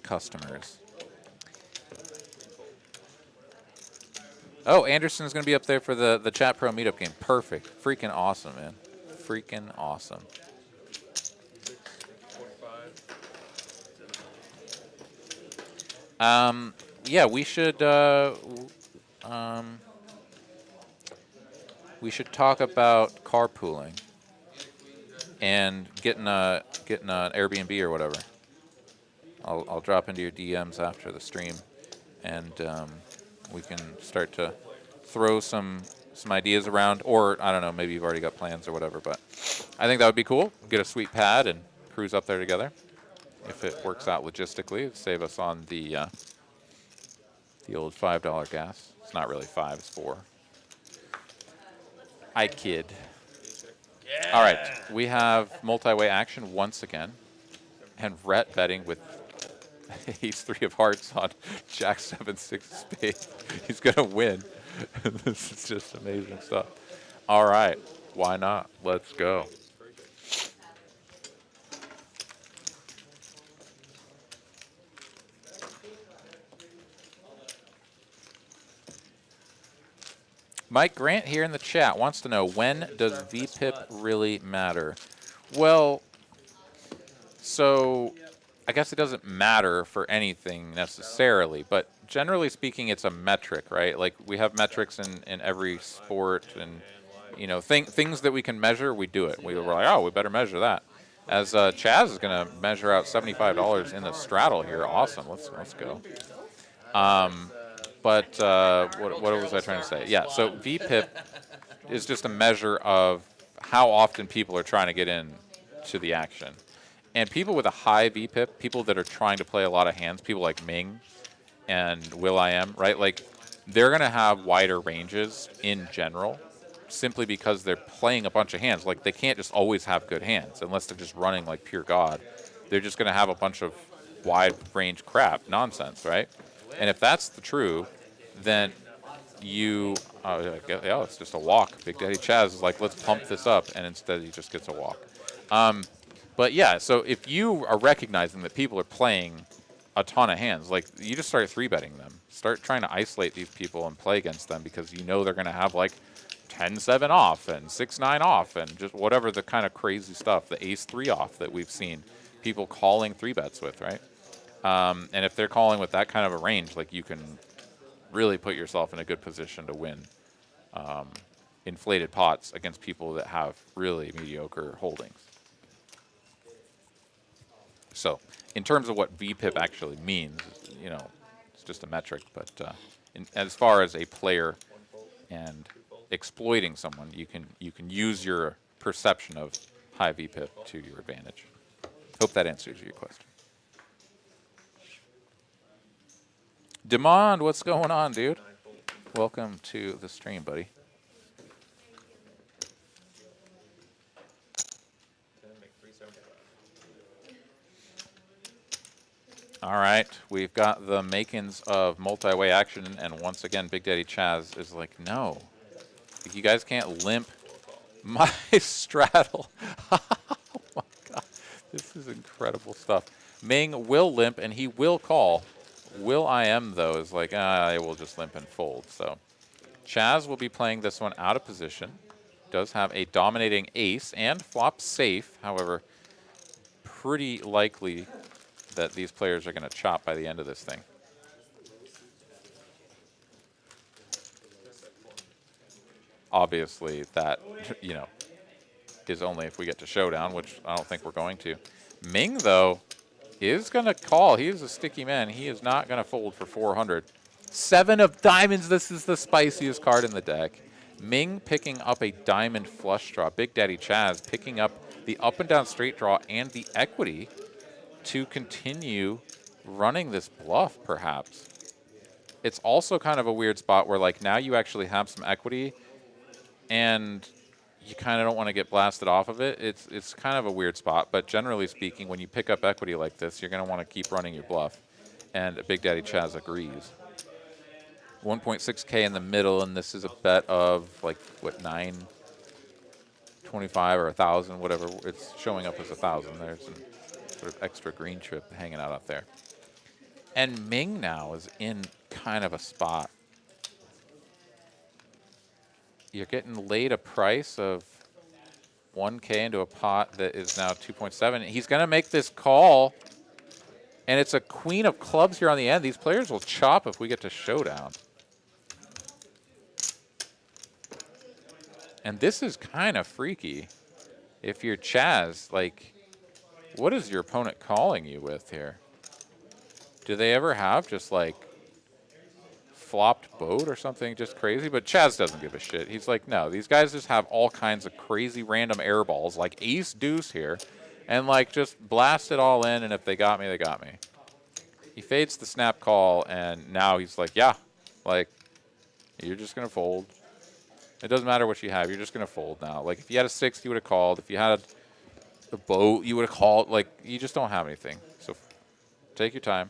customers. Oh, Anderson's going to be up there for the Chat Pro meetup game. Perfect. Freaking awesome, man. Freaking awesome. Yeah, we should talk about carpooling and getting an Airbnb or whatever. I'll drop into your DMs after the stream, and we can start to throw some ideas around, or I don't know, maybe you've already got plans or whatever, but I think that would be cool. Get a sweet pad and cruise up there together. If it works out logistically, it'd save us on the old $5 gas. It's not really 5, it's 4. I kid. Yeah. All right, we have multi-way action once again, and Rhett betting with ace-3 of hearts on jack-7-6 spade. He's gonna win. This is just amazing stuff. All right, why not? Let's go. Mike Grant here in the chat wants to know, when does VPIP really matter? Well, so I guess it doesn't matter for anything necessarily, but generally speaking, it's a metric, right? Like, we have metrics in every sport, and you know, things that we can measure, we do it. We're like, oh, we better measure that. As Chaz is going to measure out $75 in the straddle here. Awesome. Let's go. But what was I trying to say? Yeah, so VPIP, is just a measure of how often people are trying to get in to the action. And people with a high VPIP, people that are trying to play a lot of hands, people like Ming and Will.i.am, right? Like, they're going to have wider ranges in general simply because they're playing a bunch of hands. Like, they can't just always have good hands unless they're just running like pure God. They're just going to have a bunch of wide range crap, nonsense, right? And if that's the true, then you, yeah, it's just a walk. Big Daddy Chaz is like, let's pump this up, and instead he just gets a walk. But yeah, so if you are recognizing that people are playing a ton of hands, like, you just start 3-betting them. Start trying to isolate these people and play against them because you know they're going to have like 10-7 off and 6-9 off and just whatever the kind of crazy stuff, the ace-3 off that we've seen people calling 3-bets with, right? And if they're calling with that kind of a range, like, you can really put yourself in a good position to win inflated pots against people that have really mediocre holdings. So, in terms of what VPIP actually means, you know, it's just a metric. But as far as a player and exploiting someone, you can use your perception of high VPIP to your advantage. Hope that answers your question. Demand, what's going on, dude? Welcome to the stream, buddy. All right, we've got the makings of multi-way action, and once again, Big Daddy Chaz is like, no, you guys can't limp my straddle. Oh my God, this is incredible stuff. Ming will limp, and he will call. Will.i.am, though, is like, I will just limp and fold. So Chaz will be playing this one out of position. Does have a dominating ace and flop safe. However, pretty likely that these players are going to chop by the end of this thing. Obviously, that, you know, is only if we get to showdown, which I don't think we're going to. Ming, though, is going to call. He is a sticky man. He is not going to fold for 400. 7 of diamonds. This is the spiciest card in the deck. Ming picking up a diamond flush draw. Big Daddy Chaz picking up the up and down straight draw and the equity to continue running this bluff, perhaps. It's also kind of a weird spot where, like, now you actually have some equity and you kind of don't want to get blasted off of it. It's kind of a weird spot, but generally speaking, when you pick up equity like this, you're going to want to keep running your bluff, and Big Daddy Chaz agrees. 1.6K in the middle, and this is a bet of, like, what, 925 or 1,000, whatever. It's showing up as 1,000. There's some sort of extra green chip hanging out there. And Ming now is in kind of a spot. You're getting laid a price of 1K into a pot that is now 2.7. He's going to make this call, and it's a queen of clubs here on the end. These players will chop if we get to showdown. And this is kind of freaky. If you're Chaz, like, what is your opponent calling you with here? Do they ever have just, like, flopped boat or something just crazy? But Chaz doesn't give a shit. He's like, no, these guys just have all kinds of crazy random air balls, like ace deuce here, and, like, just blast it all in, and if they got me, they got me. He fades the snap call, and now he's like, yeah, like, you're just going to fold. It doesn't matter what you have. You're just going to fold now. Like, if you had a 6, you would have called. If you had a boat, you would have called. Like, you just don't have anything. So take your time.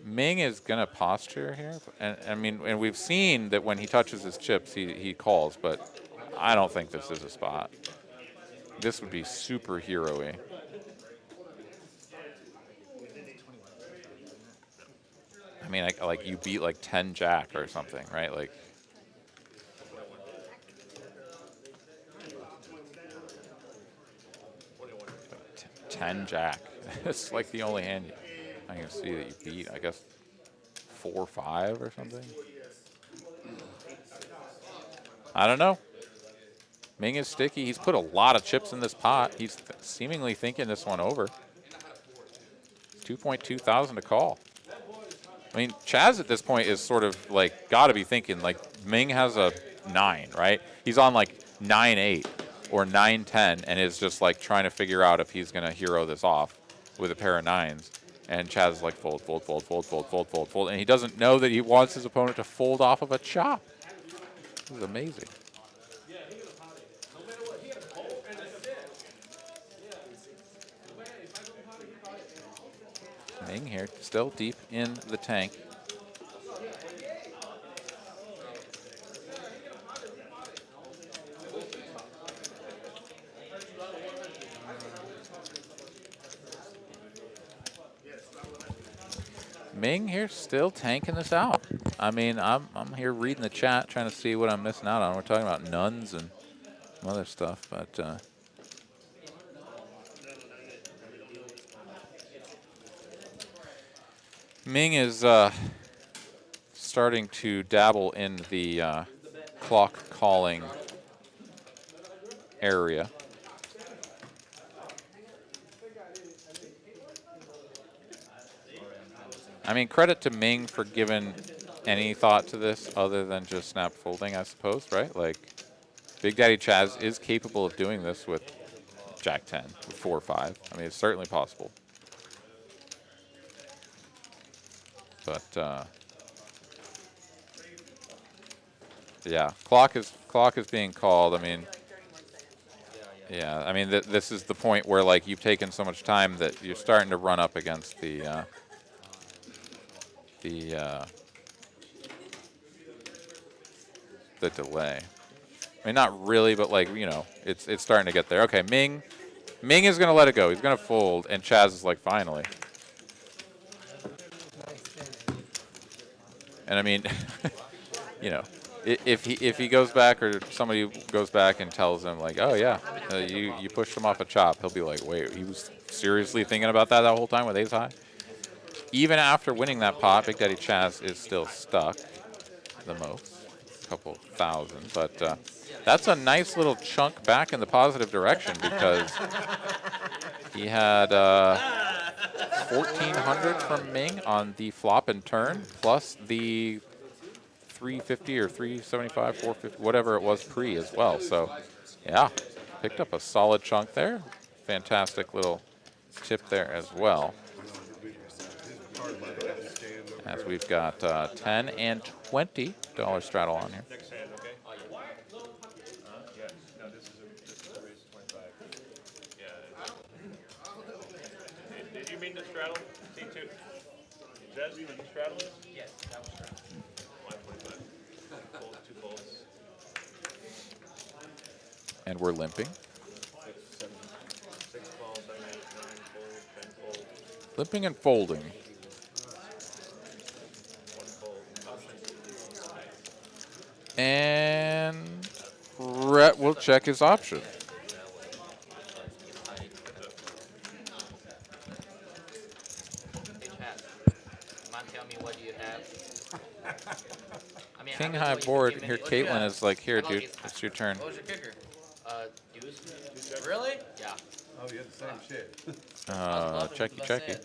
Ming is going to posture here. And I mean, and we've seen that when he touches his chips, he calls. But I don't think this is a spot. This would be super hero-y. I mean, like you beat like 10 jack or something, right? Like, ten jack. It's like the only hand I can see that you beat. I guess 4-5 or something. I don't know. Ming is sticky. He's put a lot of chips in this pot. He's seemingly thinking this one over. 2,200 to call. I mean, Chaz at this point is sort of like got to be thinking like Ming has a 9, right? He's on like 9-8 or 9-10 and is just like trying to figure out if he's going to hero this off with a pair of 9s. And Chaz is like fold, fold, fold, fold, fold, fold, fold, fold. And he doesn't know that he wants his opponent to fold off of a chop. This is amazing. Ming here, still deep in the tank. Ming here still tanking this out. I mean, I'm here reading the chat, trying to see what I'm missing out on. We're talking about nuns and some other stuff, but Ming is starting to dabble in the clock calling area. I mean, credit to Ming for giving any thought to this other than just snap folding, I suppose, right? Like, Big Daddy Chaz is capable of doing this with Jack 10, with 4 or 5. I mean, it's certainly possible. But yeah, clock is being called. I mean, yeah. I mean, this is the point where like you've taken so much time that you're starting to run up against the delay. I mean, not really, but like, you know, it's starting to get there. Okay, Ming is gonna let it go. He's gonna fold, and Chaz is like, finally. And I mean, you know, if he goes back or somebody goes back and tells him like, oh yeah, you pushed him off a chop, he'll be like, wait, he was seriously thinking about that whole time with ace high? Even after winning that pot, Big Daddy Chaz is still stuck the most, a couple thousand. But that's a nice little chunk back in the positive direction because he had 1,400 from Ming on the flop and turn, plus the 350 or 375, 450, whatever it was pre as well. So, yeah, picked up a solid chunk there. Fantastic little tip there as well. As we've got $10 and $20 straddle on here. Did you mean to straddle? C2. Jez, did you straddle this? Yes, that was straddle. 5.5. Fold, 2 folds. And we're limping. 6 balls, 7, 8, 9, fold, 10 fold. Limping and folding. 1 fold. And Rhett will check his option. King high board. Here, Caitlin is like, here, dude, it's your turn. What was your kicker? Deuce? Really? Yeah. Oh, you had the same shit. Checky, checky.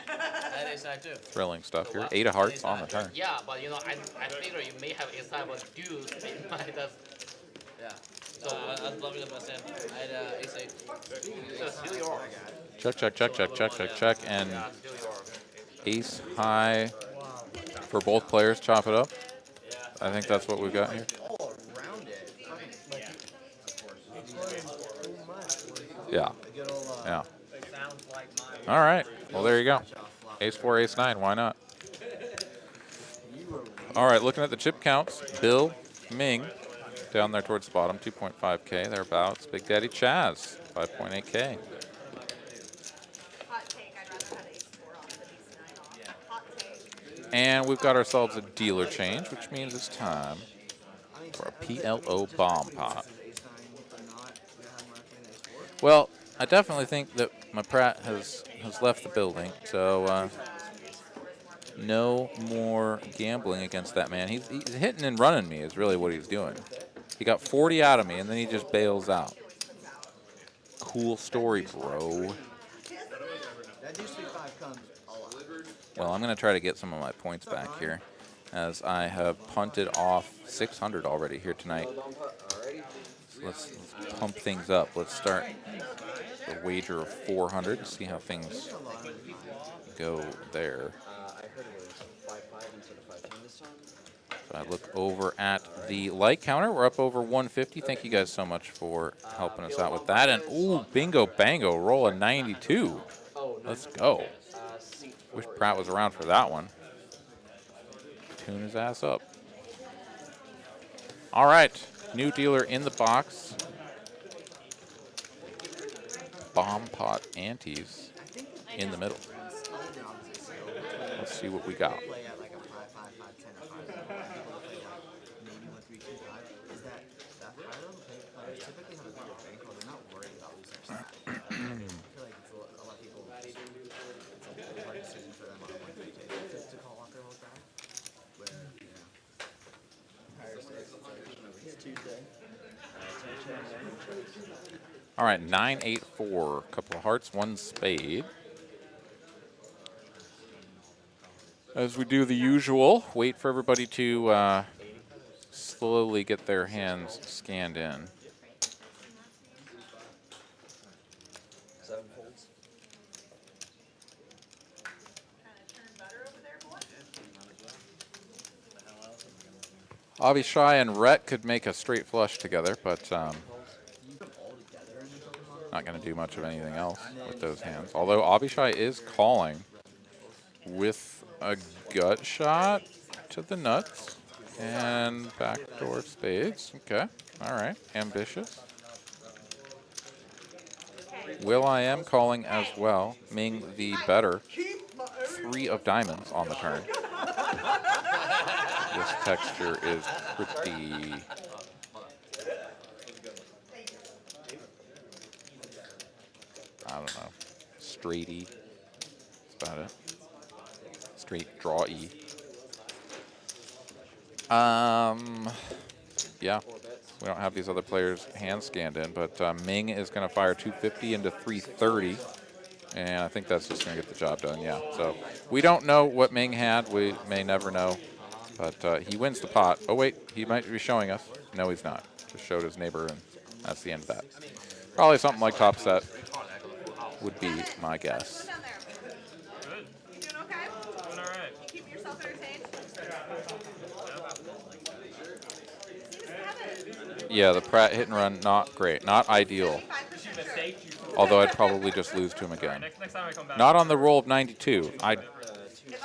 That is side too. Thrilling stuff here. 8 of hearts on the turn. Yeah, but you know, I figure you may have ace high, but deuce, it might have. Yeah. So I was loving it myself. I had ace 8. So still yours. Check, check, check, check, check, check, check, and ace high for both players. Chop it up. I think that's what we've got here. Yeah. Yeah. All right. Well, there you go. Ace 4, ace 9. Why not? All right. Looking at the chip counts, Bill, Ming, down there towards the bottom, 2.5K thereabouts. Big Daddy Chaz, 5.8K. And we've got ourselves a dealer change, which means it's time for a PLO bomb pot. Well, I definitely think that my Pratt has left the building, so no more gambling against that man. He's hitting and running me is really what he's doing. He got 40 out of me, and then he just bails out. Cool story, bro. That deuce 3-5 comes a lot. Well, I'm going to try to get some of my points back here, as I have punted off 600 already here tonight. So let's pump things up. Let's start the wager of 400 and see how things go there. So I look over at the like counter. We're up over 150. Thank you guys so much for helping us out with that. And ooh, bingo bango, roll a 92. Let's go. Wish Pratt was around for that one. Tune his ass up. All right, new dealer in the box. Bomb pot antes in the middle. Let's see what we got. Play at like a 5-5, 5-10, or 5-11. Maybe 1-3-2-5. Is that high level players typically have a bigger bankroll. They're not worried about losing their stack. I feel like it's a lot of people. It's a hard decision for them on a 1-3 to call off their whole stack. Where it's Tuesday. All right, 9-8-4. Couple of hearts, one spade. As we do the usual, wait for everybody to slowly get their hands scanned in. Avishai and Rhett could make a straight flush together, but not going to do much of anything else with those hands. Although Avishai is calling with a gut shot to the nuts and backdoor spades. Okay, all right, ambitious. Will.i.am calling as well. Ming the better. 3 of diamonds on the turn. This texture is pretty... I don't know. Straighty. That's about it. Straight draw-y. Yeah. We don't have these other players' hands scanned in, but Ming is going to fire 250 into 330. And I think that's just going to get the job done, yeah. So we don't know what Ming had. We may never know. But he wins the pot. Oh, wait, he might be showing us. No, he's not. Just showed his neighbor, and that's the end of that. Probably something like top set would be my guess. Good. You doing okay? Doing all right. You keeping yourself entertained? Yeah, the Pratt hit and run, not great. Not ideal. Although I'd probably just lose to him again. Next time I come back. Not on the roll of 92. I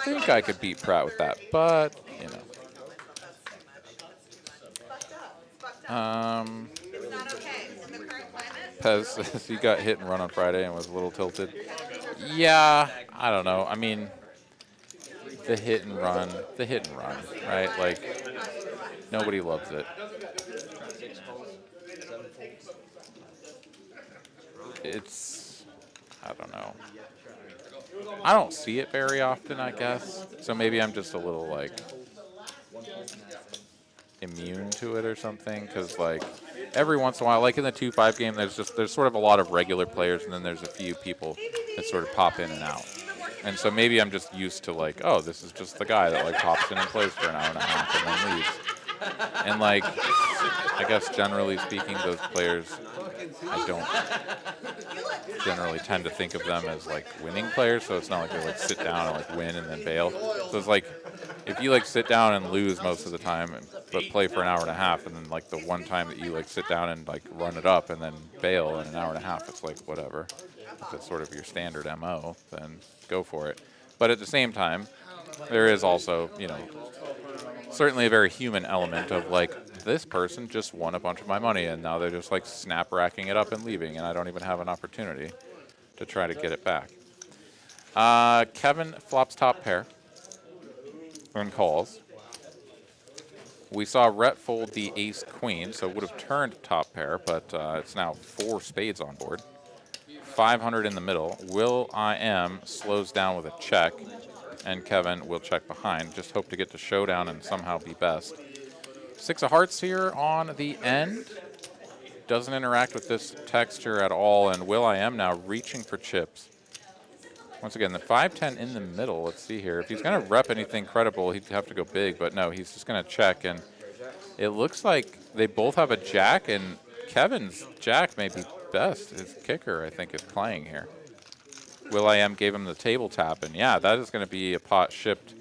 think I could beat Pratt with that, but, you know. It's not okay. In the current climate. Pez says he got hit and run on Friday and was a little tilted. Yeah, I don't know. I mean, the hit and run, right? Like, nobody loves it. It's, I don't know. I don't see it very often, I guess. So maybe I'm just a little, like, immune to it or something. Because, like, every once in a while, like in the 2-5 game, there's sort of a lot of regular players, and then there's a few people that sort of pop in and out. And so maybe I'm just used to, like, oh, this is just the guy that, like, pops in and plays for an hour and a half and then leaves. And, like, I guess generally speaking, those players, I don't generally tend to think of them as, like, winning players. So it's not like they, like, sit down and, like, win and then bail. So it's like, if you, like, sit down and lose most of the time, but play for an hour and a half, and then, like, the one time that you, like, sit down and, like, run it up and then bail in an hour and a half, it's like, whatever. If it's sort of your standard MO, then go for it. But at the same time, there is also, you know, certainly a very human element of, like, this person just won a bunch of my money, and now they're just, like, snap racking it up and leaving, and I don't even have an opportunity to try to get it back. Kevin flops top pair and calls. We saw Rhett fold the ace-queen, so it would have turned top pair, but it's now 4 spades on board. 500 in the middle. Will.i.am slows down with a check, and Kevin will check behind. Just hope to get to showdown and somehow be best. 6 of hearts here on the end. Doesn't interact with this texture at all, and Will.i.am now reaching for chips. Once again, the 5-10 in the middle. Let's see here. If he's going to rep anything credible, he'd have to go big. But no, he's just going to check. And it looks like they both have a jack. And Kevin's jack may be best. His kicker, I think, is playing here. Will.i.am gave him the table tap. And, yeah, that is going to be a pot shipped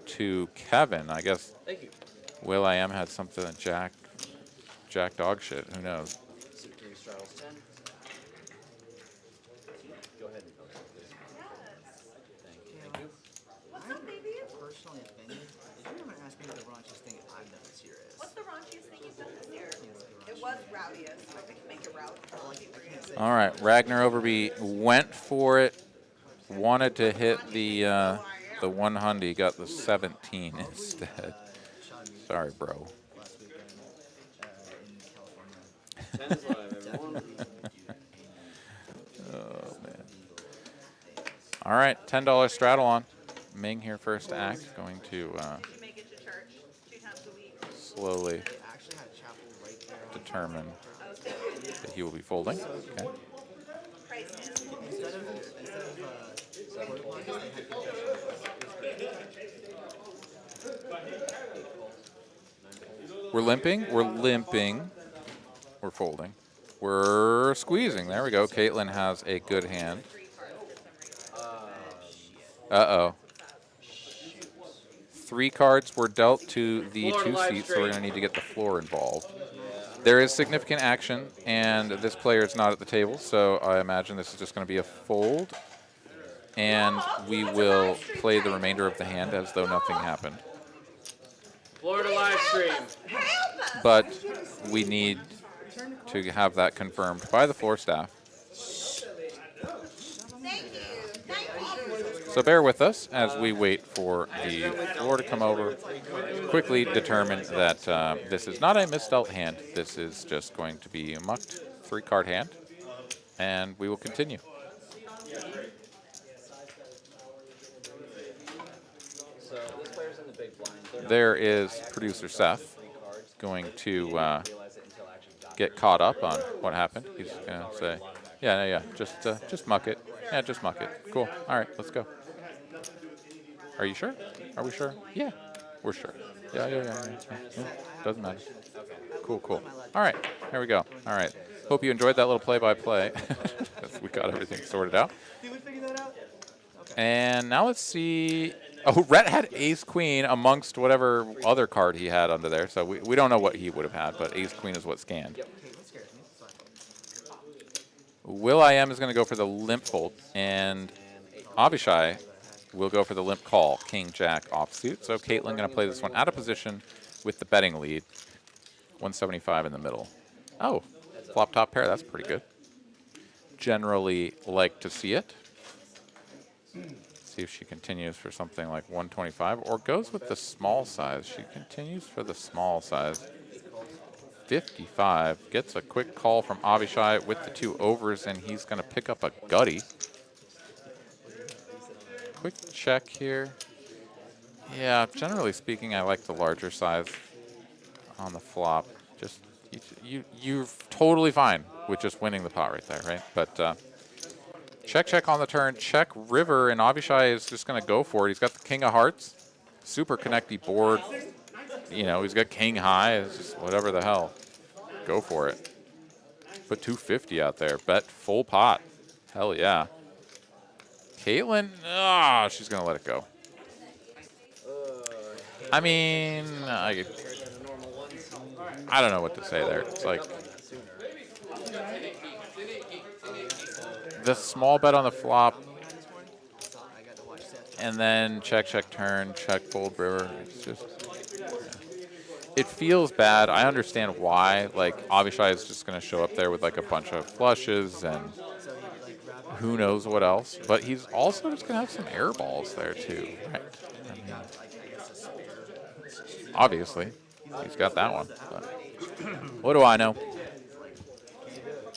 to Kevin. I guess Will.i.am had something that jack dog shit. Who knows? Personally offended. If you ever ask me what the raunchiest thing I've done this year is. What's the raunchiest thing you've done this year? It was rowdiest. I think make it rowdy. All right, Ragnar Overby went for it. Wanted to hit the 100, got the 17 instead. Sorry, bro. Last weekend in California. Oh man. All right, $10 straddle on. Ming here first act, going to Make it to church 2 times a week. slowly determine that he will be folding. Okay. We're limping. We're limping. We're folding. We're squeezing. There we go. Caitlin has a good hand. Uh-oh. 3 cards were dealt to the 2 seats, so we're going to need to get the floor involved. There is significant action, and this player is not at the table, so I imagine this is just going to be a fold. And we will play the remainder of the hand as though nothing happened. Florida live stream. But we need to have that confirmed by the floor staff. So bear with us as we wait for the floor to come over. Quickly determine that this is not a misdealt hand. This is just going to be a mucked 3-card hand, and we will continue. There is producer Seth going to get caught up on what happened. He's going to say, yeah, just muck it. Yeah, just muck it. Cool. All right, let's go. Are you sure? Are we sure? Yeah, we're sure. Yeah. Doesn't matter. Cool. All right, here we go. All right. Hope you enjoyed that little play-by-play. We got everything sorted out. Did we figure that out? And now let's see. Oh, Rhett had ace-queen amongst whatever other card he had under there. So we don't know what he would have had, but ace-queen is what scanned. Will.i.am is going to go for the limp fold, and Avishai will go for the limp call, king-jack offsuit. So Caitlin going to play this one out of position with the betting lead. 175 in the middle. Oh, flop top pair, that's pretty good. Generally like to see it. See if she continues for something like 125 or goes with the small size. She continues for the small size. 55, gets a quick call from Avishai with the 2 overs, and he's going to pick up a gutty. Quick check here. Yeah, generally speaking, I like the larger size on the flop. Just you're totally fine with just winning the pot right there, right? But check on the turn, check river, and Avishai is just going to go for it. He's got the king of hearts, super connecty board. You know, he's got king high. It's just whatever the hell. Go for it. Put 250 out there. Bet full pot. Hell yeah. Caitlin, she's going to let it go. I mean, I don't know what to say there. It's like the small bet on the flop, and then check turn, check fold river. It's just, it feels bad. I understand why. Like Avishai is just going to show up there with like a bunch of flushes and who knows what else. But he's also just going to have some air balls there too, right? I mean, obviously, he's got that one. But what do I know?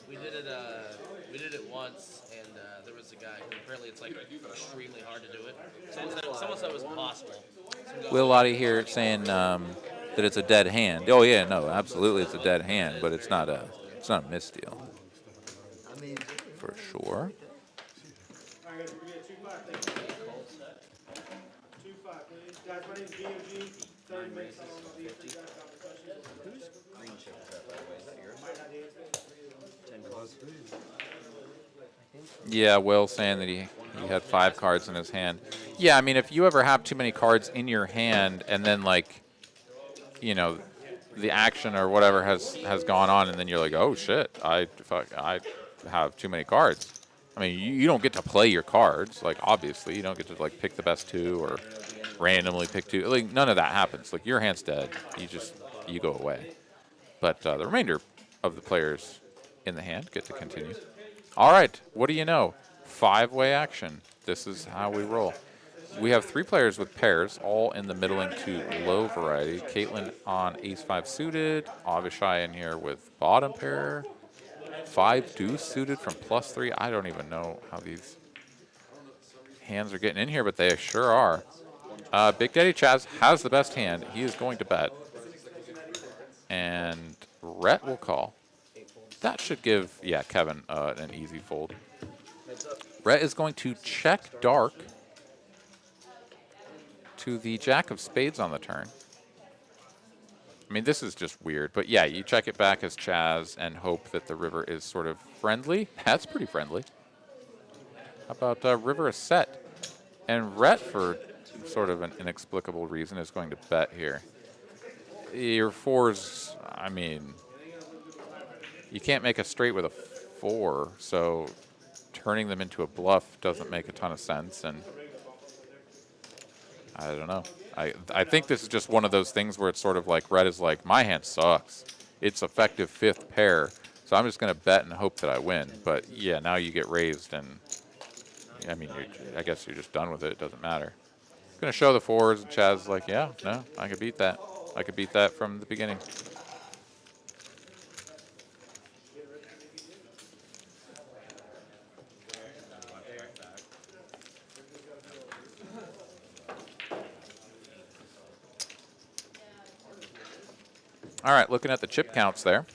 We did it once, and there was a guy who apparently it's like extremely hard to do it. Someone said it was impossible. Will Lottie here saying that it's a dead hand. Oh yeah, no, absolutely, it's a dead hand, but it's not a misdeal for sure. Okay, we're gonna get 2-5, thank you. 2-5, please. Guys, my name's BMG. 30 minutes. I don't know if you guys got questions. Whose green chip is that, by the way? Is that yours? 10 plus. Yeah, Will saying that he had 5 cards in his hand. Yeah, I mean, if you ever have too many cards in your hand and then, like, you know, the action or whatever has gone on, and then you're like, oh, shit, I have too many cards. I mean, you don't get to play your cards, like, obviously. You don't get to, like, pick the best 2 or randomly pick 2. Like, none of that happens. Like, your hand's dead. You go away. But the remainder of the players in the hand get to continue. All right, what do you know? 5-way action. This is how we roll. We have 3 players with pairs, all in the middling to low variety. Caitlin on ace-5 suited. Avishai in here with bottom pair. 5 deuce suited from +3. I don't even know how these hands are getting in here, but they sure are. Big Daddy Chaz has the best hand. He is going to bet. And Rhett will call. That should give, yeah, Kevin an easy fold. Rhett is going to check dark to the Jack of Spades on the turn. I mean, this is just weird, but yeah, you check it back as Chaz and hope that the river is sort of friendly. That's pretty friendly. How about river is set? And Rhett, for sort of an inexplicable reason, is going to bet here. Your 4s, I mean, you can't make a straight with a 4, so turning them into a bluff doesn't make a ton of sense, and I don't know. I think this is just one of those things where it's sort of like Red is like, my hand sucks. It's effective 5th pair, so I'm just going to bet and hope that I win. But yeah, now you get raised, and I mean, I guess you're just done with it. It doesn't matter. Going to show the 4s, and Chaz is like, yeah, no, I could beat that. I could beat that from the beginning. All right, looking at the chip counts there.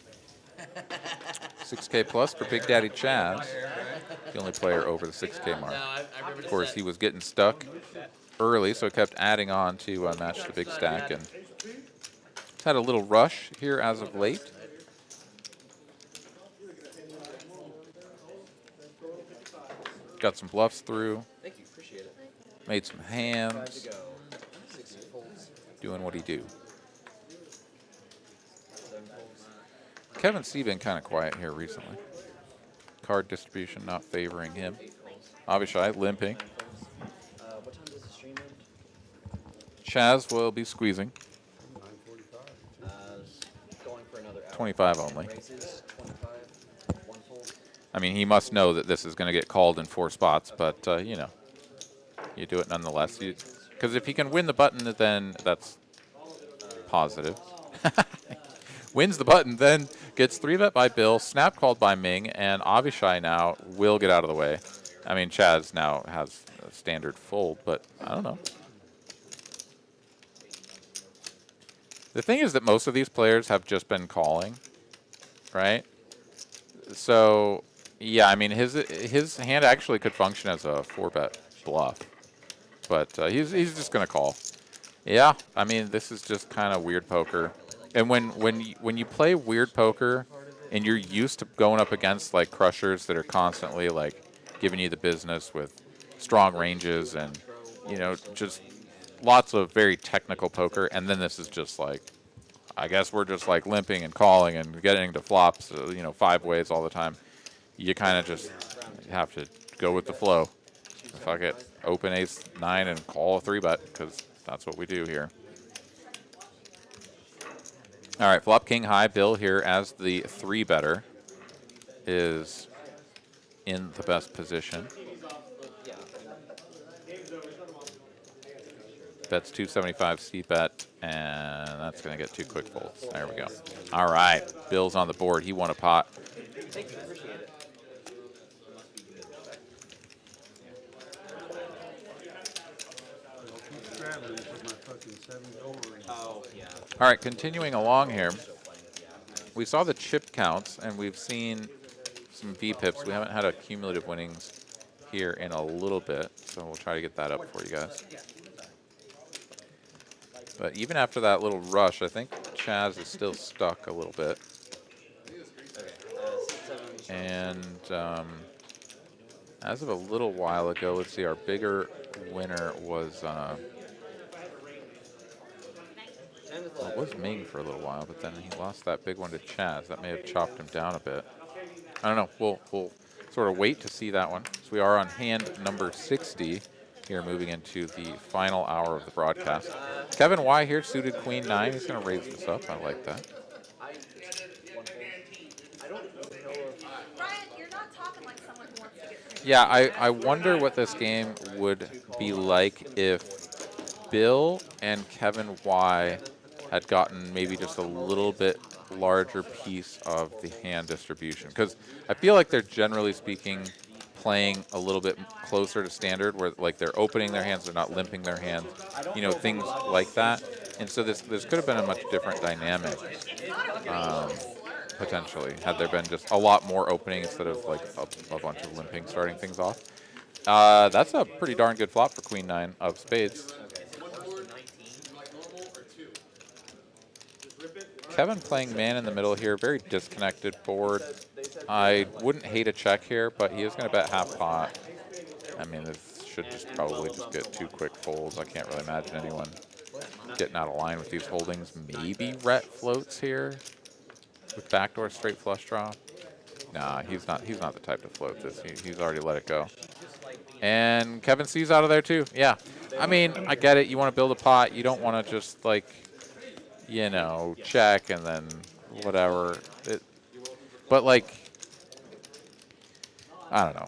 6K plus for Big Daddy Chaz. The only player over the 6K mark. Of course, he was getting stuck early, so he kept adding on to match the big stack. And he's had a little rush here as of late. Got some bluffs through. Thank you, appreciate it. Made some hands. Doing what he do. Kevin C. been kind of quiet here recently. Card distribution not favoring him. Avishai limping. What time does the stream end? Chaz will be squeezing. 9:45. Going for another hour. 25 only. Raises, 25, 1 fold. I mean, he must know that this is going to get called in 4 spots, but, you know, you do it nonetheless. Because if he can win the button, then that's positive. Wins the button, then gets 3-bet by Bill, snap called by Ming, and Avishai now will get out of the way. I mean, Chaz now has a standard fold, but I don't know. The thing is that most of these players have just been calling, right? So, yeah, I mean, his hand actually could function as a 4-bet bluff, but he's just going to call. Yeah, I mean, this is just kind of weird poker. And when you play weird poker and you're used to going up against like crushers that are constantly like giving you the business with strong ranges and, you know, just lots of very technical poker, and then this is just like, I guess we're just like limping and calling and getting to flops, you know, 5 ways all the time. You kind of just have to go with the flow. Fuck it, open ace-9 and call a 3-bet because that's what we do here. All right, flop king high. Bill here as the 3-better is in the best position. Bets 275 c-bet, and that's going to get 2 quick folds. There we go. All right, Bill's on the board. He won a pot. Thank you, appreciate it. Oh, yeah. All right, continuing along here, we saw the chip counts, and we've seen some V-pips. We haven't had a cumulative winnings here in a little bit, so we'll try to get that up for you guys. But even after that little rush, I think Chaz is still stuck a little bit. And as of a little while ago, let's see, our bigger winner was, well, it was Ming for a little while, but then he lost that big one to Chaz. That may have chopped him down a bit. I don't know. We'll sort of wait to see that one. So we are on hand number 60 here, moving into the final hour of the broadcast. Kevin Y here, suited queen 9. He's going to raise this up. I like that. Ryan, you're not talking like someone who wants to get. Yeah, I wonder what this game would be like if Bill and Kevin Y had gotten maybe just a little bit larger piece of the hand distribution, because I feel like they're generally speaking playing a little bit closer to standard, where like they're opening their hands, they're not limping their hands, you know, things like that. And so this could have been a much different dynamic, potentially, had there been just a lot more opening instead of like a bunch of limping starting things off. That's a pretty darn good flop for queen 9 of spades. Kevin playing man in the middle here, very disconnected board. I wouldn't hate a check here, but he is going to bet half pot. I mean, this should just probably just get 2 quick folds. I can't really imagine anyone getting out of line with these holdings. Maybe Rhett floats here with backdoor straight flush draw. Nah, he's not the type to float this. He's already let it go. And Kevin C's out of there too. Yeah, I mean, I get it. You want to build a pot. You don't want to just like, you know, check and then whatever. But like, I don't know.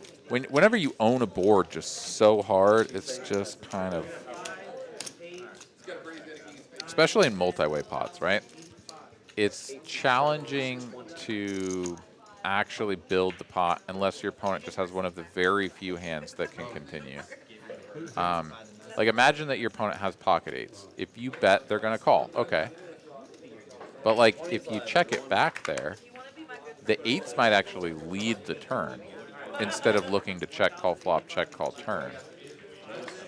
Whenever you own a board just so hard, it's just kind of, especially in multi-way pots, right? It's challenging to actually build the pot unless your opponent just has one of the very few hands that can continue. Like, imagine that your opponent has pocket 8s. If you bet, they're going to call. Okay. But like, if you check it back there, the 8s might actually lead the turn instead of looking to check, call, flop, check, call, turn.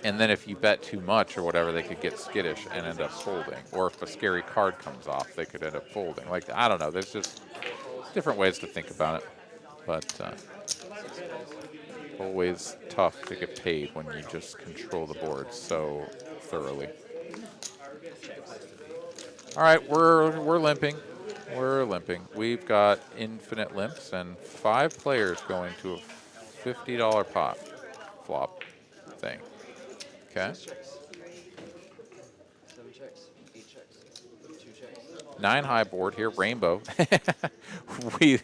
And then if you bet too much or whatever, they could get skittish and end up folding. Or if a scary card comes off, they could end up folding. Like, I don't know. There's just different ways to think about it. But always tough to get paid when you just control the board so thoroughly. All right, we're limping. We're limping. We've got infinite limps and 5 players going to a $50 pot flop thing. Okay. 7 checks, 8 checks, 2 checks. 9 high board here, rainbow. we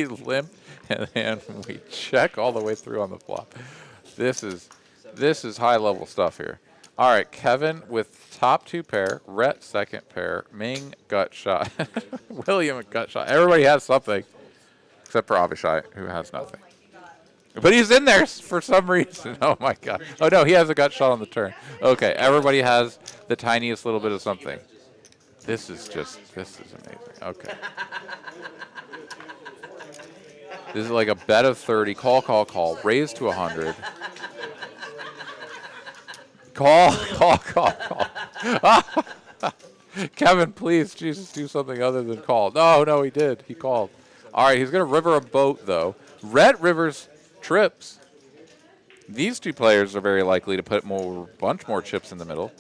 limp and then we check all the way through on the flop. This is high level stuff here. All right, Kevin with top 2 pair, Rhett second pair, Ming gut shot, William gut shot. Everybody has something except for Avishai, who has nothing. But he's in there for some reason. Oh my God. Oh no, he has a gut shot on the turn. Okay, everybody has the tiniest little bit of something. This is amazing. Okay. This is like a bet of 30, call, raise to 100. Call. Kevin, please, Jesus, do something other than call. No, he did. He called. All right, he's going to river a boat, though. Red rivers trips. These 2 players are very likely to put a bunch more chips in the middle.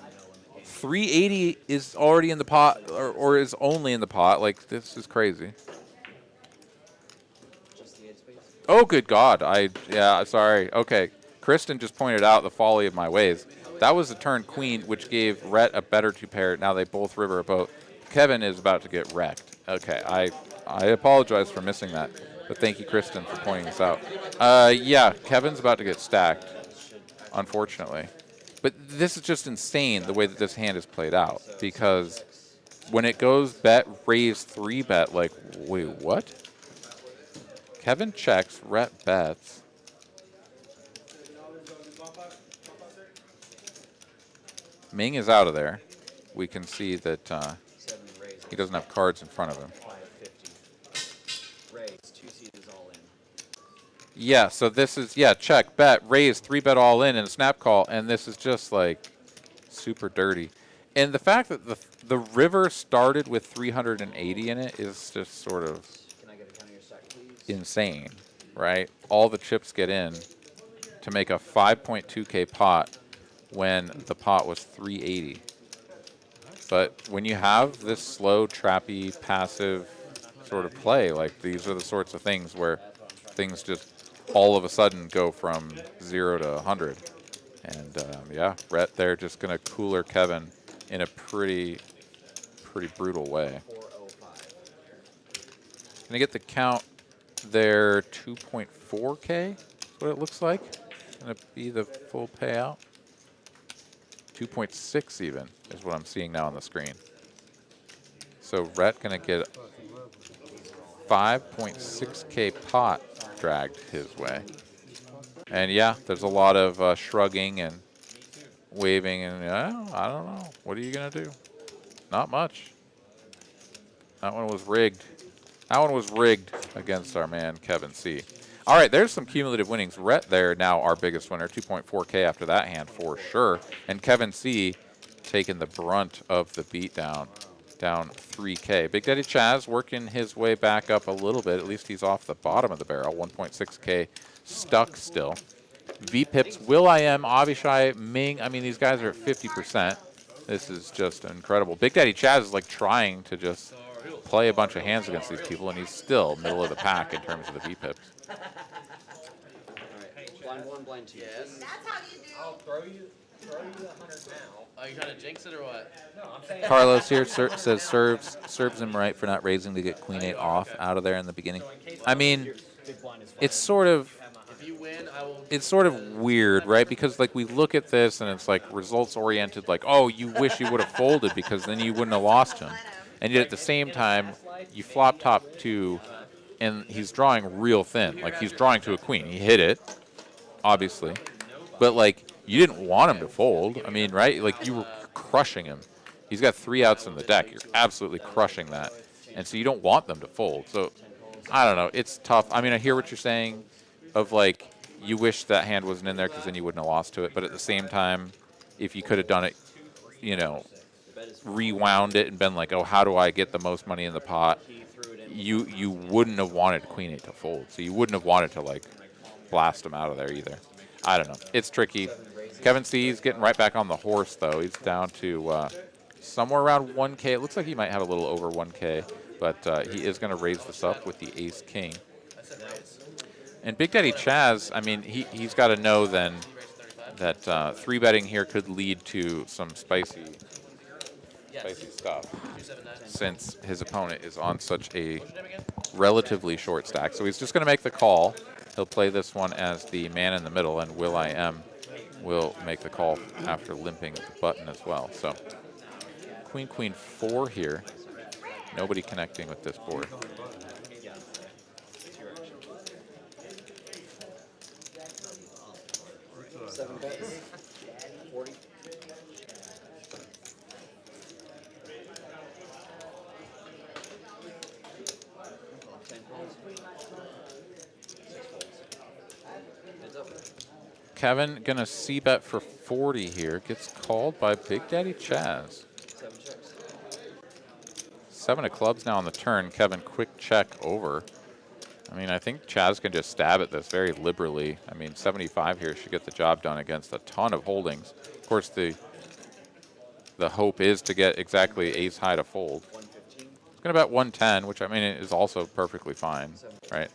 380 is already in the pot, or is only in the pot. Like, this is crazy. Oh, good God. Sorry. Okay. Kristen just pointed out the folly of my ways. That was the turn queen, which gave Rhett a better 2 pair. Now they both river a boat. Kevin is about to get wrecked. Okay, I apologize for missing that, but thank you, Kristen, for pointing this out. Yeah, Kevin's about to get stacked, unfortunately. But this is just insane, the way that this hand is played out, because when it goes bet, raise, 3 bet, like, wait, what? Kevin checks, Rhett bets. Ming is out of there. We can see that he doesn't have cards in front of him. 550. Raise, 2 seats is all in. Yeah, so this is, yeah, check, bet, raise, 3-bet all in, and a snap call, and this is just, like, super dirty. And the fact that the river started with 380 in it is just sort of insane, right? All the chips get in to make a 5.2K pot when the pot was 380. But when you have this slow, trappy, passive sort of play, like these are the sorts of things where things just all of a sudden go from 0 to 100. And yeah, Rhett there just going to cooler Kevin in a pretty brutal way. Going to get the count there, 2.4K is what it looks like. Going to be the full payout. 2.6 even is what I'm seeing now on the screen. So Rhett going to get 5.6K pot dragged his way. And yeah, there's a lot of shrugging and waving and I don't know. What are you going to do? Not much. That one was rigged. That one was rigged against our man Kevin C. All right, there's some cumulative winnings. Rhett there now our biggest winner, 2.4K after that hand for sure. And Kevin C taking the brunt of the beatdown, down 3K. Big Daddy Chaz working his way back up a little bit. At least he's off the bottom of the barrel. 1.6K stuck still. V-Pips, Will.i.am, Avishai, Ming. I mean, these guys are at 50%. This is just incredible. Big Daddy Chaz is like trying to just play a bunch of hands against these people, and he's still middle of the pack in terms of the V-Pips. Alright, blind 1, blind 2. Yes. That's how you do. I'll throw you the 100 now. Are you trying to jinx it or what? No, I'm saying. Carlos here says serves him right for not raising to get Queen 8 off out of there in the beginning. I mean, it's sort of If you win, I will. it's sort of weird, right? Because like we look at this and it's like results oriented, like, oh, you wish you would have folded because then you wouldn't have lost him. And yet at the same time, you flop top 2 and he's drawing real thin. Like he's drawing to a queen. He hit it, obviously. But like you didn't want him to fold. I mean, right? Like you were crushing him. He's got 3 outs in the deck. You're absolutely crushing that. And so you don't want them to fold. So I don't know. It's tough. I mean, I hear what you're saying of like you wish that hand wasn't in there because then you wouldn't have lost to it. But at the same time, if you could have done it, you know, rewound it and been like, oh, how do I get the most money in the pot? You wouldn't have wanted Queen 8 to fold. So you wouldn't have wanted to like blast him out of there either. I don't know. It's tricky. Kevin C is getting right back on the horse though. He's down to somewhere around 1K. It looks like he might have a little over 1K, but he is going to raise this up with the ace king. And Big Daddy Chaz, I mean, he's got to know then that 3-betting here could lead to some spicy stuff, since his opponent is on such a relatively short stack. So he's just going to make the call. He'll play this one as the man in the middle, and Will.i.am will make the call after limping the button as well. So Queen, Queen 4 here. Nobody connecting with this board. Seven bets. 40. Kevin gonna c-bet for 40 here. Gets called by Big Daddy Chaz. 7 checks. 7 of clubs now on the turn. Kevin, quick check over. I mean, I think Chaz can just stab at this very liberally. I mean, 75 here should get the job done against a ton of holdings. Of course, the hope is to get exactly ace high to fold. 115. It's going to bet 110, which I mean is also perfectly fine, right?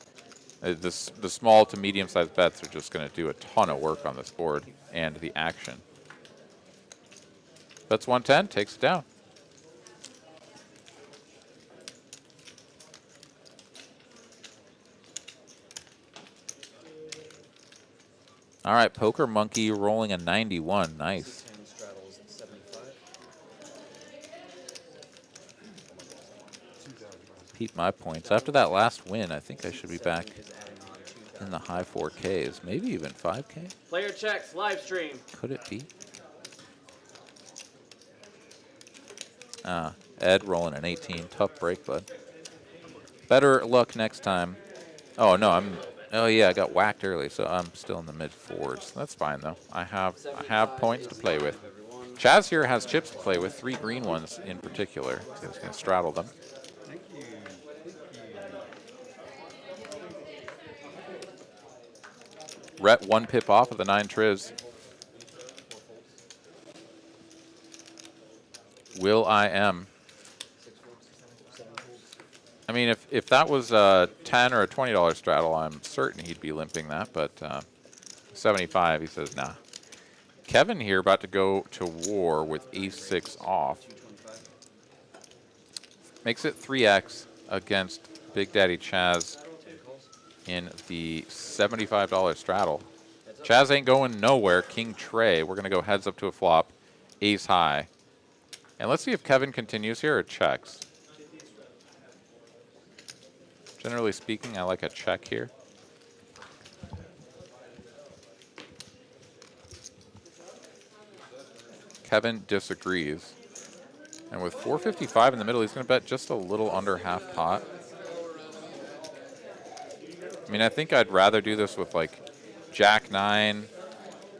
The small to medium-sized bets are just going to do a ton of work on this board and the action. Bets 110, takes it down. All right, Poker Monkey rolling a 91. Nice. Hand straddles at 75. Peep my points. After that last win, I think I should be back in the high 4Ks, maybe even 5K. Player checks, live stream. Could it be? Ed rolling an 18. Tough break, bud. Better luck next time. Oh, no, Oh yeah, I got whacked early, so I'm still in the mid fours. That's fine though. I have points to play with. Chaz here has chips to play with, 3 green ones in particular. So he's going to straddle them. Thank you. Rhett 1 pip off of the 9 triz. Will I am. I mean, if that was a $10 or a $20 straddle, I'm certain he'd be limping that, but 75, he says, nah. Kevin here about to go to war with ace-6 off. Makes it 3x against Big Daddy Chaz in the $75 straddle. Chaz ain't going nowhere. King Trey. We're going to go heads up to a flop. Ace high. And let's see if Kevin continues here or checks. Generally speaking, I like a check here. Kevin disagrees. And with 455 in the middle, he's going to bet just a little under half pot. I mean, I think I'd rather do this with like Jack 9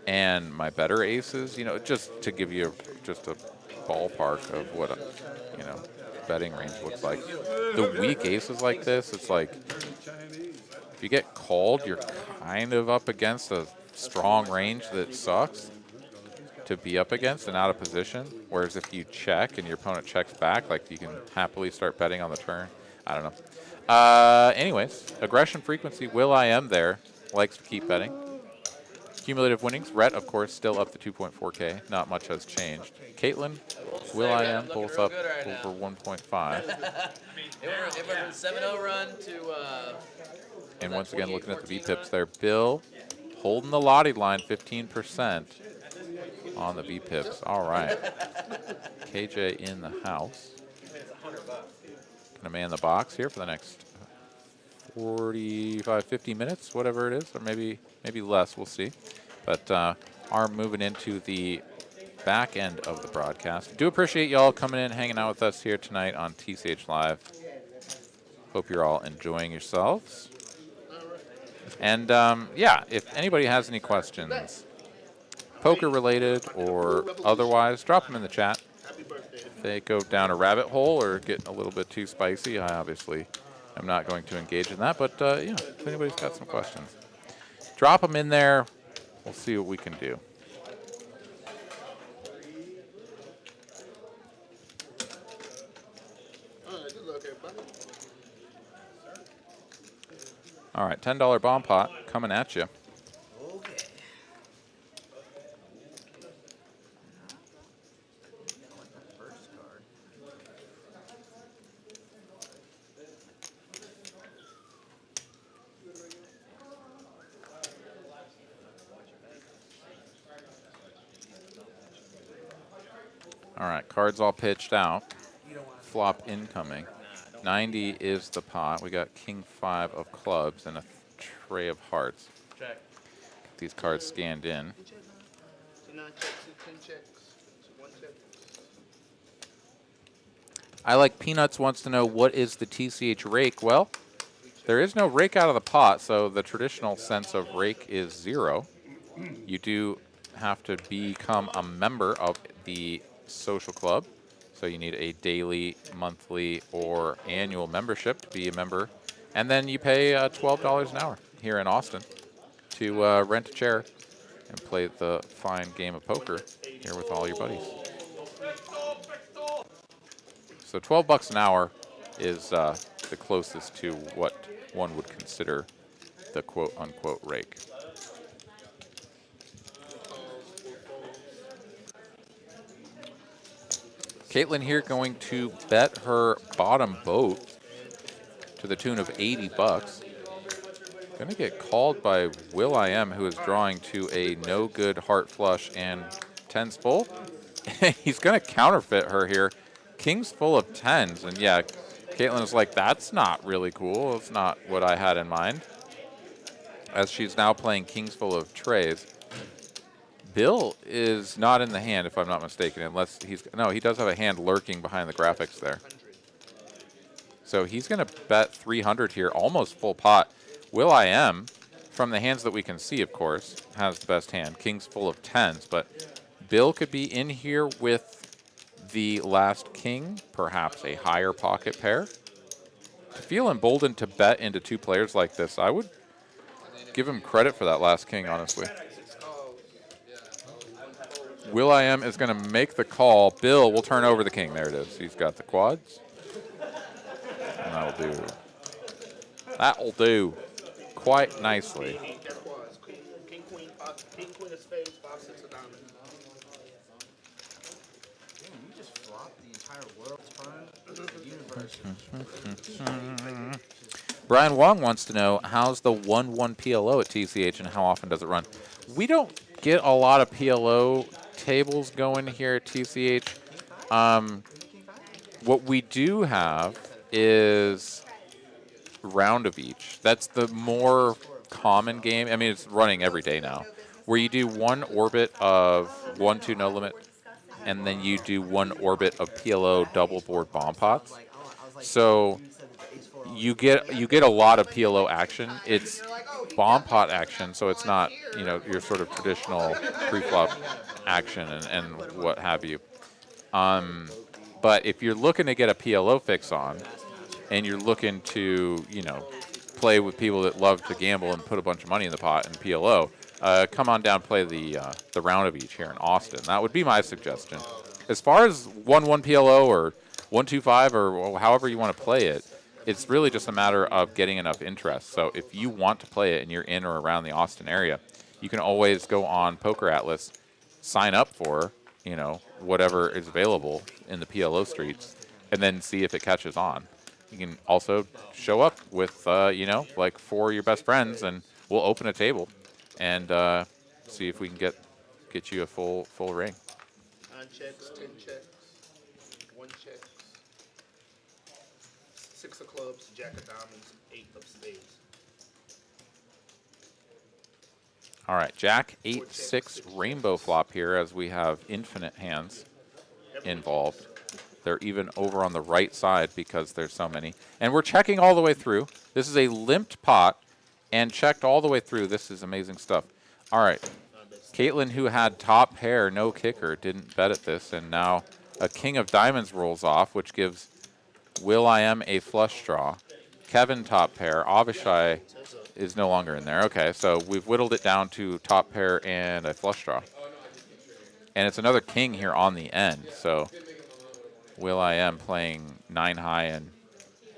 and my better aces, you know, just to give you just a ballpark of what, you know, betting range looks like. The weak aces like this, it's like, if you get called, you're kind of up against a strong range that sucks to be up against and out of position. Whereas if you check and your opponent checks back, like you can happily start betting on the turn. I don't know. Anyways, aggression frequency, Will I am there, likes to keep betting. Cumulative winnings, Rhett, of course, still up to 2.4K. Not much has changed. Caitlin, Will I am, both up over 1.5. It went from 7-0 run to... And once again, looking at the V-pips there, Bill holding the Lottie line, 15% on the V-pips. All right. KJ in the house. Gonna man the box here for the next 45, 50 minutes, whatever it is, or maybe less, we'll see. But are moving into the back end of the broadcast. Do appreciate y'all coming in, hanging out with us here tonight on TCH Live. Hope you're all enjoying yourselves. And yeah, if anybody has any questions, poker related or otherwise, drop them in the chat. If they go down a rabbit hole or get a little bit too spicy, I obviously am not going to engage in that. But yeah, if anybody's got some questions, drop them in there. We'll see what we can do. All right, $10 bomb pot coming at you. Okay. First card. All right, cards all pitched out. Flop incoming. 90 is the pot. We got King 5 of clubs and a tray of hearts. Check. Get these cards scanned in. 9 checks, 10 checks, 1 check. I like Peanuts wants to know, what is the TCH rake? Well, there is no rake out of the pot, so the traditional sense of rake is 0. You do have to become a member of the social club. So you need a daily, monthly, or annual membership to be a member. And then you pay $12 an hour here in Austin to rent a chair and play the fine game of poker here with all your buddies. So $12 an hour is the closest to what one would consider the quote-unquote rake. Caitlin here going to bet her bottom boat to the tune of 80 bucks. Gonna get called by Will I Am, who is drawing to a no good heart flush and tens full. He's gonna counterfeit her here. King's full of tens, and yeah, Caitlin is like, that's not really cool. It's not what I had in mind. As she's now playing kings full of trays. Bill is not in the hand, if I'm not mistaken, unless he's... No, he does have a hand lurking behind the graphics there. So he's going to bet 300 here, almost full pot. Will I Am from the hands that we can see, of course, has the best hand. King's full of 10s, but Bill could be in here with the last king, perhaps a higher pocket pair. To feel emboldened to bet into 2 players like this, I would give him credit for that last king, honestly. Will.i.am is going to make the call. Bill will turn over the king. There it is. He's got the quads. And that'll do. That'll do quite nicely. King, queen of spades, 5, 6 of diamonds. Damn, you just flopped the entire world's turn. Universe. Brian Wong wants to know, how's the 1-1 PLO at TCH and how often does it run? We don't get a lot of PLO tables going here at TCH. What we do have is round of each. That's the more common game. I mean, it's running every day now, where you do 1 orbit of 1-2 no limit, and then you do 1 orbit of PLO double board bomb pots. So you get a lot of PLO action. It's bomb pot action, so it's not, you know, your sort of traditional pre-flop action and what have you. But if you're looking to get a PLO fix on, and you're looking to, you know, play with people that love to gamble and put a bunch of money in the pot in PLO, come on down, play the round of each here in Austin. That would be my suggestion. As far as 1-1 PLO or 1-2-5 or however you want to play it, it's really just a matter of getting enough interest. So if you want to play it and you're in or around the Austin area, you can always go on Poker Atlas, sign up for, you know, whatever is available in the PLO streets, and then see if it catches on. You can also show up with, you know, like 4 of your best friends, and we'll open a table and see if we can get you a full ring. 9 checks, 10 checks, 1 check, 6 of clubs, jack of diamonds, 8 of spades. All right, Jack 8-6 rainbow flop here as we have infinite hands involved. They're even over on the right side because there's so many. And we're checking all the way through. This is a limped pot and checked all the way through. This is amazing stuff. All right. Caitlin, who had top pair, no kicker, didn't bet at this. And now a king of diamonds rolls off, which gives Will.i.am a flush draw. Kevin, top pair. Avishai is no longer in there. Okay, so we've whittled it down to top pair and a flush draw. And it's another king here on the end. So Will.i.am playing 9 high and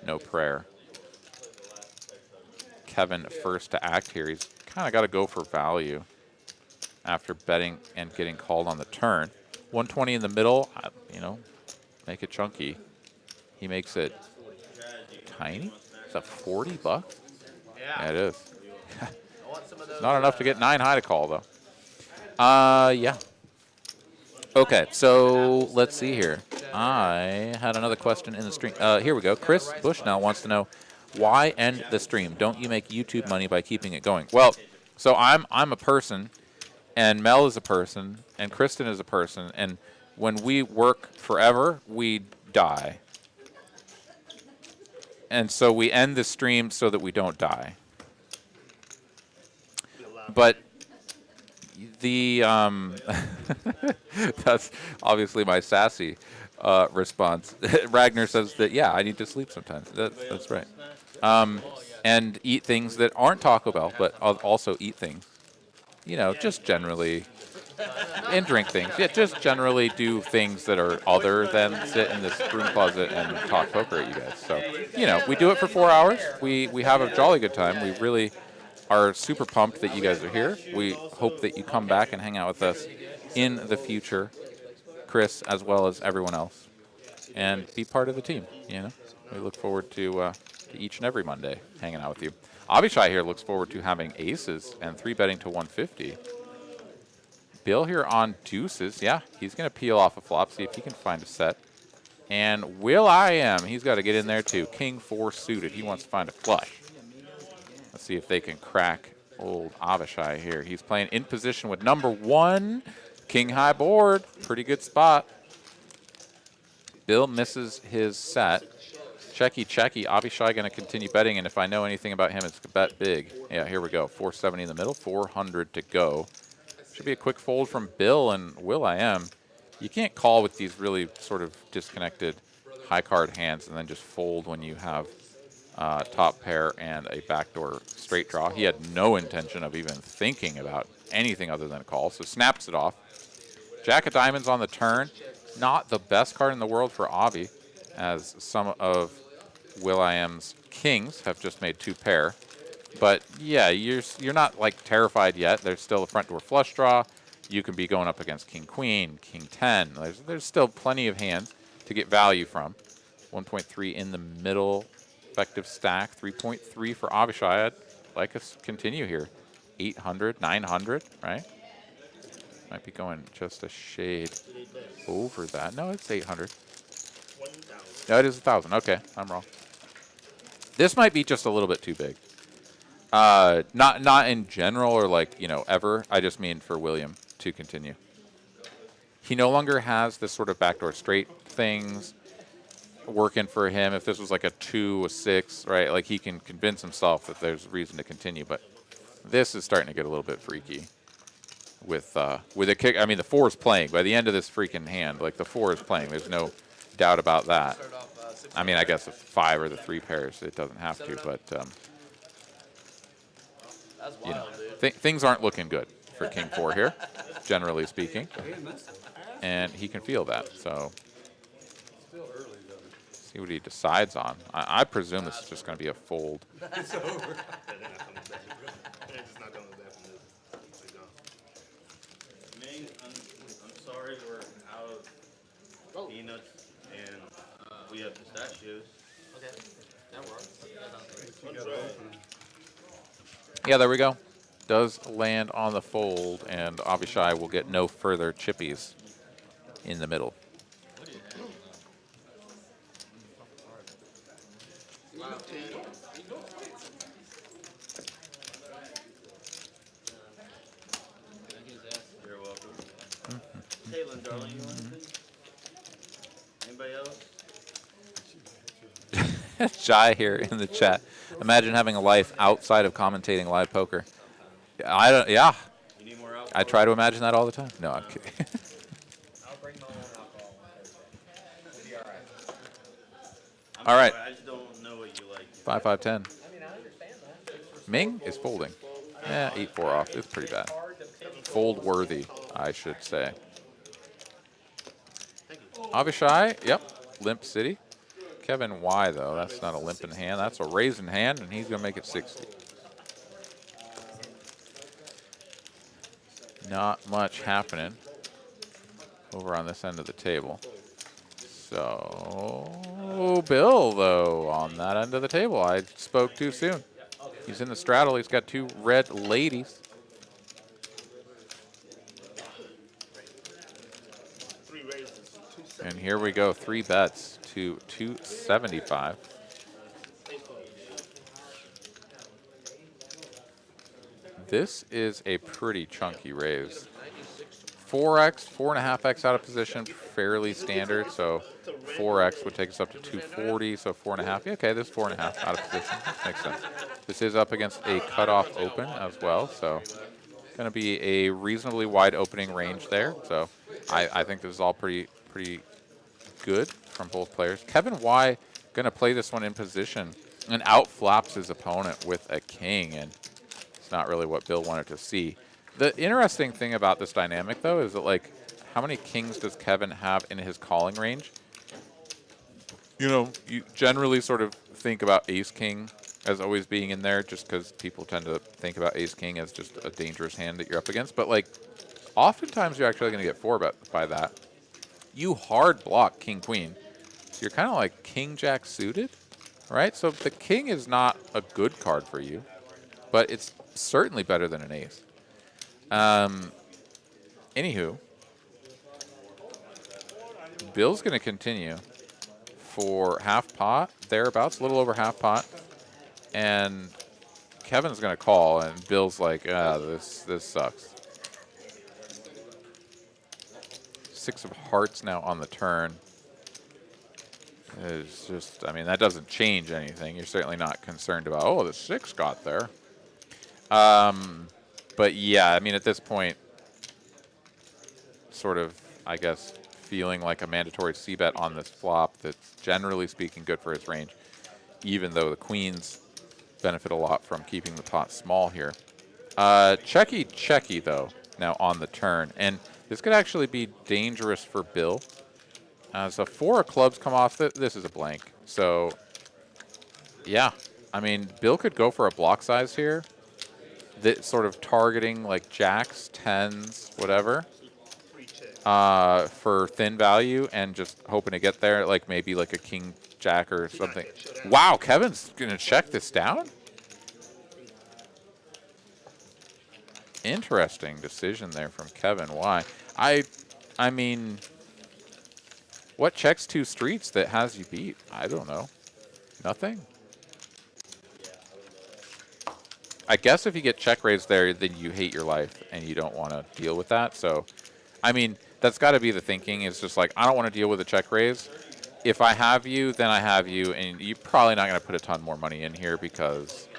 no prayer. Kevin first to act here. He's kind of got to go for value after betting and getting called on the turn. 120 in the middle, you know, make it chunky. He makes it tiny. Is that 40 bucks? Yeah, it is. Not enough to get 9 high to call, though. Yeah. Okay, so let's see here. I had another question in the stream. Here we go. Chris Bushnell wants to know, why end the stream? Don't you make YouTube money by keeping it going? Well, so I'm a person, and Mel is a person, and Kristen is a person, and when we work forever, we die. And so we end the stream so that we don't die. But the that's obviously my sassy response. Ragnar says that, yeah, I need to sleep sometimes. That's right. And eat things that aren't Taco Bell, but also eat things, you know, just generally, and drink things. Yeah, just generally do things that are other than sit in this broom closet and talk poker at you guys. So, you know, we do it for 4 hours. We have a jolly good time. We really are super pumped that you guys are here. We hope that you come back and hang out with us in the future, Chris, as well as everyone else, and be part of the team. You know, we look forward to each and every Monday hanging out with you. Avishai here looks forward to having aces and 3-betting to 150. Bill here on deuces. Yeah, he's going to peel off a flop, see if he can find a set. And Will.i.am, he's got to get in there too. King 4 suited. He wants to find a flush. Let's see if they can crack old Avishai here. He's playing in position with number 1. King high board. Pretty good spot. Bill misses his set. checky, checky. Avishai going to continue betting, and if I know anything about him, it's bet big. Yeah, here we go. 470 in the middle, 400 to go. Should be a quick fold from Bill and Will.i.am. You can't call with these really sort of disconnected high card hands and then just fold when you have top pair and a backdoor straight draw. He had no intention of even thinking about anything other than a call, so snaps it off. Jack of diamonds on the turn. Not the best card in the world for Avi, as some of Will.i.am's kings have just made 2 pair. But yeah, you're not like terrified yet. There's still a front door flush draw. You can be going up against king queen, king 10. There's still plenty of hands to get value from. 1.3 in the middle effective stack. 3.3 for Avishai. I'd like us to continue here. 800, 900, right? Might be going just a shade over that. No, it's 800. No, it is 1,000. Okay, I'm wrong. This might be just a little bit too big. Not in general or like, you know, ever. I just mean for William to continue. He no longer has this sort of backdoor straight things working for him. If this was like a 2, a 6, right? Like he can convince himself that there's reason to continue. But this is starting to get a little bit freaky with a kick. I mean, the 4 is playing. By the end of this freaking hand, like the 4 is playing. There's no doubt about that. I mean, I guess the 5 or the 3 pairs, it doesn't have to, but you know, things aren't looking good for King 4 here, generally speaking, and he can feel that. So, see what he decides on. I presume this is just going to be a fold. It's over. Ming, I'm sorry we're out of peanuts and we have pistachios. Okay, that works. Yeah, there we go. Does land on the fold, and Avishai will get no further chippies in the middle. You're welcome. Caitlin, darling, you want anything? Anybody else? Jai here in the chat. Imagine having a life outside of commentating live poker. I don't. Yeah. You need more alcohol? I try to imagine that all the time. No, I'm kidding. I'll bring my own alcohol. It'll be all right. All right. I just don't know what you like. 5, 5, 10. I mean, I understand that. Ming is folding. Yeah, 8-4 off. It's pretty bad. Fold worthy, I should say. Avishai, yep. Limp City. Kevin Y, though. That's not a limp in hand. That's a raise in hand, and he's going to make it 60. Not much happening over on this end of the table. So, Bill, though, on that end of the table. I spoke too soon. He's in the straddle. He's got 2 red ladies. And here we go. 3 bets to 275. This is a pretty chunky raise. 4x, 4.5x out of position, fairly standard. So 4x would take us up to 240. So 4.5. Yeah, okay, this 4.5 out of position. That makes sense. This is up against a cutoff open as well. So going to be a reasonably wide opening range there. So I think this is all pretty good from both players. Kevin Y going to play this one in position and outflaps his opponent with a king, and it's not really what Bill wanted to see. The interesting thing about this dynamic, though, is that, like, how many kings does Kevin have in his calling range? You know, you generally sort of think about ace-king as always being in there just because people tend to think about ace-king as just a dangerous hand that you're up against. But, like, oftentimes you're actually going to get 4-bet by that. You hard block king-queen. So you're kind of like king-jack suited, right? So the king is not a good card for you, but it's certainly better than an ace. Anywho, Bill's going to continue for half pot, thereabouts, a little over half pot. And Kevin's going to call, and Bill's like, this sucks. 6 of hearts now on the turn. It's just, I mean, that doesn't change anything. You're certainly not concerned about, oh, the 6 got there. But yeah, I mean, at this point, sort of, I guess, feeling like a mandatory c-bet on this flop that's generally speaking good for his range, even though the queens benefit a lot from keeping the pot small here. Checky, though, now on the turn. And this could actually be dangerous for Bill. So 4 of clubs come off. This is a blank. So, yeah. I mean, Bill could go for a block size here. That sort of targeting like jacks, 10s, whatever. For thin value and just hoping to get there, like maybe like a king jack or something. Wow, Kevin's going to check this down? Interesting decision there from Kevin. Why? I mean, what checks 2 streets that has you beat? I don't know. Nothing? I guess if you get check raised there, then you hate your life and you don't want to deal with that. So, I mean, that's got to be the thinking. It's just like, I don't want to deal with a check raise. If I have you, then I have you, and you're probably not going to put a ton more money in here because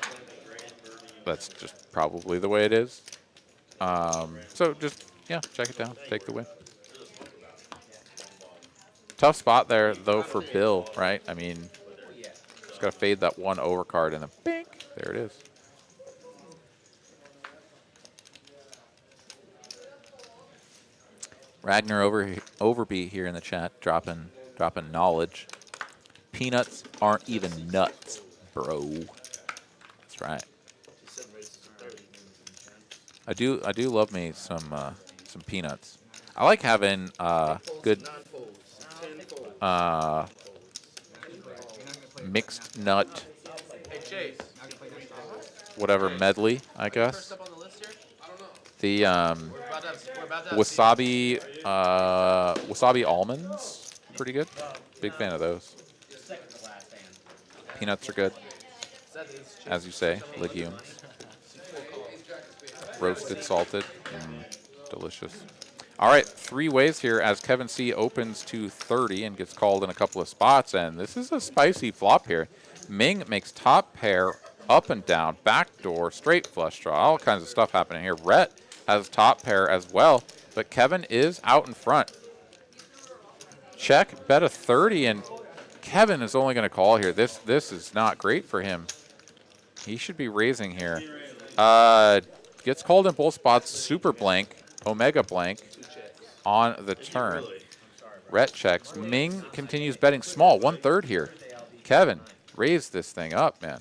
that's just probably the way it is. So just, yeah, check it down. Take the win. Tough spot there, though, for Bill, right? I mean, just got to fade that 1 overcard and then bink. There it is. Ragnar Overbeat here in the chat, dropping knowledge. Peanuts aren't even nuts, bro. That's right. I do love me some peanuts. I like having good mixed nut whatever medley, I guess. The wasabi almonds, pretty good. Big fan of those. Peanuts are good, as you say, legumes. Roasted, salted, delicious. All right, 3 ways here as Kevin C opens to 30 and gets called in a couple of spots, and this is a spicy flop here. Ming makes top pair, up and down, backdoor, straight flush draw, all kinds of stuff happening here. Rhett has top pair as well, but Kevin is out in front. Check, bet a 30, and Kevin is only going to call here. This is not great for him. He should be raising here. Gets called in both spots, super blank, omega blank on the turn. Rhett checks. Ming continues betting small, 1/3 here. Kevin, raise this thing up, man.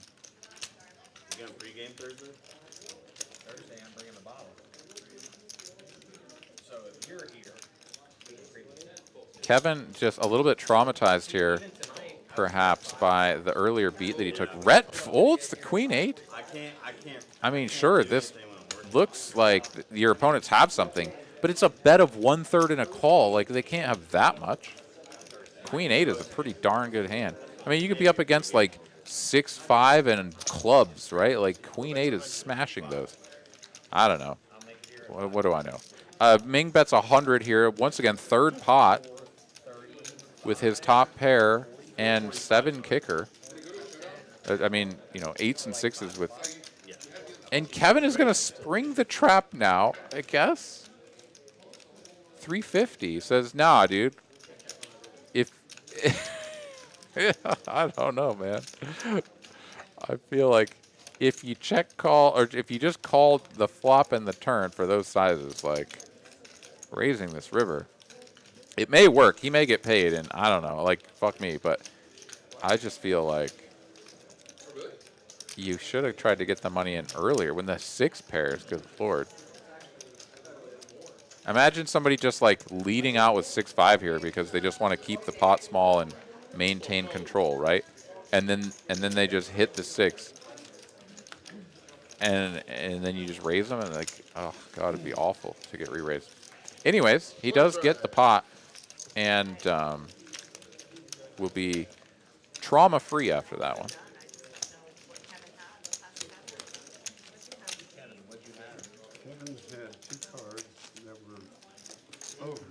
You got pregame Thursday? Thursday, I'm bringing the bottle. So if you're here, Kevin just a little bit traumatized here, perhaps, by the earlier beat that he took. Rhett folds the queen-8. I mean, sure, this looks like your opponents have something, but it's a bet of 1/3 and a call. Like, they can't have that much. Queen-8 is a pretty darn good hand. I mean, you could be up against, like, 6-5 and clubs, right? Like, Queen-8 is smashing those. I don't know. What do I know? Ming bets 100 here. Once again, 3rd pot with his top pair and 7 kicker. I mean, you know, 8s and 6s with... And Kevin is going to spring the trap now, I guess. 350 says, nah, dude. If... I don't know, man. I feel like if you check call, or if you just called the flop and the turn for those sizes, like raising this river, it may work. He may get paid, and I don't know, like, fuck me, but I just feel like you should have tried to get the money in earlier when the 6 pairs, good lord. Imagine somebody just like leading out with 6-5 here because they just want to keep the pot small and maintain control, right? And then they just hit the 6, and then you just raise them, and like, oh god, it'd be awful to get re-raised. Anyways, he does get the pot, and will be trauma-free after that one. Kevin's had 2 cards that were over.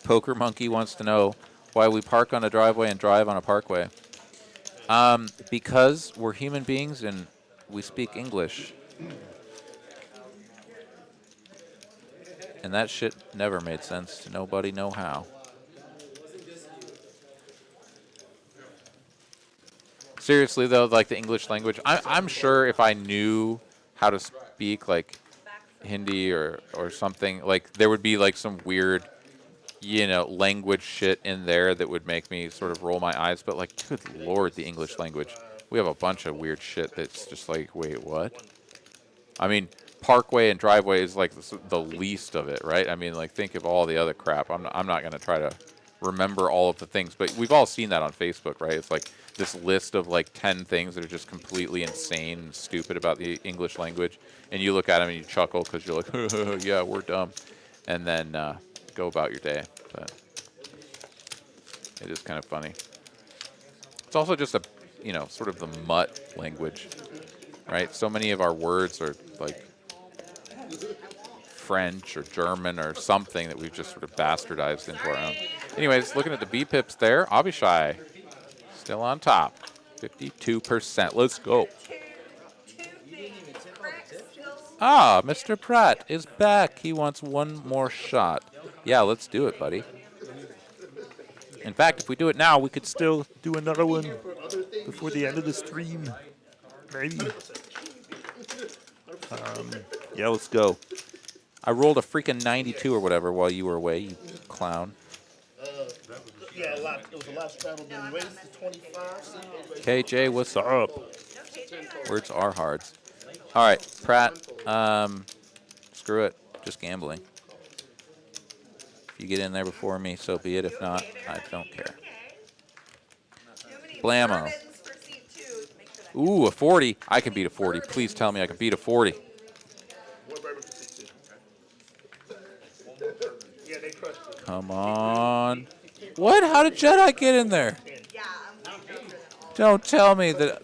Poker Monkey wants to know, why we park on a driveway and drive on a parkway. Because we're human beings and we speak English. And that shit never made sense to nobody know how. Seriously though, like the English language, I'm sure if I knew how to speak like Hindi or something, like there would be like some weird, you know, language shit in there that would make me sort of roll my eyes. But like, good lord, the English language. We have a bunch of weird shit that's just like, wait, what? I mean, parkway and driveway is like the least of it, right? I mean, like think of all the other crap. I'm not going to try to remember all of the things, but we've all seen that on Facebook, right? It's like this list of like 10 things that are just completely insane and stupid about the English language. And you look at them and you chuckle because you're like, yeah, we're dumb. And then go about your day. But it is kind of funny. It's also just a, you know, sort of the mutt language, right? So many of our words are like French or German or something that we've just sort of bastardized into our own. Anyways, looking at the B pips there, Avishai still on top, 52%. Let's go. Ah, Mr. Pratt is back. He wants one more shot. Yeah, let's do it, buddy. In fact, if we do it now, we could still do another one before the end of the stream. Maybe. Yeah, let's go. I rolled a freaking 92 or whatever while you were away, you clown. Yeah, it was a lot straddled and raised to 25. KJ, what's up? Words are hards. All right, Pratt, screw it. Just gambling. If you get in there before me, so be it. If not, I don't care. Blammo. Ooh, a 40. I can beat a 40. Please tell me I can beat a 40. Come on. What? How did Jedi get in there? Don't tell me that.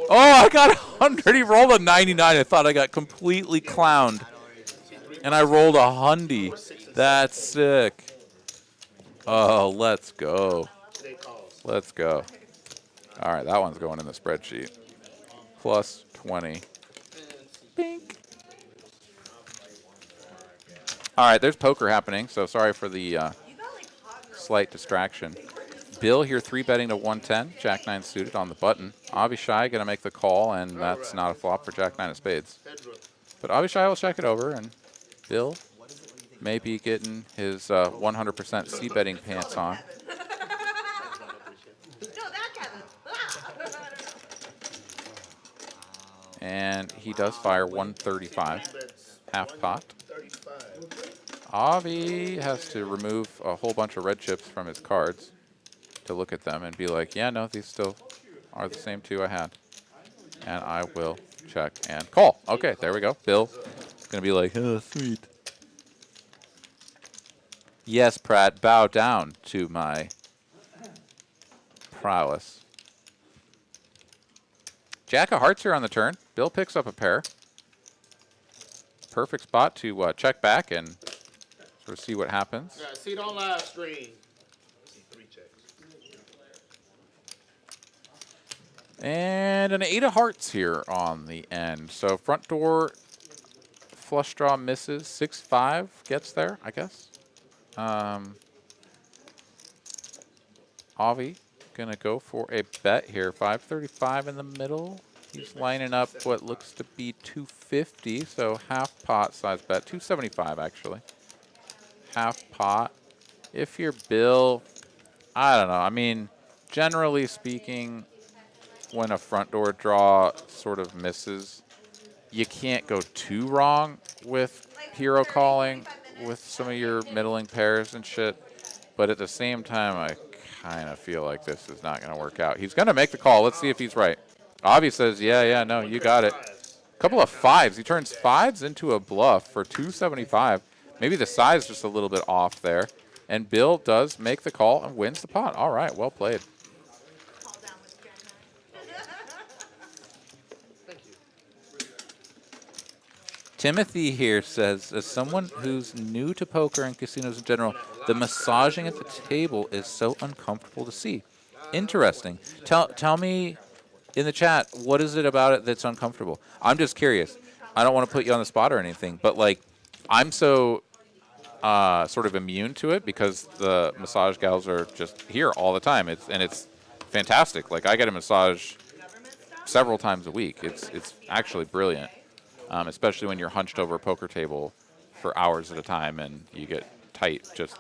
Oh, I got 100. He rolled a 99. I thought I got completely clowned. And I rolled a 100. That's sick. Oh, let's go. Let's go. All right, that one's going in the spreadsheet. Plus 20. Bink. All right, there's poker happening, so sorry for the slight distraction. Bill here 3-betting to 110. Jack 9 suited on the button. Avishai going to make the call, and that's not a flop for Jack 9 of spades. But Avishai will check it over, and Bill may be getting his 100% c-betting pants on. And he does fire 135, half pot. Avi has to remove a whole bunch of red chips from his cards to look at them and be like, yeah, no, these still are the same two I had. And I will check and call. Okay, there we go. Bill is going to be like, oh, sweet. Yes, Pratt, bow down to my prowess. Jack of hearts here on the turn. Bill picks up a pair. Perfect spot to check back and sort of see what happens. Yeah, see it on live stream. And an 8 of hearts here on the end. So front door flush draw misses. 6-5 gets there, I guess. Avi gonna go for a bet here. 535 in the middle. He's lining up what looks to be 250, so half pot size bet. 275 actually. Half pot. If you're Bill, I don't know. I mean, generally speaking, when a front door draw sort of misses, you can't go too wrong with hero calling with some of your middling pairs and shit. But at the same time, I kind of feel like this is not going to work out. He's going to make the call. Let's see if he's right. Avi says, yeah, no, you got it. A couple of 5s. He turns 5s into a bluff for 275. Maybe the size just a little bit off there. And Bill does make the call and wins the pot. All right, well played. Timothy here says, as someone who's new to poker and casinos in general, the massaging at the table is so uncomfortable to see. Interesting. Tell me in the chat, what is it about it that's uncomfortable? I'm just curious. I don't want to put you on the spot or anything, but like, I'm so sort of immune to it because the massage gals are just here all the time. It's fantastic. Like, I get a massage several times a week. It's actually brilliant, especially when you're hunched over a poker table for hours at a time and you get tight just,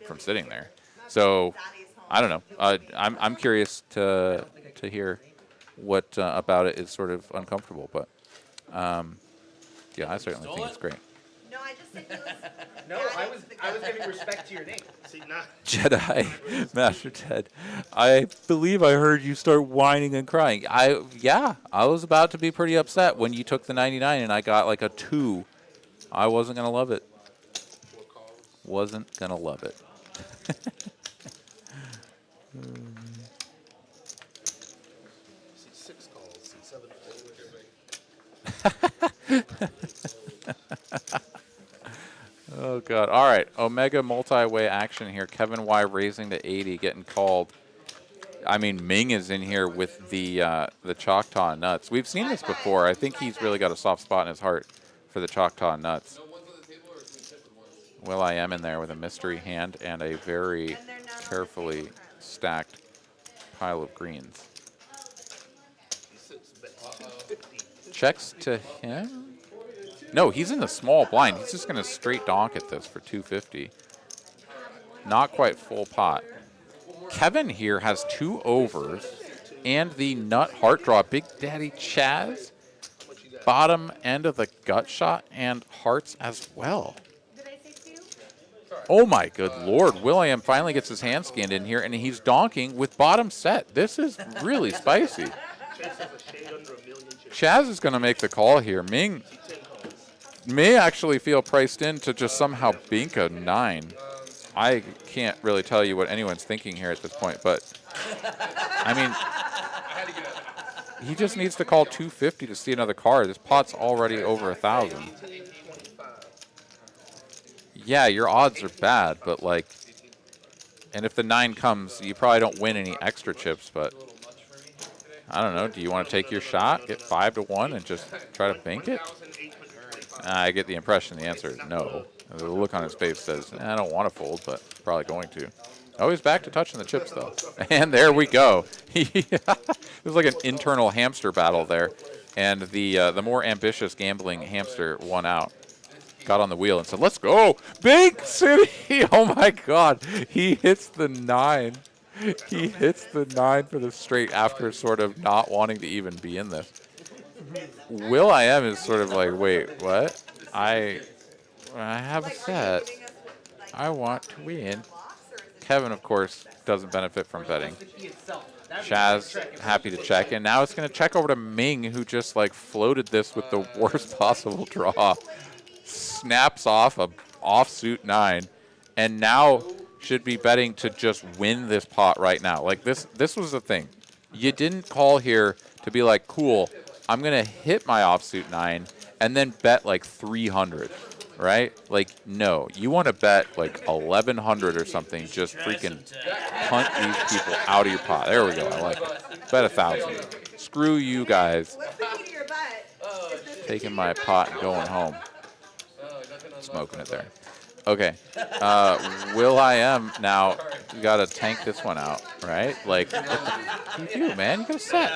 from sitting there. So I don't know. I'm curious to hear what about it is sort of uncomfortable, but yeah, I certainly think it's great. No, I just said he was. No, I was giving respect to your name. See, now. Jedi Master Ted, I believe I heard you start whining and crying. I was about to be pretty upset when you took the 99 and I got like a 2. I wasn't gonna love it. Wasn't gonna love it. See 6 calls, see 7 Oh, God. All right. Omega multi-way action here. Kevin Y raising to 80, getting called. I mean, Ming is in here with the Choctaw nuts. We've seen this before. I think he's really got a soft spot in his heart for the Choctaw nuts. Will I am in there with a mystery hand and a very carefully stacked pile of greens. Checks to him. No, he's in the small blind. He's just going to straight donk at this for 250. Not quite full pot. Kevin here has 2 overs and the nut heart draw. Big Daddy Chaz. Bottom end of the gut shot and hearts as well. Oh my good lord. William finally gets his hand scanned in here and he's donking with bottom set. This is really spicy. Chaz is going to make the call here. Ming may actually feel priced in to just somehow bink a 9. I can't really tell you what anyone's thinking here at this point, but I mean, he just needs to call 250 to see another card. This pot's already over 1,000. Yeah, your odds are bad, but like, and if the 9 comes, you probably don't win any extra chips, but I don't know. Do you want to take your shot, get 5 to 1, and just try to bank it? I get the impression the answer is no. The look on his face says, I don't want to fold, but probably going to. Oh, he's back to touching the chips, though. And there we go. It was like an internal hamster battle there. And the more ambitious gambling hamster won out. Got on the wheel and said, let's go. Big City. Oh, my God. He hits the 9. He hits the 9 for the straight after sort of not wanting to even be in this. Will I am is sort of like, wait, what? I have a set. I want to win. Kevin, of course, doesn't benefit from betting. Chaz, happy to check. And now it's going to check over to Ming, who just like floated this with the worst possible draw. Snaps off a offsuit 9. And now should be betting to just win this pot right now. Like this was the thing. You didn't call here to be like, cool, I'm going to hit my offsuit 9 and then bet like 300, right? Like, no. You want to bet like 1,100 or something, just freaking punt these people out of your pot. There we go. I like it. Bet 1,000. Screw you guys. Taking my pot and going home. Smoking it there. Okay. Will I am now, you got to tank this one out, right? Like, what the you do, man? You got to set.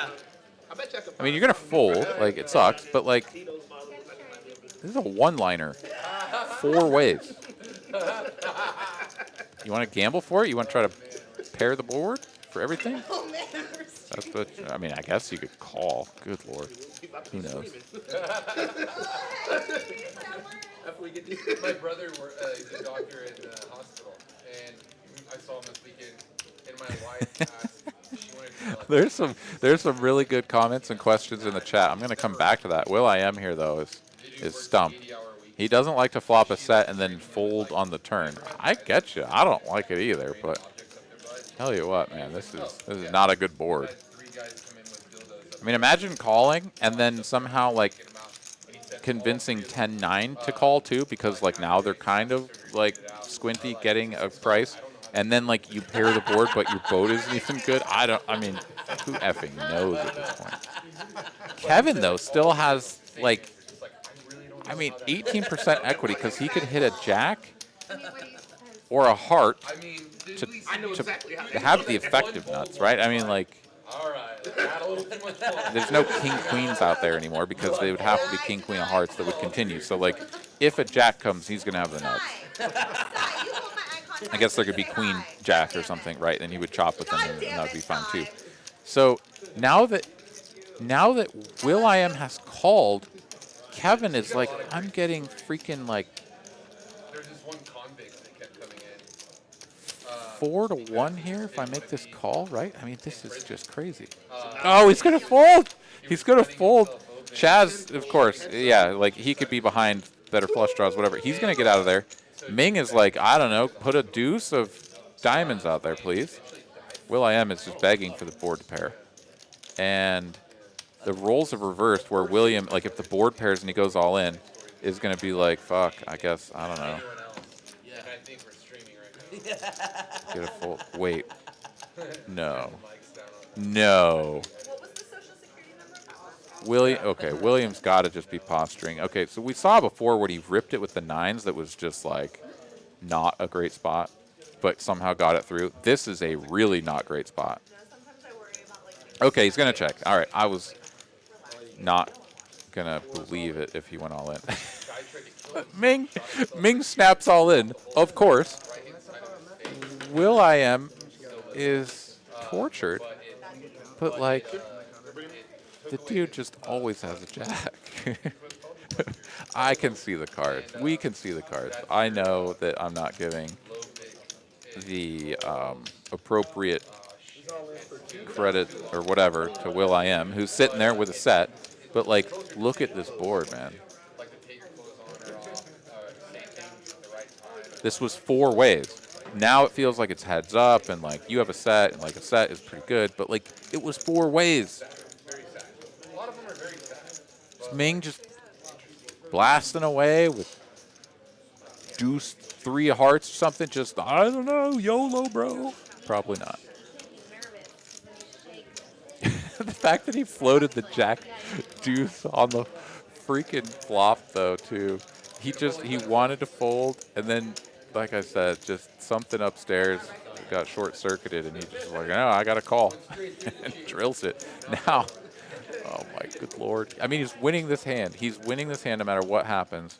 I mean, you're going to fold. Like, it sucks, but, like, this is a one-liner. 4 ways. You want to gamble for it? You want to try to pair the board for everything? That's what, I mean, I guess you could call. Good Lord. Who knows? My brother is a doctor in the hospital, and I saw him this weekend, and my wife asked, she wanted to There's some really good comments and questions in the chat. I'm going to come back to that. Will I am here, though, is stumped. He doesn't like to flop a set and then fold on the turn. I get you. I don't like it either, but tell you what, man, this is not a good board. I mean, imagine calling and then somehow, like, convincing 10-9 to call too, because like now they're kind of like squinty getting a price, and then like you pair the board, but your boat isn't even good. I mean, who effing knows at this point? Kevin though still has like, I mean, 18% equity because he could hit a jack or a heart to have the effective nuts, right? I mean, like, there's no king queens out there anymore because they would have to be king queen of hearts that would continue. So like, if a jack comes, he's gonna have the nuts. I guess there could be queen jack or something, right? Then he would chop with them, and that would be fine too. So now that Will.i.am has called, Kevin is like, I'm getting freaking like There's this one convict that kept coming in. 4-1 here if I make this call, right? I mean, this is just crazy. Oh, he's gonna fold. He's gonna fold. Chaz, of course, yeah, like he could be behind better flush draws, whatever. He's gonna get out of there. Ming is like, I don't know, put a deuce of diamonds out there, please. Will.i.am is just begging for the board to pair. And the roles have reversed where William, like if the board pairs and he goes all in, is going to be like, fuck, I guess, I don't know. Yeah, I think we're streaming right now. Get a full, wait. No. No. What was the social security number? William's got to just be posturing. Okay, so we saw before when he ripped it with the nines that was just like not a great spot, but somehow got it through. This is a really not great spot. Okay, he's going to check. All right, I was not going to believe it if he went all in. Ming snaps all in, of course. Will.i.am is tortured, but like, the dude just always has a jack. I can see the cards. We can see the cards. I know that I'm not giving the appropriate credit or whatever to Will.i.am, who's sitting there with a set, but like, look at this board, man. This was 4 ways. Now it feels like it's heads up and like you have a set and like a set is pretty good, but like it was 4 ways. Ming just blasting away with deuce 3 hearts or something, just, I don't know, YOLO, bro. Probably not. The fact that he floated the jack deuce on the freaking flop, though, too. He wanted to fold, and then, like I said, just something upstairs got short-circuited, and he just was like, no, I got to call, and drills it. Now, oh my good lord. I mean, he's winning this hand. He's winning this hand no matter what happens,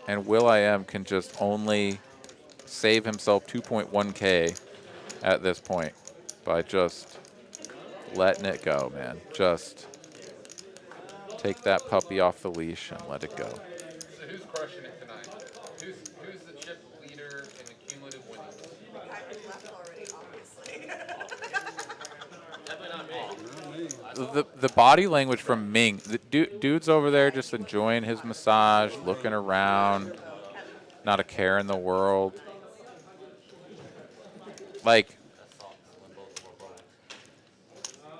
and Will.i.am can just only save himself 2.1K at this point by just letting it go, man. Just take that puppy off the leash and let it go. So who's crushing it tonight? Who's the chip leader in the cumulative winnings? I left already, obviously. Definitely not me. The body language from Ming, the dude's over there just enjoying his massage, looking around, not a care in the world. Like,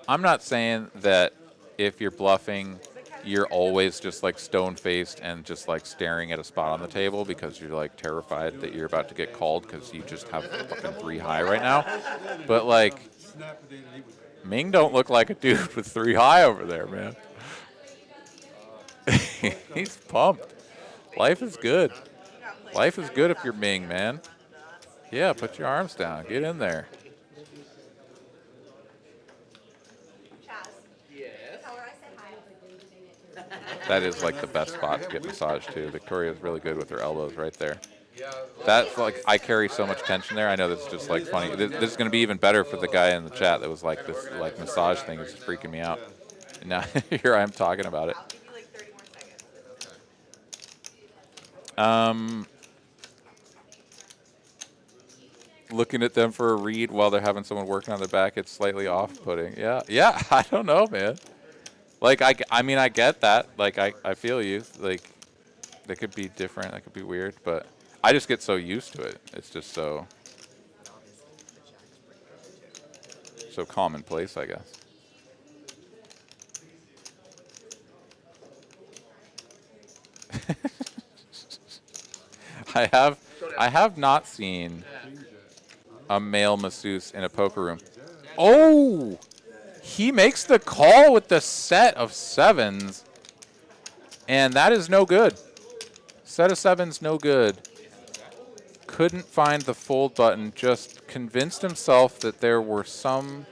I'm not saying that if you're bluffing, you're always just like stone-faced and just like staring at a spot on the table because you're like terrified that you're about to get called because you just have fucking 3 high right now. But like, Ming don't look like a dude with 3 high over there, man. He's pumped. Life is good. Life is good if you're Ming, man. Yeah, put your arms down. Get in there. That is like the best spot to get massaged too. Victoria's really good with her elbows right there. That's like, I carry so much tension there. I know this is just like funny. This is going to be even better for the guy in the chat that was like, this like massage thing is freaking me out. And now here I am talking about it. Looking at them for a read while they're having someone working on their back, it's slightly off-putting. Yeah, I don't know, man. Like, I mean, I get that. Like, I feel you. Like, they could be different. That could be weird. But I just get so used to it. It's just so commonplace, I guess. I have not seen a male masseuse in a poker room. Oh, he makes the call with the set of sevens, and that is no good. Set of sevens, no good. Couldn't find the fold button, just convinced himself that there were some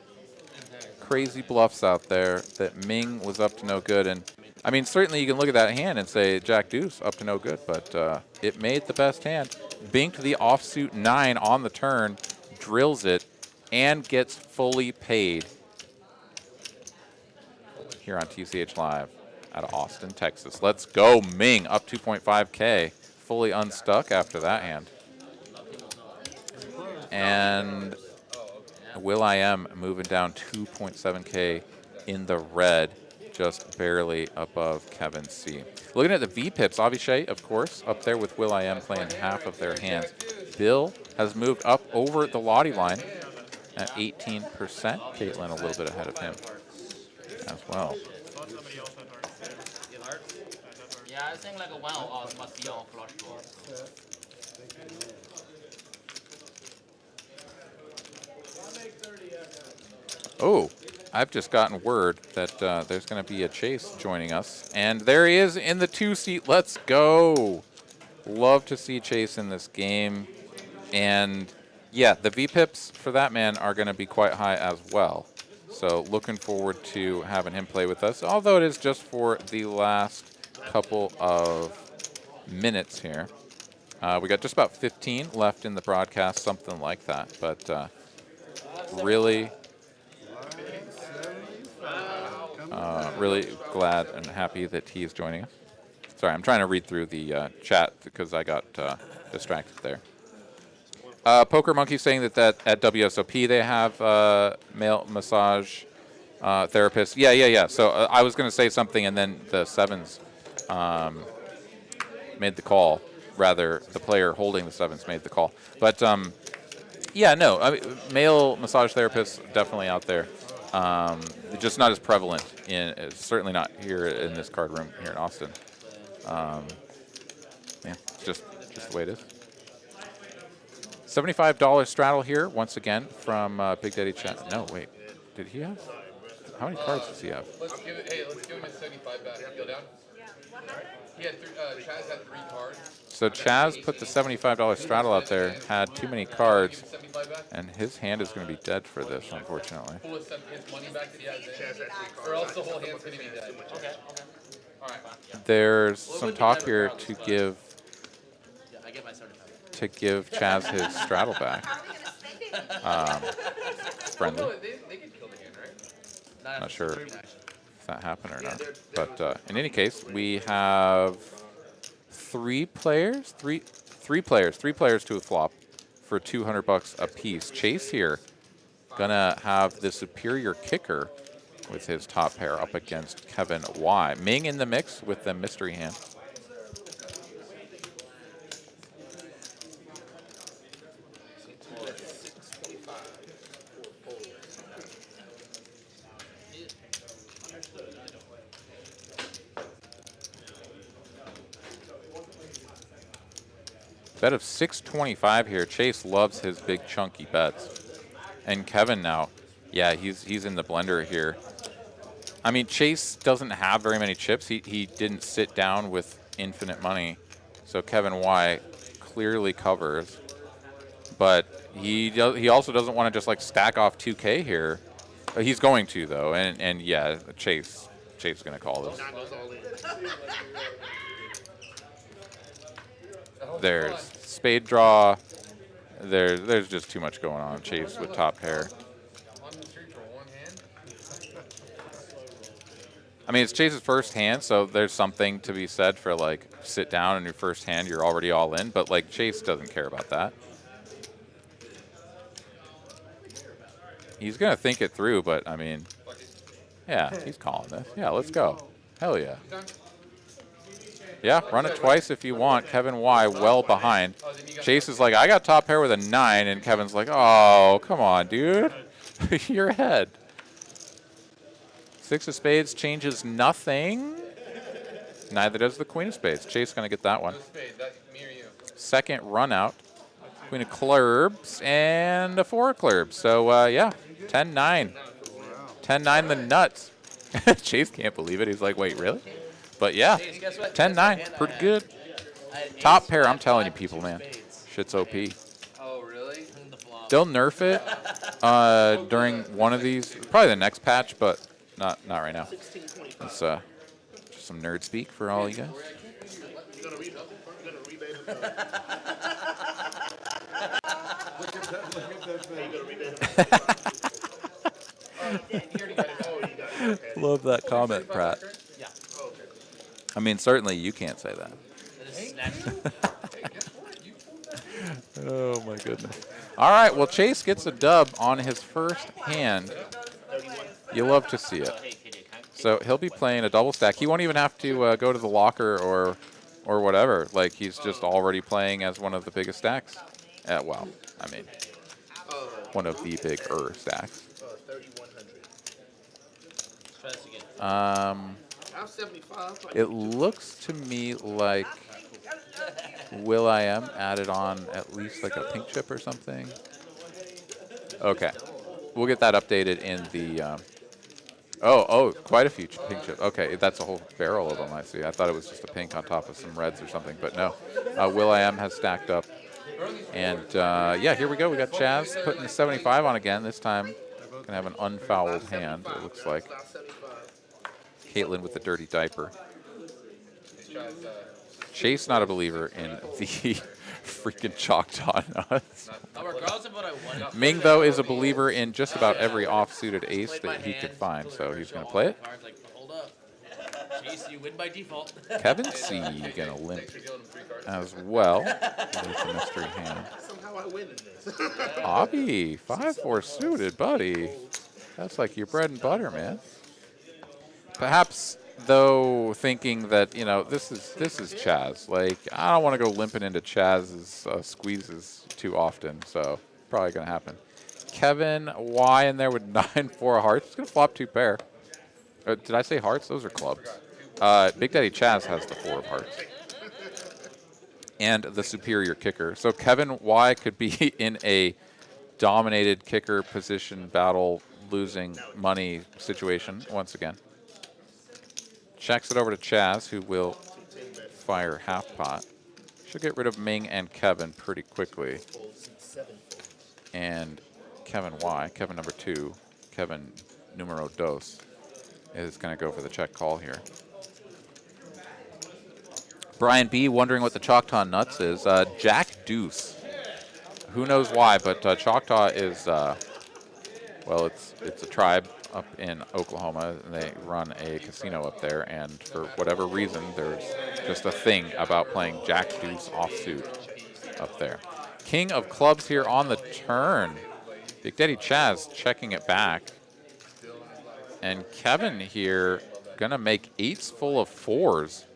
crazy bluffs out there, that Ming was up to no good. And I mean, certainly you can look at that hand and say Jack Deuce up to no good, but it made the best hand. Binked the offsuit 9 on the turn, drills it, and gets fully paid here on TCH Live out of Austin, Texas. Let's go, Ming, up 2.5K, fully unstuck after that hand. And Will.i.am moving down 2.7K in the red, just barely above Kevin C. Looking at the V-pips, Avishai, of course, up there with Will.i.am playing half of their hands. Bill has moved up over the Lottie line at 18%. Caitlin a little bit ahead of him as well. Yeah, I think like a 1 or odds must be on flush draw. Oh, I've just gotten word that there's going to be a Chase joining us. And there he is in the 2-seat. Let's go. Love to see Chase in this game. And, yeah, the V-pips for that man are going to be quite high as well. So looking forward to having him play with us, although it is just for the last couple of minutes here. We got just about 15 left in the broadcast, something like that. But really... really glad and happy that he's joining us. Sorry, I'm trying to read through the chat because I got distracted there. Poker Monkey saying that at WSOP they have male massage therapists. Yeah. So I was going to say something, and then the sevens made the call. Rather, the player holding the sevens made the call. But yeah, no, I mean, male massage therapists definitely out there. Just not as prevalent certainly not here in this card room here in Austin. Yeah, it's just the way it is. $75 straddle here once again from Big Daddy Chat. No, wait, did he have? How many cards does he have? Let's give him his 75 back. Deal down. Yeah, what happened? He had Chaz had 3 cards. So Chaz put the $75 straddle out there, had too many cards, and his hand is going to be dead for this, unfortunately. Pull his money back that he has in, or else the whole hand's going to be dead. Okay. All right. There's some talk here to give Chaz his straddle back. Friendly. They could kill the hand, right? Not sure if that happened or not. But in any case, we have three players to a flop for $200 a piece. Chase here gonna have the superior kicker with his top pair up against Kevin Y. Ming in the mix with the mystery hand. Bet of 625 here. Chase loves his big chunky bets. And Kevin now, yeah, he's in the blender here. I mean, Chase doesn't have very many chips. He didn't sit down with infinite money. So Kevin Y clearly covers. But he also doesn't want to just like stack off 2K here. He's going to though. And yeah, Chase is going to call this. There's spade draw. There's just too much going on. Chase with top pair. I mean, it's Chase's first hand, so there's something to be said for like sit down in your first hand, you're already all in. But like Chase doesn't care about that. He's gonna think it through, but I mean, yeah, he's calling this. Yeah, let's go. Hell yeah. Yeah, run it twice if you want. Kevin Y well behind. Chase is like, I got top pair with a 9, and Kevin's like, oh, come on, dude. You're ahead. 6 of spades changes nothing. Neither does the queen of spades. Chase going to get that one. No spade. That me or you. Second run out. Queen of clubs and a 4 of clubs. So, yeah, 10-9. 10-9 the nuts. Chase can't believe it. He's like, wait, really? But, yeah, 10-9. Pretty good. Top pair, I'm telling you people, man. Shit's OP. Oh, really? They'll nerf it during one of these, probably the next patch, but not right now. It's just some nerd speak for all you guys. You're gonna read up? You're gonna rebate him? Look at that You're face. gonna rebate him? Love that comment, Pratt. Yeah. I mean, certainly you can't say that. Oh, my goodness. All right, well, Chase gets a dub on his first hand. You love to see it. So he'll be playing a double stack. He won't even have to go to the locker or whatever. Like, he's just already playing as one of the biggest stacks. Well, I mean, one of the bigger stacks. 3,100. I'm 75. It looks to me like Will.i.am added on at least like a pink chip or something. Okay. We'll get that updated in the... Oh, quite a few pink chips. Okay, that's a whole barrel of them, I see. I thought it was just a pink on top of some reds or something, but no. Will.i.am has stacked up. And, yeah, here we go. We got Chaz putting the 75 on again. This time, going to have an unfouled hand, it looks like. Caitlin with the dirty diaper. Chase not a believer in the freaking Choctaw nuts. Ming, though, is a believer in just about every off-suited ace that he could find, so he's going to play it. Hold up. Chase, you win by default. Kevin C. going to limp as well. It's a mystery hand. Somehow I win in this. Avi, 5-4 suited, buddy. That's like your bread and butter, man. Perhaps, though, thinking that, you know, this is Chaz. Like, I don't want to go limping into Chaz's squeezes too often, so probably going to happen. Kevin Y in there with 9-4 hearts. He's going to flop 2 pair. Did I say hearts? Those are clubs. Big Daddy Chaz has the 4 of hearts. And the superior kicker. So Kevin Y could be in a dominated kicker position battle, losing money situation once again. Checks it over to Chaz, who will fire half pot. Should get rid of Ming and Kevin pretty quickly. And Kevin Y, Kevin number 2, Kevin numero dos, is going to go for the check call here. Brian B wondering what the Choctaw nuts is. Jack Deuce. Who knows why, but Choctaw is, well, it's a tribe up in Oklahoma, and they run a casino up there, and for whatever reason, there's just a thing about playing Jack Deuce offsuit up there. King of clubs here on the turn. Big Daddy Chaz checking it back. And Kevin here gonna make 8s full of 4s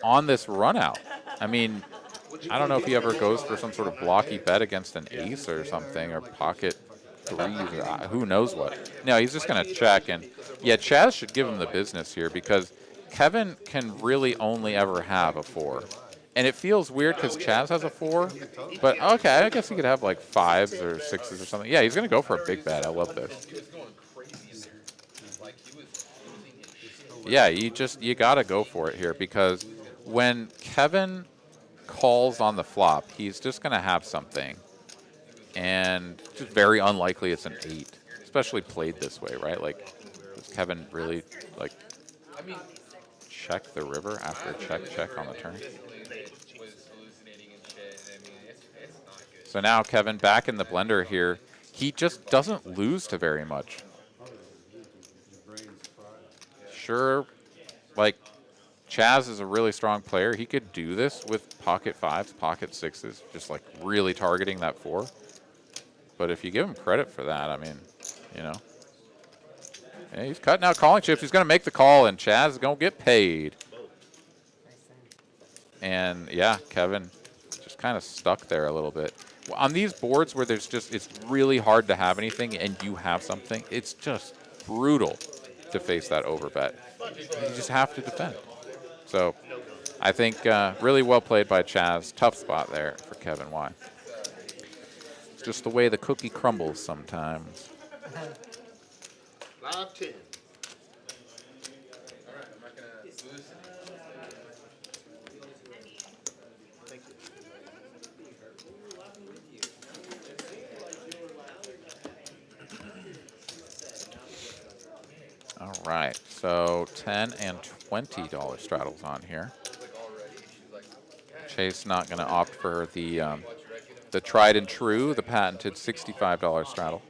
on this run out. I mean, I don't know if he ever goes for some sort of blocky bet against an ace or something, or pocket 3s, or who knows what. No, he's just going to check. And yeah, Chaz should give him the business here, because Kevin can really only ever have a 4. And it feels weird because Chaz has a 4, but okay, I guess he could have like 5s or 6s or something. Yeah, he's going to go for a big bet. I love this. Yeah, you got to go for it here, because when Kevin calls on the flop, he's just going to have something. And it's just very unlikely it's an 8, especially played this way, right? Like, does Kevin really, like, check the river after check on the turn? So now Kevin back in the blender here. He just doesn't lose to very much. Sure, like, Chaz is a really strong player. He could do this with pocket 5s, pocket 6s, just like really targeting that 4. But if you give him credit for that, I mean, you know. Yeah, he's cutting out calling chips. He's going to make the call, and Chaz is going to get paid. And yeah, Kevin just kind of stuck there a little bit. On these boards where there's just, it's really hard to have anything and you have something, it's just brutal to face that overbet. You just have to defend. So I think really well played by Chaz. Tough spot there for Kevin Y. It's just the way the cookie crumbles sometimes. Live 10. Alright, I'm not gonna lose. Thank you. All right, so $10 and $20 straddles on here. Chase not going to opt for the tried and true, the patented $65 straddle.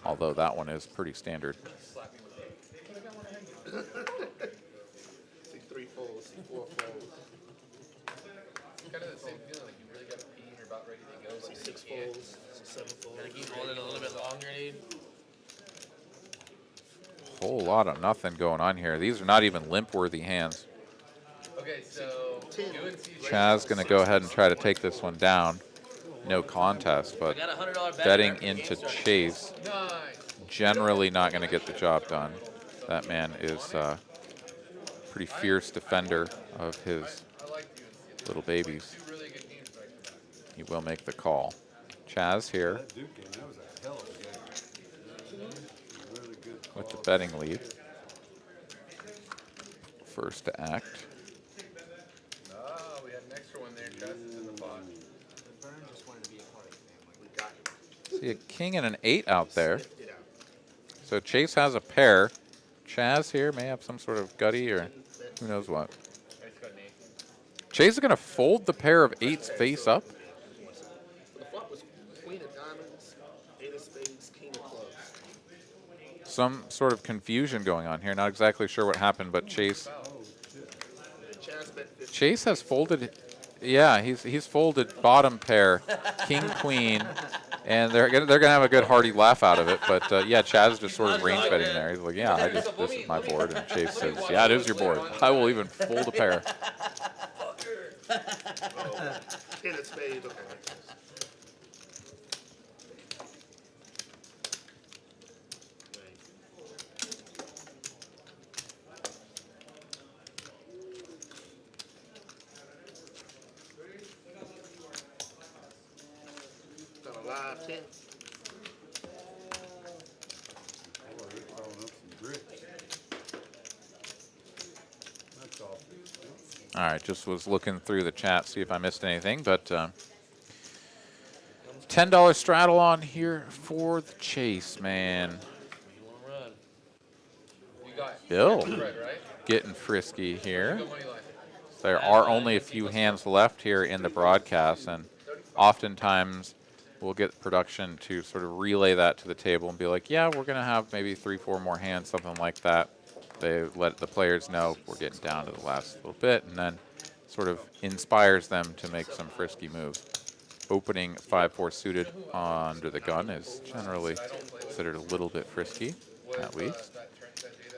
Although that one is pretty standard. See 3 folds, see 4 folds. Kind of the same feeling, like you really got to pee and you're about ready to go. See 6 folds, see 7 folds. Gotta keep holding a little bit longer, dude. Whole lot of nothing going on here. These are not even limp-worthy hands. Okay, so Chaz going to go ahead and try to take this one down. No contest, but betting into Chase. Generally not going to get the job done. That man is a pretty fierce defender of his little babies. He will make the call. Chaz here with the betting lead. First to act. Oh, we had an extra one there. Chaz is in the pot. See a king and an 8 out there. So Chase has a pair. Chaz here may have some sort of gutty or who knows what. Chase is going to fold the pair of 8s face up. The flop was queen of diamonds, 8 of spades, king of clubs. Some sort of confusion going on here. Not exactly sure what happened, but Chase has folded. Yeah, he's folded bottom pair, king queen, and they're gonna have a good hearty laugh out of it. But yeah, Chaz is just sort of range betting there. He's like, yeah, this is my board, and Chase says, yeah, it is your board. I will even fold a pair. 10 of spades, okay. Got a live 10. All right, just was looking through the chat, see if I missed anything, but $10 straddle on here for the Chase, man. Bill getting frisky here. There are only a few hands left here in the broadcast, and oftentimes we'll get production to sort of relay that to the table and be like, yeah, we're going to have maybe 3-4 more hands, something like that. They let the players know we're getting down to the last little bit, and then sort of inspires them to make some frisky moves. Opening 5-4 suited under the gun is generally considered a little bit frisky, at least.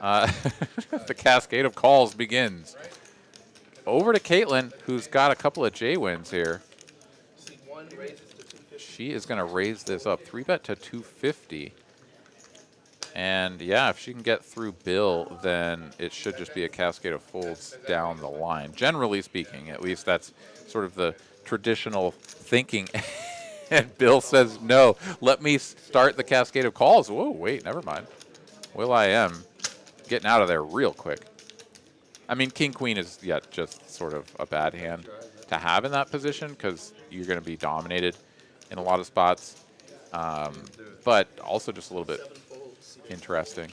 The cascade of calls begins. Over to Caitlin, who's got a couple of J wins here. She is going to raise this up. 3-bet to 250. And yeah, if she can get through Bill, then it should just be a cascade of folds down the line. Generally speaking, at least that's sort of the traditional thinking. And Bill says, no, let me start the cascade of calls. Whoa, wait, never mind. Will.i.am getting out of there real quick. I mean, King-Queen is yet just sort of a bad hand to have in that position because you're going to be dominated in a lot of spots. But also just a little bit interesting.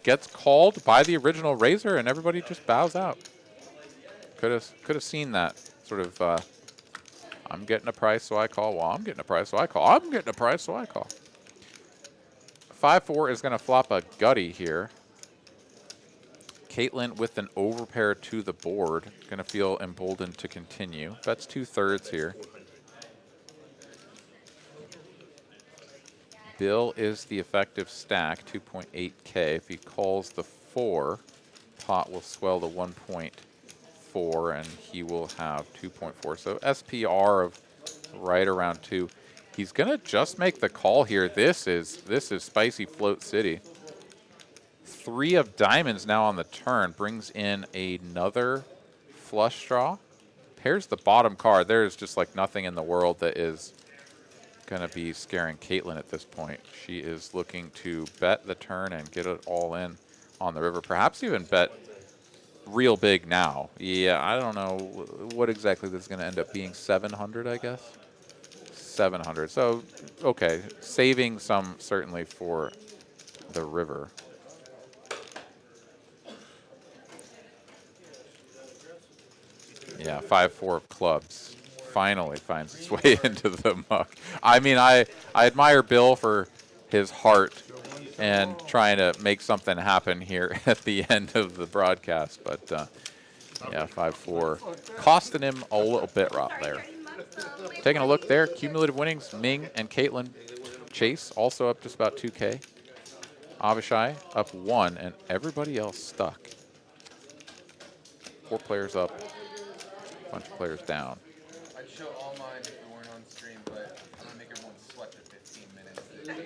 Gets called by the original raiser, and everybody just bows out. Could have seen that sort of. I'm getting a price, so I call. Well, I'm getting a price, so I call. I'm getting a price, so I call. 5-4 is going to flop a gutty here. Caitlin with an overpair to the board, going to feel emboldened to continue. That's 2/3 here. Bill is the effective stack, 2.8K. If he calls the 4, pot will swell to 1.4, and he will have 2.4. So SPR of right around 2. He's gonna just make the call here. This is spicy float city. 3 of diamonds now on the turn, brings in another flush draw. Pairs the bottom card. There is just like nothing in the world that is gonna be scaring Caitlin at this point. She is looking to bet the turn and get it all in on the river. Perhaps even bet real big now. Yeah, I don't know what exactly this is gonna end up being. 700, I guess. 700. So, okay, saving some certainly for the river. Yeah, 5-4 of clubs finally finds its way into the muck. I mean, I admire Bill for his heart and trying to make something happen here at the end of the broadcast, but yeah, 5-4 costing him a little bit right there. Taking a look there, cumulative winnings, Ming and Caitlin. Chase also up just about 2K. Avishai up 1, and everybody else stuck. 4 players up, a bunch of players down. I'd show all mine if we weren't on stream, but I'm gonna make everyone sweat for 15 minutes. That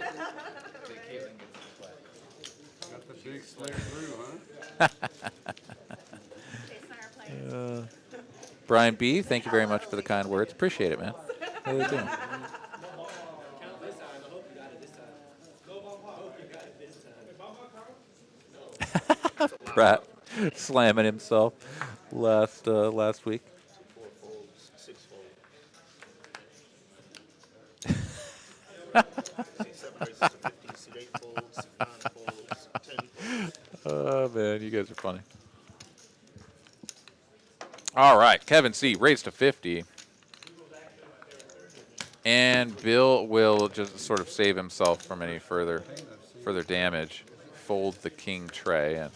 Caitlin gets to sweat. Got the big slayer through, huh? Brian B., thank you very much for the kind words. Appreciate it, man. Really do. Pratt slamming himself last week. Oh man, you guys are funny. All right, Kevin C. raised to 50. And Bill will just sort of save himself from any further damage. Fold the king tray, and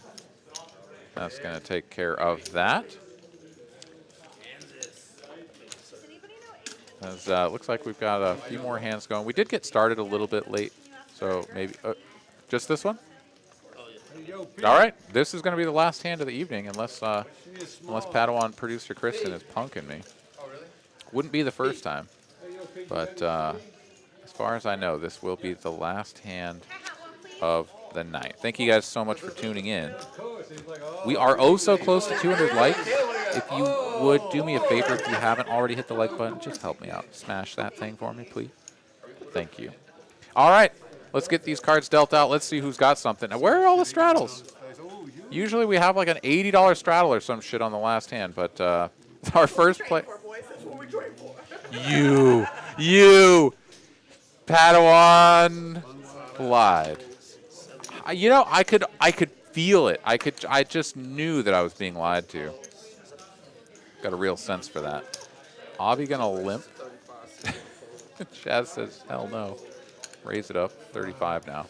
that's going to take care of that. As looks like we've got a few more hands going. We did get started a little bit late, so maybe just this one. All right, this is going to be the last hand of the evening, unless Padawan producer Kristen is punking me. Oh, really? Wouldn't be the first time, but as far as I know, this will be the last hand of the night. Thank you guys so much for tuning in. We are oh so close to 200 likes. If you would do me a favor, if you haven't already hit the like button, just help me out. Smash that thing for me, please. Thank you. All right. Let's get these cards dealt out. Let's see who's got something. Now, where are all the straddles? Usually we have like an $80 straddle or some shit on the last hand, but our first play. You, Padawan lied. You know, I could feel it. I just knew that I was being lied to. Got a real sense for that. Avi gonna limp? Chaz says, hell no. Raise it up, 35 now.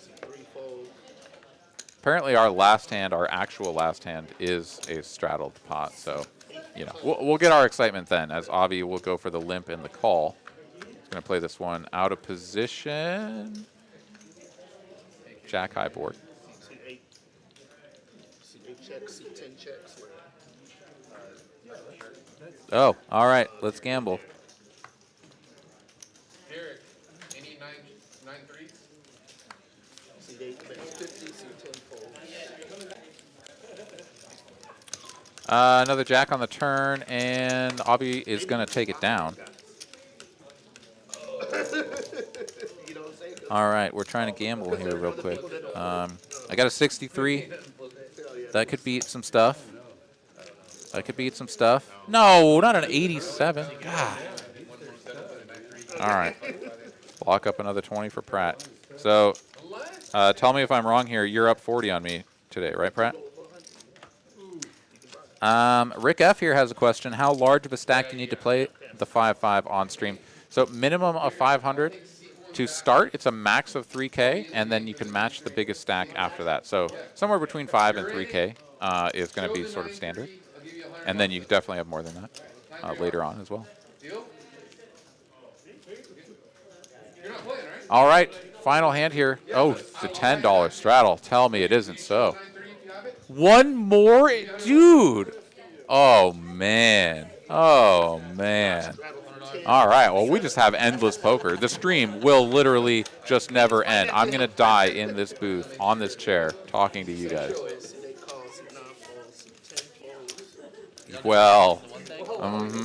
Apparently our last hand, our actual last hand, is a straddled pot. So, you know, we'll get our excitement then, as Avi will go for the limp and the call. He's going to play this one out of position. Jack high board. C8 checks, C10 checks. Oh, all right. Let's gamble. Derek, any nine threes? C8 bets 50, C10 folds. Another jack on the turn, and Avi is going to take it down. All right, we're trying to gamble here real quick. I got a 63. That could beat some stuff. No, not an 87. God. All right. Lock up another 20 for Pratt. So tell me if I'm wrong here. You're up 40 on me today, right, Pratt? Rick F. here has a question. How large of a stack do you need to play the 5-5 on stream? So minimum of 500. To start, it's a max of 3K, and then you can match the biggest stack after that. So somewhere between 5 and 3K is going to be sort of standard. And then you definitely have more than that later on as well. All right, final hand here. Oh, it's a $10 straddle. Tell me it isn't so. One more? Dude. Oh, man. Oh, man. All right, well, we just have endless poker. The stream will literally just never end. I'm going to die in this booth, on this chair, talking to you guys. Well,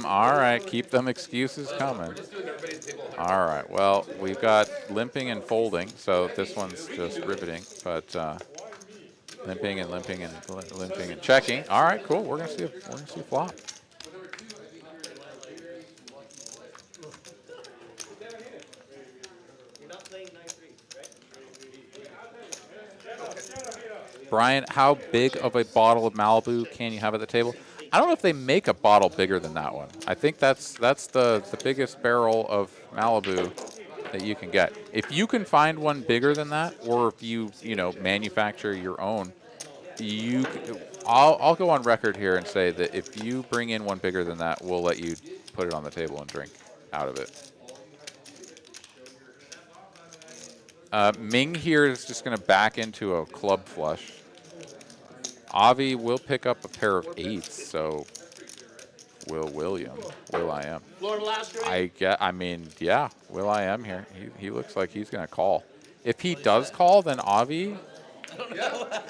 all right, keep them excuses coming. All right, well, we've got limping and folding, so this one's just riveting, but limping and limping and limping and checking. All right, cool. We're gonna see a flop. Brian, how big of a bottle of Malibu can you have at the table? I don't know if they make a bottle bigger than that one. I think that's the biggest barrel of Malibu that you can get. If you can find one bigger than that, or if you manufacture your own, I'll go on record here and say that if you bring in one bigger than that, we'll let you put it on the table and drink out of it. Ming here is just going to back into a club flush. Avi will pick up a pair of eights, so will William. Will.i.am. I mean, yeah, Will.i.am here. He looks like he's going to call. If he does call, then Avi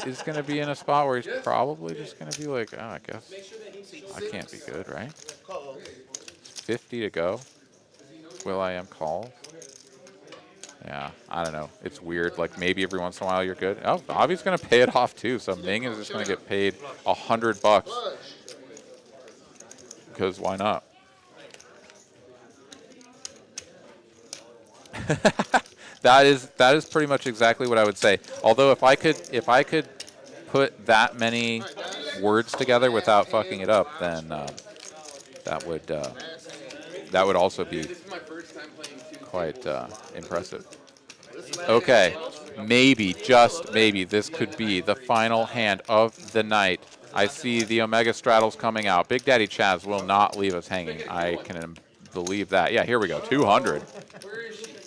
is going to be in a spot where he's probably just going to be like, oh, I guess I can't be good, right? 50 to go. Will.i.am calls. Yeah, I don't know. It's weird. Like, maybe every once in a while you're good. Oh, Avi's going to pay it off, too. So Ming is just going to get paid $100. Because why not? That is pretty much exactly what I would say. Although if I could put that many words together without fucking it up, then that would also be quite impressive. Okay, maybe, just maybe, this could be the final hand of the night. I see the Omega Straddles coming out. Big Daddy Chaz will not leave us hanging. I can believe that. Yeah, here we go, 200.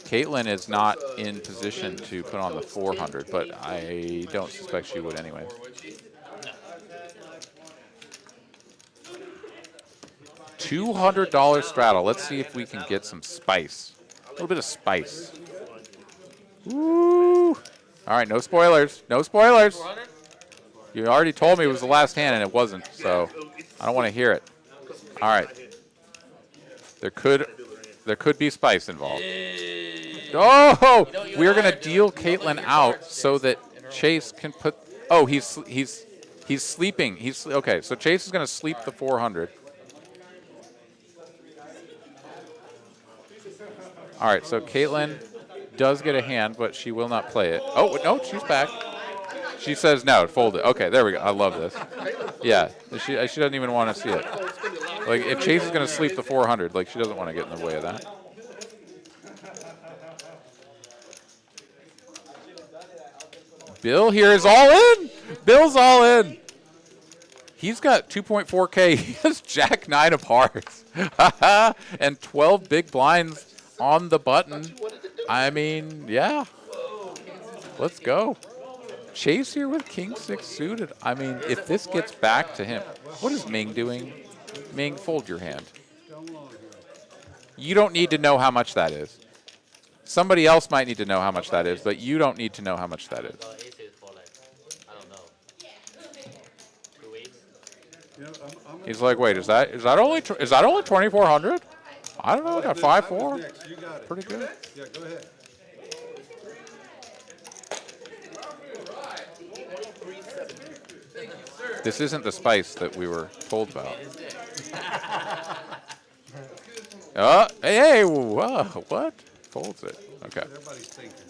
Caitlin is not in position to put on the 400, but I don't suspect she would anyway. $200 straddle. Let's see if we can get some spice. A little bit of spice. Woo! All right, no spoilers. No spoilers. You already told me it was the last hand, and it wasn't, so I don't want to hear it. All right. There could be spice involved. Oh! We're going to deal Caitlin out so that Chase can put... Oh, he's sleeping. Okay, so Chase is going to sleep the 400. All right, so Caitlin does get a hand, but she will not play it. Oh, no, she's back. She says no, fold it. Okay, there we go. I love this. Yeah, she doesn't even want to see it. Like, if Chase is going to sleep the 400, like, she doesn't want to get in the way of that. Bill here is all in. Bill's all in. He's got 2.4K. He has Jack 9 of hearts. And 12 big blinds on the button. I mean, yeah. Let's go. Chase here with King 6 suited. I mean, if this gets back to him. What is Ming doing? Ming, fold your hand. You don't need to know how much that is. Somebody else might need to know how much that is, but you don't need to know how much that is. He's like, wait, is that only 2,400? I don't know. Got 5-4. Pretty good. Yeah, go ahead. This isn't the spice that we were told about. Hey, whoa, what? Folds it. Okay.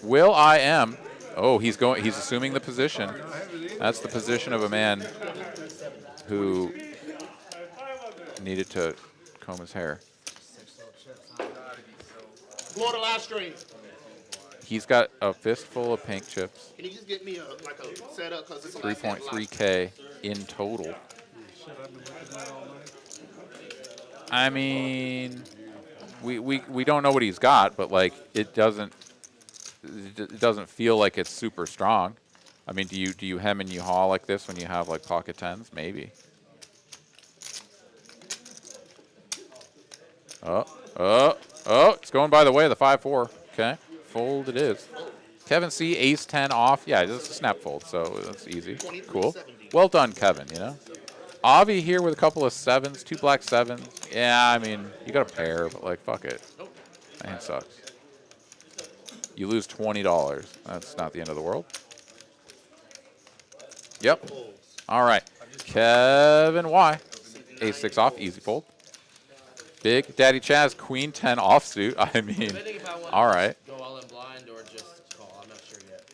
Will.i.am. Oh, he's assuming the position. That's the position of a man who needed to comb his hair. Blow the last screen. He's got a fistful of pink chips. Can you just get me a setup? 3.3K in total. I mean, we don't know what he's got, but like it doesn't feel like it's super strong. I mean, do you hem and you haw like this when you have like pocket tens? Maybe. It's going by the way of the 5-4. Okay, fold it is. Kevin C, ace 10 off. Yeah, just a snap fold, so that's easy. Cool. Well done, Kevin, you know. Avi here with a couple of 7s, 2 black 7s. Yeah, I mean, you got a pair, but like, fuck it. That hand sucks. You lose $20. That's not the end of the world. Yep. All right. Kevin Y. Ace 6 off, easy fold. Big Daddy Chaz, Queen 10 offsuit. I mean, all right. Go all in blind or just call. I'm not sure yet.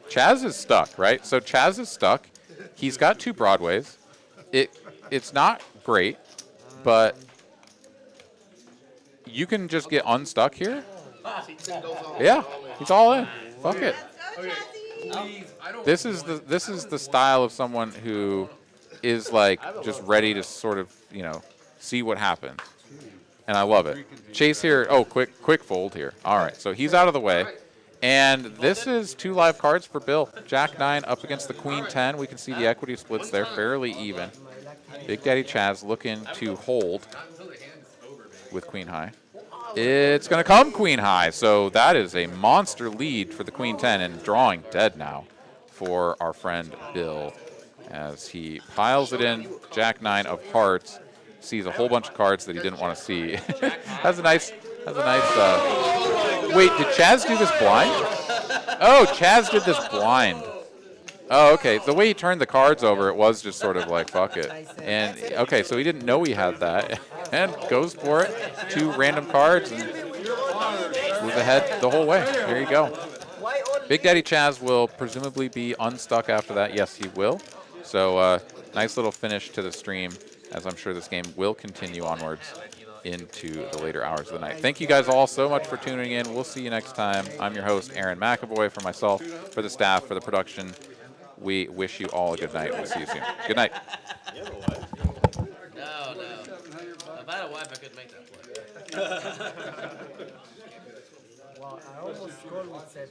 Chaz is stuck, right? So Chaz is stuck. He's got 2 Broadways. It's not great, but you can just get unstuck here. Yeah, he's all in. Fuck it. This is the style of someone who is like just ready to sort of, you know, see what happens. And I love it. Chase here. Oh, quick fold here. All right, so he's out of the way. And this is 2 live cards for Bill. Jack 9 up against the Queen 10. We can see the equity splits there fairly even. Big Daddy Chaz looking to hold with Queen High. It's going to come Queen High. So that is a monster lead for the Queen 10 and drawing dead now for our friend Bill as he piles it in. Jack 9 of hearts. Sees a whole bunch of cards that he didn't want to see. Has a nice. Wait, did Chaz do this blind? Oh, Chaz did this blind. Oh, okay. The way he turned the cards over, it was just sort of like, fuck it. And, okay, so he didn't know he had that. And goes for it. 2 random cards and moves ahead the whole way. Here you go. Big Daddy Chaz will presumably be unstuck after that. Yes, he will. So, nice little finish to the stream, as I'm sure this game will continue onwards into the later hours of the night. Thank you guys all so much for tuning in. We'll see you next time. I'm your host, Aaron McAvoy, for myself, for the staff, for the production. We wish you all a good night. We'll see you soon. Good night. No. If I had a wife, I could make that play. Well, I almost scored with 7.